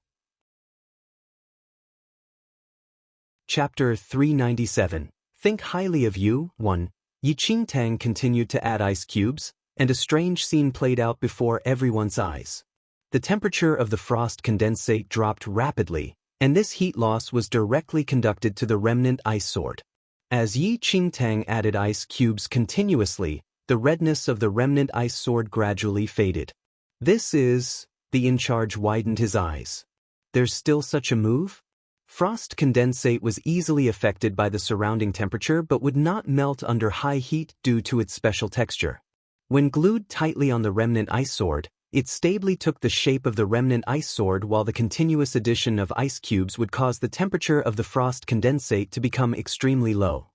Chapter 397. Think highly of you. 1. Yi Qingtang continued to add ice cubes, and a strange scene played out before everyone's eyes. The temperature of the frost condensate dropped rapidly, and this heat loss was directly conducted to the remnant ice sword. As Yi Qingtang added ice cubes continuously, the redness of the remnant ice sword gradually faded. The in-charge widened his eyes. There's still such a move? Frost condensate was easily affected by the surrounding temperature but would not melt under high heat due to its special texture. When glued tightly on the remnant ice sword, it stably took the shape of the remnant ice sword, while the continuous addition of ice cubes would cause the temperature of the frost condensate to become extremely low.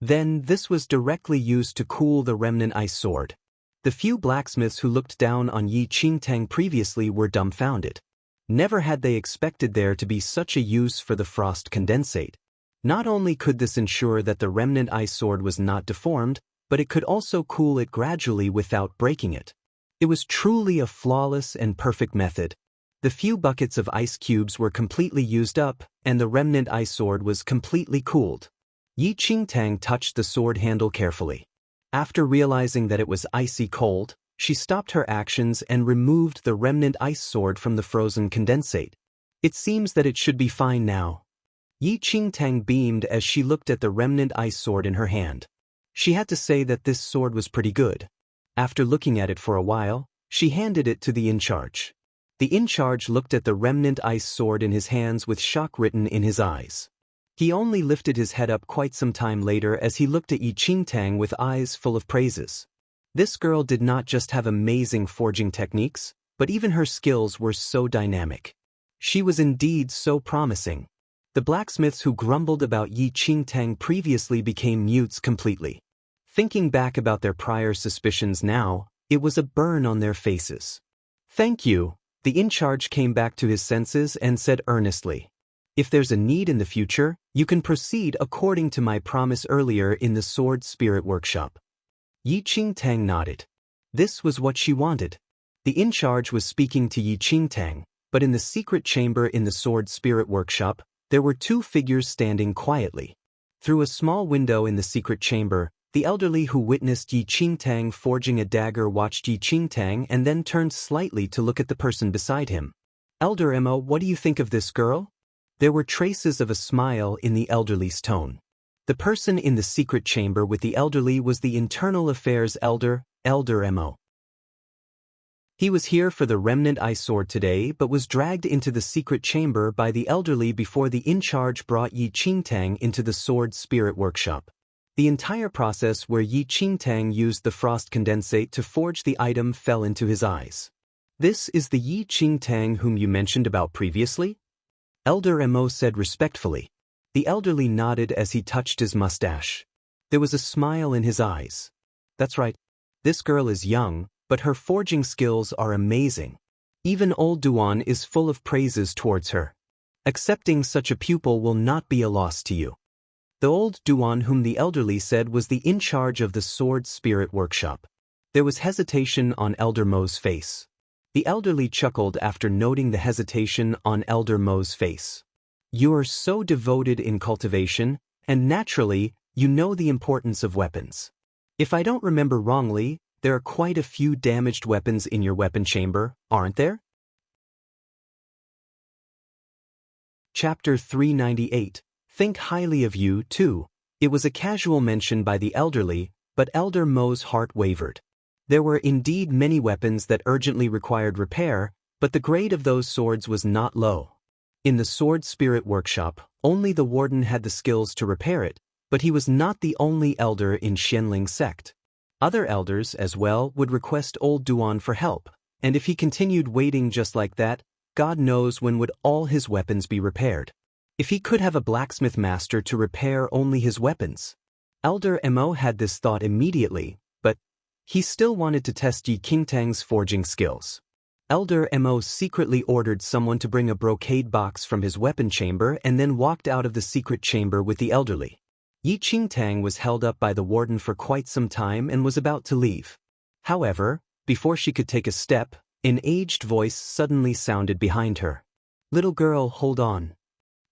Then this was directly used to cool the remnant ice sword. The few blacksmiths who looked down on Yi Qingtang previously were dumbfounded. Never had they expected there to be such a use for the frost condensate. Not only could this ensure that the remnant ice sword was not deformed, but it could also cool it gradually without breaking it. It was truly a flawless and perfect method. The few buckets of ice cubes were completely used up, and the remnant ice sword was completely cooled. Yi Qingtang touched the sword handle carefully. After realizing that it was icy cold, she stopped her actions and removed the remnant ice sword from the frozen condensate. It seems that it should be fine now. Yi Qingtang beamed as she looked at the remnant ice sword in her hand. She had to say that this sword was pretty good. After looking at it for a while, she handed it to the in-charge. The in-charge looked at the remnant ice sword in his hands with shock written in his eyes. He only lifted his head up quite some time later as he looked at Yi Qingtang with eyes full of praises. This girl did not just have amazing forging techniques, but even her skills were so dynamic. She was indeed so promising. The blacksmiths who grumbled about Yi Qingtang previously became mutes completely. Thinking back about their prior suspicions now, it was a burn on their faces. Thank you. The in-charge came back to his senses and said earnestly, if there's a need in the future, you can proceed according to my promise earlier in the Sword Spirit Workshop. Yi Qingtang nodded. This was what she wanted. The in-charge was speaking to Yi Qingtang, but in the secret chamber in the Sword Spirit Workshop, there were two figures standing quietly. Through a small window in the secret chamber, the elderly who witnessed Yi Qingtang forging a dagger watched Yi Qingtang and then turned slightly to look at the person beside him. Elder Emma, what do you think of this girl? There were traces of a smile in the elderly's tone. The person in the secret chamber with the elderly was the Internal Affairs Elder Emma. He was here for the remnant ice sword today but was dragged into the secret chamber by the elderly before the in-charge brought Yi Qingtang into the Sword Spirit Workshop. The entire process where Yi Qingtang used the frost condensate to forge the item fell into his eyes. This is the Yi Qingtang whom you mentioned about previously? Elder Mo said respectfully. The elderly nodded as he touched his mustache. There was a smile in his eyes. That's right. This girl is young, but her forging skills are amazing. Even old Duan is full of praises towards her. Accepting such a pupil will not be a loss to you. The old Duan whom the elderly said was the in-charge of the Sword Spirit Workshop. There was hesitation on Elder Mo's face. The elderly chuckled after noting the hesitation on Elder Mo's face. You are so devoted in cultivation, and naturally, you know the importance of weapons. If I don't remember wrongly, there are quite a few damaged weapons in your weapon chamber, aren't there? Chapter 398. Think highly of you, too. It was a casual mention by the elderly, but Elder Mo's heart wavered. There were indeed many weapons that urgently required repair, but the grade of those swords was not low. In the Sword Spirit Workshop, only the warden had the skills to repair it, but he was not the only elder in Xianling sect. Other elders, as well, would request old Duan for help, and if he continued waiting just like that, God knows when would all his weapons be repaired. If he could have a blacksmith master to repair only his weapons. Elder Mo had this thought immediately, but he still wanted to test Yi Qingtang's forging skills. Elder Mo secretly ordered someone to bring a brocade box from his weapon chamber and then walked out of the secret chamber with the elderly. Yi Qingtang was held up by the warden for quite some time and was about to leave. However, before she could take a step, an aged voice suddenly sounded behind her. "Little girl, hold on."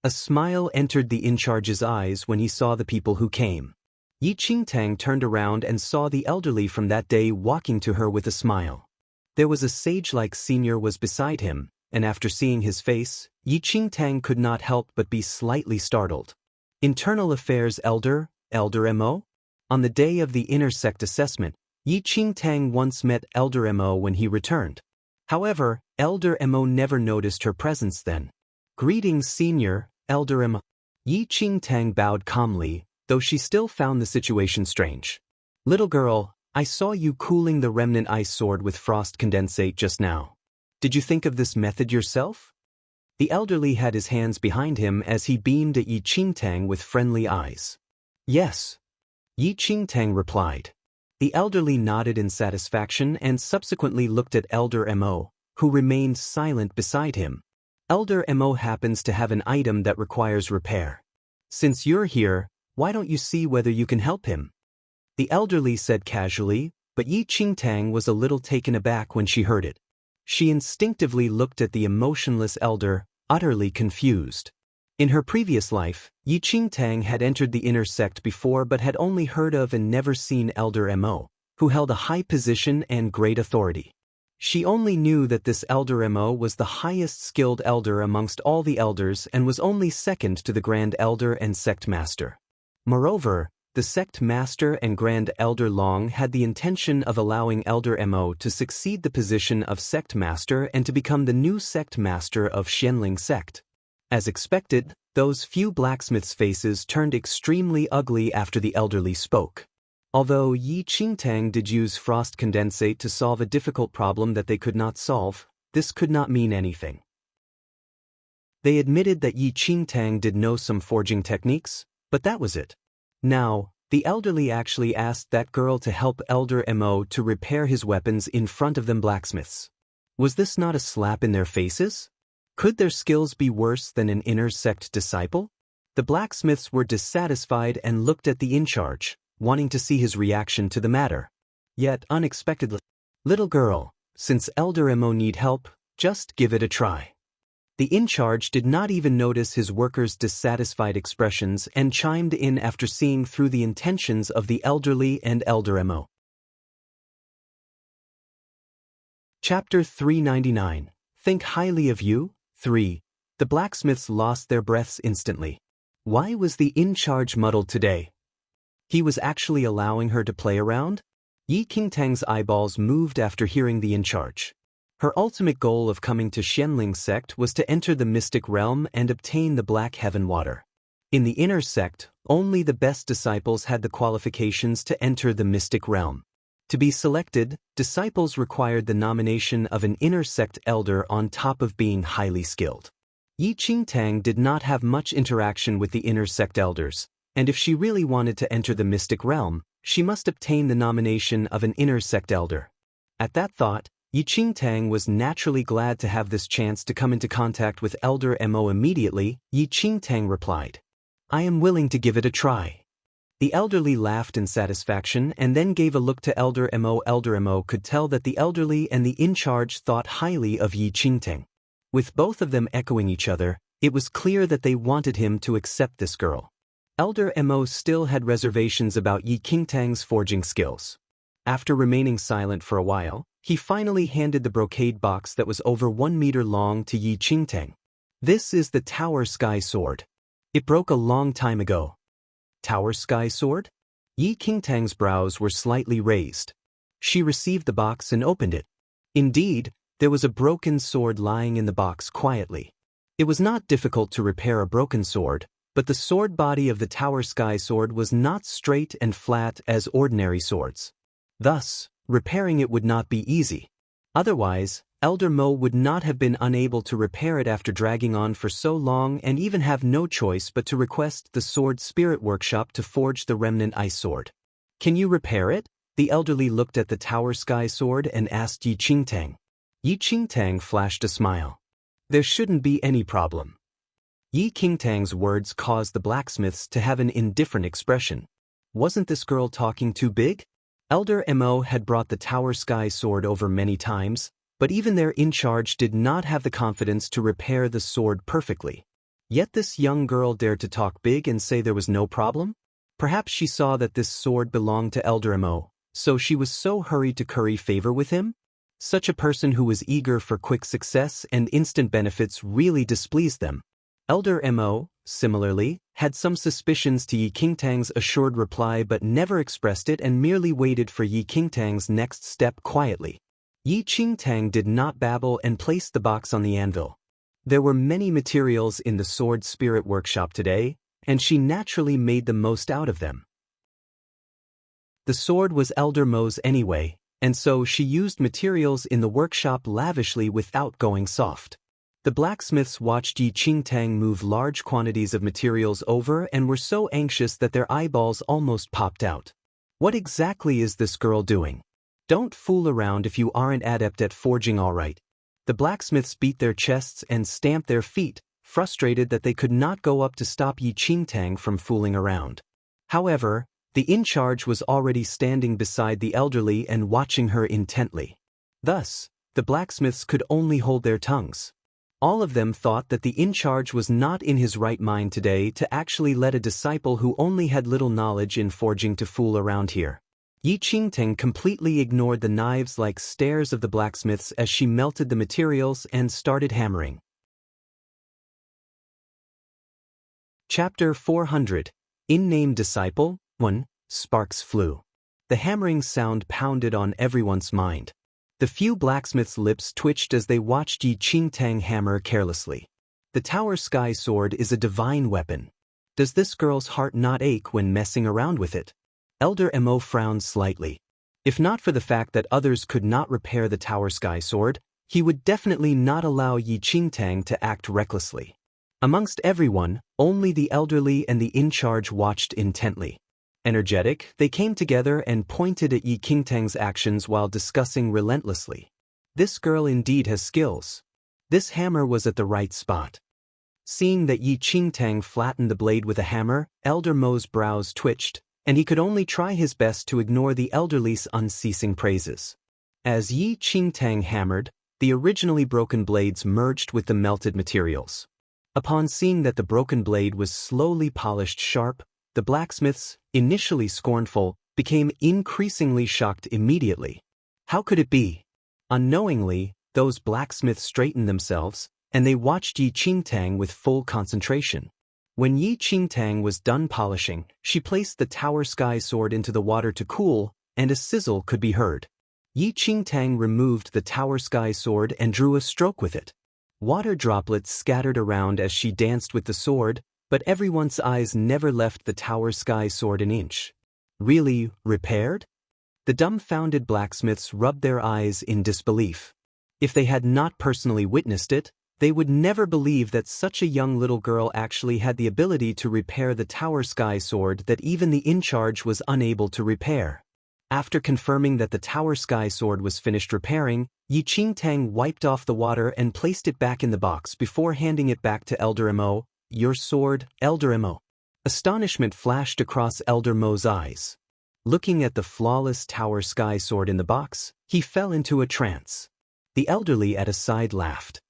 A smile entered the in-charge's eyes when he saw the people who came. Yi Qingtang turned around and saw the elderly from that day walking to her with a smile. There was a sage-like senior was beside him, and after seeing his face, Yi Qingtang could not help but be slightly startled. Internal Affairs Elder Mo? On the day of the inner sect assessment, Yi Qingtang once met Elder Mo when he returned. However, Elder Mo never noticed her presence then. "Greetings, Senior, Elder Mo." Yi Qingtang bowed calmly, though she still found the situation strange. "Little girl, I saw you cooling the remnant ice sword with frost condensate just now. Did you think of this method yourself?" The elderly had his hands behind him as he beamed at Yi Qingtang with friendly eyes. "Yes," Yi Qingtang replied. The elderly nodded in satisfaction and subsequently looked at Elder Mo, who remained silent beside him. Elder Mo happens to have an item that requires repair. "Since you're here, why don't you see whether you can help him?" The elderly said casually, but Yi Qingtang was a little taken aback when she heard it. She instinctively looked at the emotionless elder, utterly confused. In her previous life, Yi Qingtang had entered the inner sect before but had only heard of and never seen Elder Mo, who held a high position and great authority. She only knew that this Elder Mo was the highest skilled elder amongst all the elders and was only second to the Grand Elder and Sect Master. Moreover, the Sect Master and Grand Elder Long had the intention of allowing Elder Mo to succeed the position of Sect Master and to become the new Sect Master of Xianling Sect. As expected, those few blacksmiths' faces turned extremely ugly after the elderly spoke. Although Yi Qingtang did use frost condensate to solve a difficult problem that they could not solve, this could not mean anything. They admitted that Yi Qingtang did know some forging techniques, but that was it. Now, the elderly actually asked that girl to help Elder Mo to repair his weapons in front of them blacksmiths. Was this not a slap in their faces? Could their skills be worse than an inner sect disciple? The blacksmiths were dissatisfied and looked at the in-charge, wanting to see his reaction to the matter. Yet unexpectedly, "Little girl, since Elder Mo need help, just give it a try." The in-charge did not even notice his workers' dissatisfied expressions and chimed in after seeing through the intentions of the elderly and Elder Mo. Chapter 399. Think highly of you. 3. The blacksmiths lost their breaths instantly. Why was the in-charge muddled today? He was actually allowing her to play around? Yi Qingtang's eyeballs moved after hearing the in-charge. Her ultimate goal of coming to Xianling sect was to enter the mystic realm and obtain the Black Heaven water. In the inner sect, only the best disciples had the qualifications to enter the mystic realm. To be selected, disciples required the nomination of an inner sect elder on top of being highly skilled. Yi Qingtang did not have much interaction with the inner sect elders, and if she really wanted to enter the mystic realm, she must obtain the nomination of an inner sect elder. At that thought, Yi Qingtang was naturally glad to have this chance to come into contact with Elder Mo immediately. Yi Qingtang replied, "I am willing to give it a try." The elderly laughed in satisfaction and then gave a look to Elder Mo. Elder Mo could tell that the elderly and the in-charge thought highly of Yi Qingtang. With both of them echoing each other, it was clear that they wanted him to accept this girl. Elder Mo still had reservations about Yi Qingtang's forging skills. After remaining silent for a while, he finally handed the brocade box that was over 1 meter long to Yi Qingtang. "This is the Tower Sky Sword. It broke a long time ago." "Tower Sky Sword?" Yi Qingtang's brows were slightly raised. She received the box and opened it. Indeed, there was a broken sword lying in the box quietly. It was not difficult to repair a broken sword, but the sword body of the Tower Sky Sword was not straight and flat as ordinary swords. Thus, repairing it would not be easy. Otherwise, Elder Mo would not have been unable to repair it after dragging on for so long and even have no choice but to request the Sword Spirit Workshop to forge the remnant ice sword. Can you repair it? The elderly looked at the Tower Sky Sword and asked Yi Qingtang. Yi Qingtang flashed a smile. There shouldn't be any problem. Yi Qingtang's words caused the blacksmiths to have an indifferent expression. Wasn't this girl talking too big? Elder Mo had brought the Tower Sky Sword over many times, but even their in-charge did not have the confidence to repair the sword perfectly. Yet this young girl dared to talk big and say there was no problem? Perhaps she saw that this sword belonged to Elder Mo, so she was so hurried to curry favor with him? Such a person who was eager for quick success and instant benefits really displeased them. Elder Mo, similarly, had some suspicions to Yi Qingtang's assured reply but never expressed it and merely waited for Yi Qingtang's next step quietly. Yi Qingtang did not babble and placed the box on the anvil. There were many materials in the Sword Spirit Workshop today, and she naturally made the most out of them. The sword was Elder Mo's anyway, and so she used materials in the workshop lavishly without going soft. The blacksmiths watched Yi Qingtang move large quantities of materials over and were so anxious that their eyeballs almost popped out. What exactly is this girl doing? Don't fool around if you aren't adept at forging all right. The blacksmiths beat their chests and stamped their feet, frustrated that they could not go up to stop Yi Qingtang from fooling around. However, the in-charge was already standing beside the elderly and watching her intently. Thus, the blacksmiths could only hold their tongues. All of them thought that the in-charge was not in his right mind today to actually let a disciple who only had little knowledge in forging to fool around here. Yi Qingtang completely ignored the knives-like stares of the blacksmiths as she melted the materials and started hammering. Chapter 400. In-Name Disciple 1. Sparks flew. The hammering sound pounded on everyone's mind. The few blacksmiths' lips twitched as they watched Yi Qingtang hammer carelessly. The Tower Sky Sword is a divine weapon. Does this girl's heart not ache when messing around with it? Elder Mo frowned slightly. If not for the fact that others could not repair the Tower Sky Sword, he would definitely not allow Yi Qingtang to act recklessly. Amongst everyone, only the elderly and the in-charge watched intently. Energetic, they came together and pointed at Yi Qingtang's actions while discussing relentlessly. This girl indeed has skills. This hammer was at the right spot. Seeing that Yi Qingtang flattened the blade with a hammer, Elder Mo's brows twitched, and he could only try his best to ignore the elderly's unceasing praises. As Yi Qingtang hammered, the originally broken blades merged with the melted materials. Upon seeing that the broken blade was slowly polished sharp, the blacksmiths, initially scornful, became increasingly shocked immediately. How could it be? Unknowingly, those blacksmiths straightened themselves, and they watched Yi Qingtang with full concentration. When Yi Qingtang was done polishing, she placed the Tower Sky Sword into the water to cool, and a sizzle could be heard. Yi Qingtang removed the Tower Sky Sword and drew a stroke with it. Water droplets scattered around as she danced with the sword, but everyone's eyes never left the Tower Sky Sword an inch. Really, repaired? The dumbfounded blacksmiths rubbed their eyes in disbelief. If they had not personally witnessed it, they would never believe that such a young little girl actually had the ability to repair the Tower Sky Sword that even the in-charge was unable to repair. After confirming that the Tower Sky Sword was finished repairing, Yi Qingtang wiped off the water and placed it back in the box before handing it back to Elder Mo. Your sword, Elder Mo. Astonishment flashed across Elder Mo's eyes. Looking at the flawless Tower Sky Sword in the box, he fell into a trance. The elderly at his side laughed.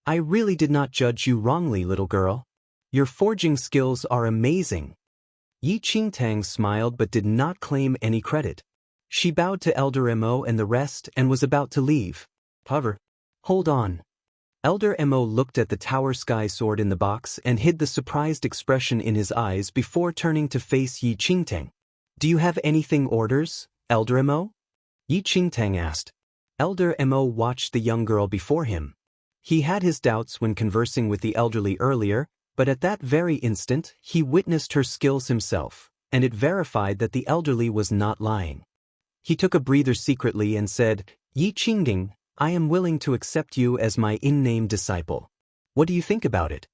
I really did not judge you wrongly, little girl. Your forging skills are amazing. Yi Qingtang smiled but did not claim any credit. She bowed to Elder Mo and the rest and was about to leave. However, hold on. Elder Mo looked at the Tower Sky Sword in the box and hid the surprised expression in his eyes before turning to face Yi Qingtang. Do you have anything orders, Elder Mo? Yi Qingtang asked. Elder Mo watched the young girl before him. He had his doubts when conversing with the elderly earlier, but at that very instant, he witnessed her skills himself, and it verified that the elderly was not lying. He took a breather secretly and said, Yi Qingding, I am willing to accept you as my in-name disciple. What do you think about it?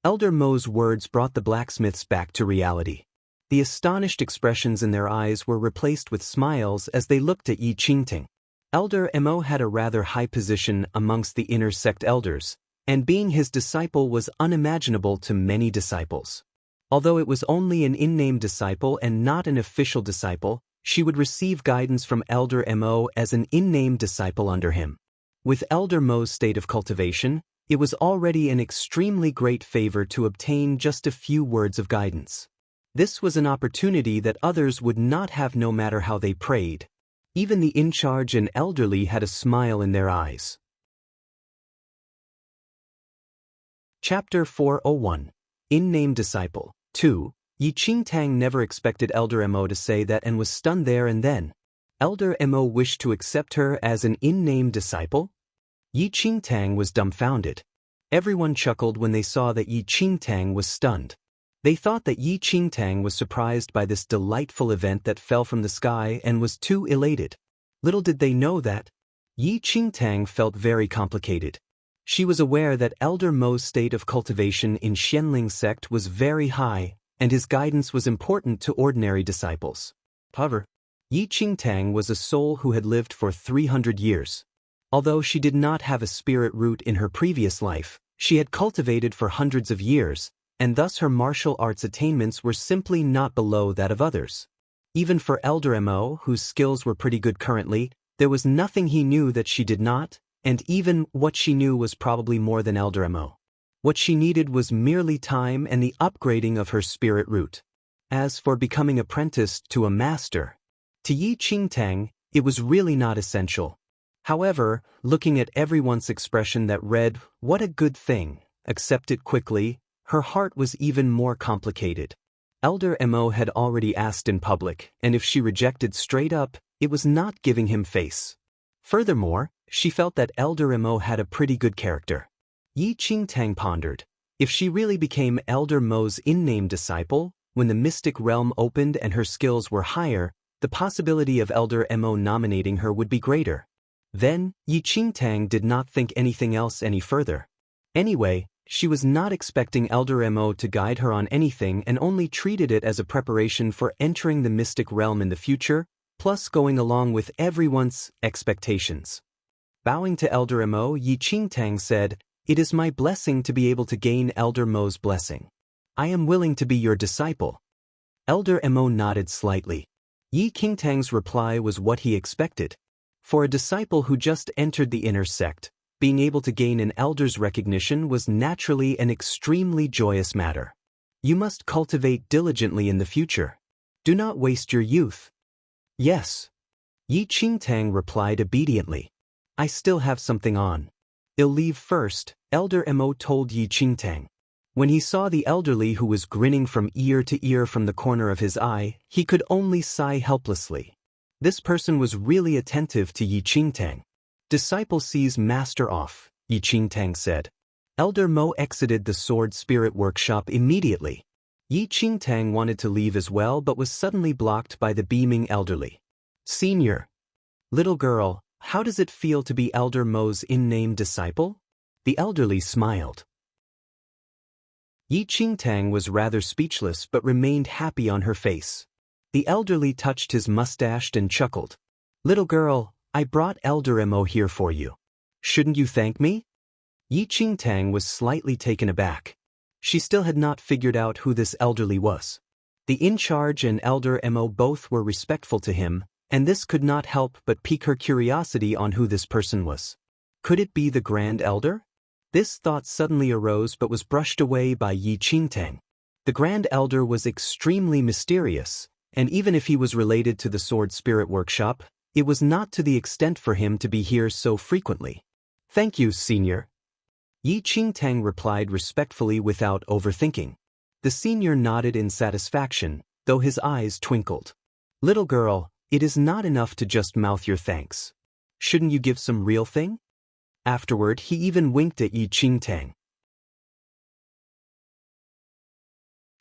Elder Mo's words brought the blacksmiths back to reality. The astonished expressions in their eyes were replaced with smiles as they looked at Yi Qingting. Elder Mo had a rather high position amongst the inner sect elders, and being his disciple was unimaginable to many disciples. Although it was only an in-name disciple and not an official disciple, she would receive guidance from Elder Mo as an in-name disciple under him. With Elder Mo's state of cultivation, it was already an extremely great favor to obtain just a few words of guidance. This was an opportunity that others would not have no matter how they prayed. Even the in-charge and elderly had a smile in their eyes. Chapter 401. In-Name Disciple 2. Yi Qingtang never expected Elder Mo to say that and was stunned there and then. Elder Mo wished to accept her as an in-name disciple? Yi Qingtang was dumbfounded. Everyone chuckled when they saw that Yi Qingtang was stunned. They thought that Yi Qingtang was surprised by this delightful event that fell from the sky and was too elated. Little did they know that Yi Qingtang felt very complicated. She was aware that Elder Mo's state of cultivation in Xianling sect was very high, and his guidance was important to ordinary disciples. However, Yi Qingtang was a soul who had lived for 300 years. Although she did not have a spirit root in her previous life, she had cultivated for hundreds of years, and thus her martial arts attainments were simply not below that of others. Even for Elder Mo, whose skills were pretty good currently, there was nothing he knew that she did not, and even what she knew was probably more than Elder Mo. What she needed was merely time and the upgrading of her spirit root. As for becoming apprenticed to a master, to Yi Qingtang, it was really not essential. However, looking at everyone's expression that read, "What a good thing, accept it quickly," her heart was even more complicated. Elder Mo had already asked in public, and if she rejected straight up, it was not giving him face. Furthermore, she felt that Elder Mo had a pretty good character. Yi Qingtang pondered. If she really became Elder Mo's in-name disciple, when the mystic realm opened and her skills were higher, the possibility of Elder Mo nominating her would be greater. Then, Yi Qingtang did not think anything else any further. Anyway, she was not expecting Elder Mo to guide her on anything and only treated it as a preparation for entering the mystic realm in the future, plus going along with everyone's expectations. Bowing to Elder Mo, Yi Qingtang said, "It is my blessing to be able to gain Elder Mo's blessing. I am willing to be your disciple." Elder Mo nodded slightly. Yi Qingtang's reply was what he expected. For a disciple who just entered the inner sect, being able to gain an elder's recognition was naturally an extremely joyous matter. You must cultivate diligently in the future. Do not waste your youth. Yes. Yi Qingtang replied obediently. I still have something on. I'll leave first, Elder Mo told Yi Qingtang. When he saw the elderly who was grinning from ear to ear from the corner of his eye, he could only sigh helplessly. This person was really attentive to Yi Qingtang. Disciple sees master off, Yi Qingtang said. Elder Mo exited the sword spirit workshop immediately. Yi Qingtang wanted to leave as well but was suddenly blocked by the beaming elderly. Senior. Little girl, how does it feel to be Elder Mo's in-name disciple? The elderly smiled. Yi Qingtang was rather speechless but remained happy on her face. The elderly touched his mustache and chuckled. Little girl, I brought Elder Mo here for you. Shouldn't you thank me? Yi Qingtang was slightly taken aback. She still had not figured out who this elderly was. The in-charge and Elder Mo both were respectful to him, and this could not help but pique her curiosity on who this person was. Could it be the Grand Elder? This thought suddenly arose but was brushed away by Yi Qingtang. The Grand Elder was extremely mysterious, and even if he was related to the Sword Spirit Workshop, it was not to the extent for him to be here so frequently. Thank you, Senior. Yi Qingtang replied respectfully without overthinking. The senior nodded in satisfaction, though his eyes twinkled. Little girl, it is not enough to just mouth your thanks. Shouldn't you give some real thing? Afterward, he even winked at Yi Qingtang.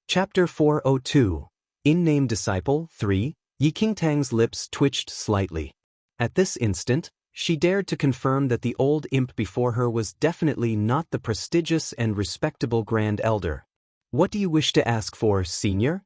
Chapter 402. In-Name Disciple 3. Yi Qingtang's lips twitched slightly. At this instant, She dared to confirm that the old imp before her was definitely not the prestigious and respectable Grand Elder. "What do you wish to ask for, Senior?"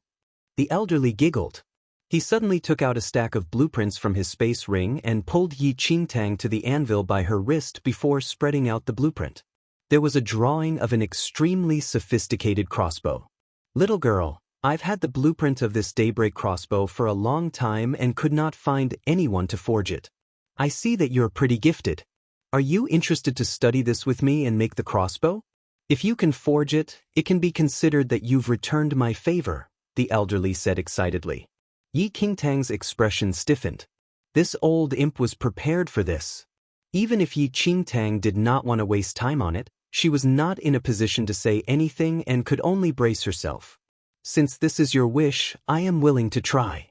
The elderly giggled. He suddenly took out a stack of blueprints from his space ring and pulled Yi Qingtang to the anvil by her wrist before spreading out the blueprint. There was a drawing of an extremely sophisticated crossbow. "Little girl, I've had the blueprint of this daybreak crossbow for a long time and could not find anyone to forge it. I see that you're pretty gifted. Are you interested to study this with me and make the crossbow? If you can forge it, it can be considered that you've returned my favor," the elderly said excitedly. Yi Qingtang's expression stiffened. This old imp was prepared for this. Even if Yi Qingtang did not want to waste time on it, she was not in a position to say anything and could only brace herself. "Since this is your wish, I am willing to try."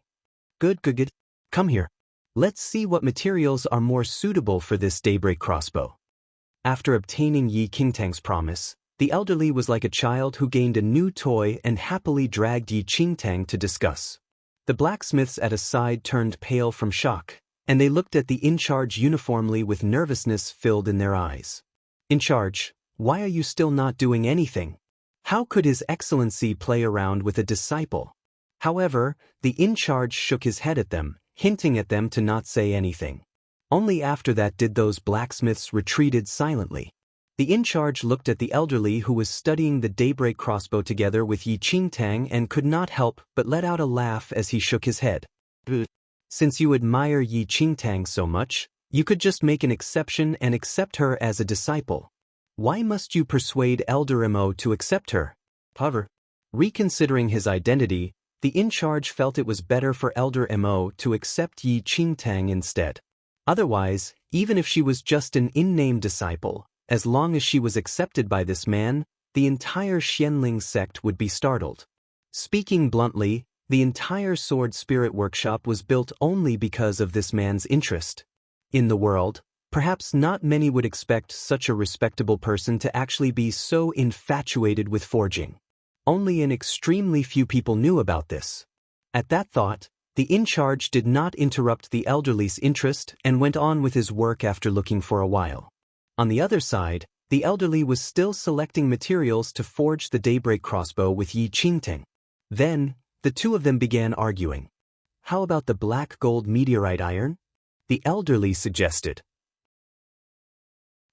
Good. Come here. Let's see what materials are more suitable for this daybreak crossbow." After obtaining Yi Qingtang's promise, the elderly was like a child who gained a new toy and happily dragged Yi Qingtang to discuss. The blacksmiths at his side turned pale from shock, and they looked at the in-charge uniformly with nervousness filled in their eyes. "In charge, why are you still not doing anything? How could His Excellency play around with a disciple?" However, the in-charge shook his head at them, hinting at them to not say anything. Only after that did those blacksmiths retreated silently. The in-charge looked at the elderly who was studying the daybreak crossbow together with Yi Qingtang and could not help but let out a laugh as he shook his head. "Since you admire Yi Qingtang so much, you could just make an exception and accept her as a disciple. Why must you persuade Elder Mo to accept her?" However, reconsidering his identity, the in-charge felt it was better for Elder Mo to accept Yi Qingtang instead. Otherwise, even if she was just an in-name disciple, as long as she was accepted by this man, the entire Xianling sect would be startled. Speaking bluntly, the entire Sword Spirit Workshop was built only because of this man's interest. In the world, perhaps not many would expect such a respectable person to actually be so infatuated with forging. Only an extremely few people knew about this. At that thought, the in-charge did not interrupt the elderly's interest and went on with his work after looking for a while. On the other side, the elderly was still selecting materials to forge the daybreak crossbow with Yi Qingtang. Then, the two of them began arguing. "How about the black gold meteorite iron?" the elderly suggested.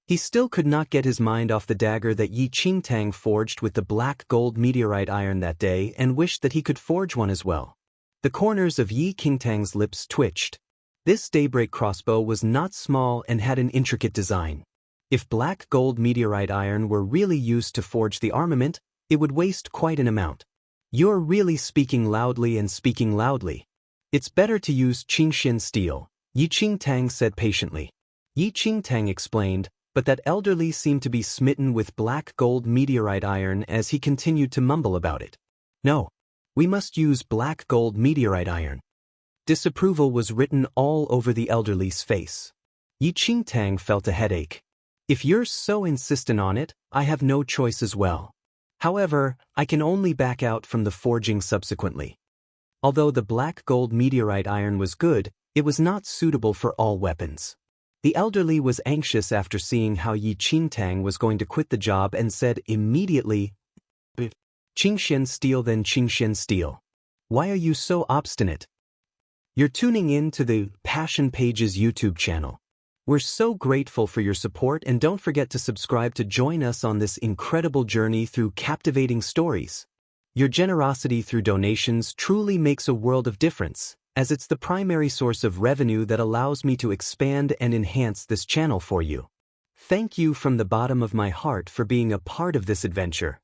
He still could not get his mind off the dagger that Yi Qingtang forged with the black gold meteorite iron that day and wished that he could forge one as well. The corners of Yi Qingtang's lips twitched. This daybreak crossbow was not small and had an intricate design. If black gold meteorite iron were really used to forge the armament, it would waste quite an amount. "You're really speaking loudly and speaking loudly. It's better to use Qingxian steel," Yi Qingtang said patiently. Yi Qingtang explained, but that elderly seemed to be smitten with black gold meteorite iron as he continued to mumble about it. "No, we must use black gold meteorite iron." Disapproval was written all over the elderly's face. Yi Qingtang felt a headache. "If you're so insistent on it, I have no choice as well. However, I can only back out from the forging subsequently." Although the black gold meteorite iron was good, it was not suitable for all weapons. The elderly was anxious after seeing how Yi Qingtang was going to quit the job and said immediately, "Qingxian steel then Qingxian steel. Why are you so obstinate?" You're tuning in to the Passion Pages YouTube channel. We're so grateful for your support, and don't forget to subscribe to join us on this incredible journey through captivating stories. Your generosity through donations truly makes a world of difference, as it's the primary source of revenue that allows me to expand and enhance this channel for you. Thank you from the bottom of my heart for being a part of this adventure.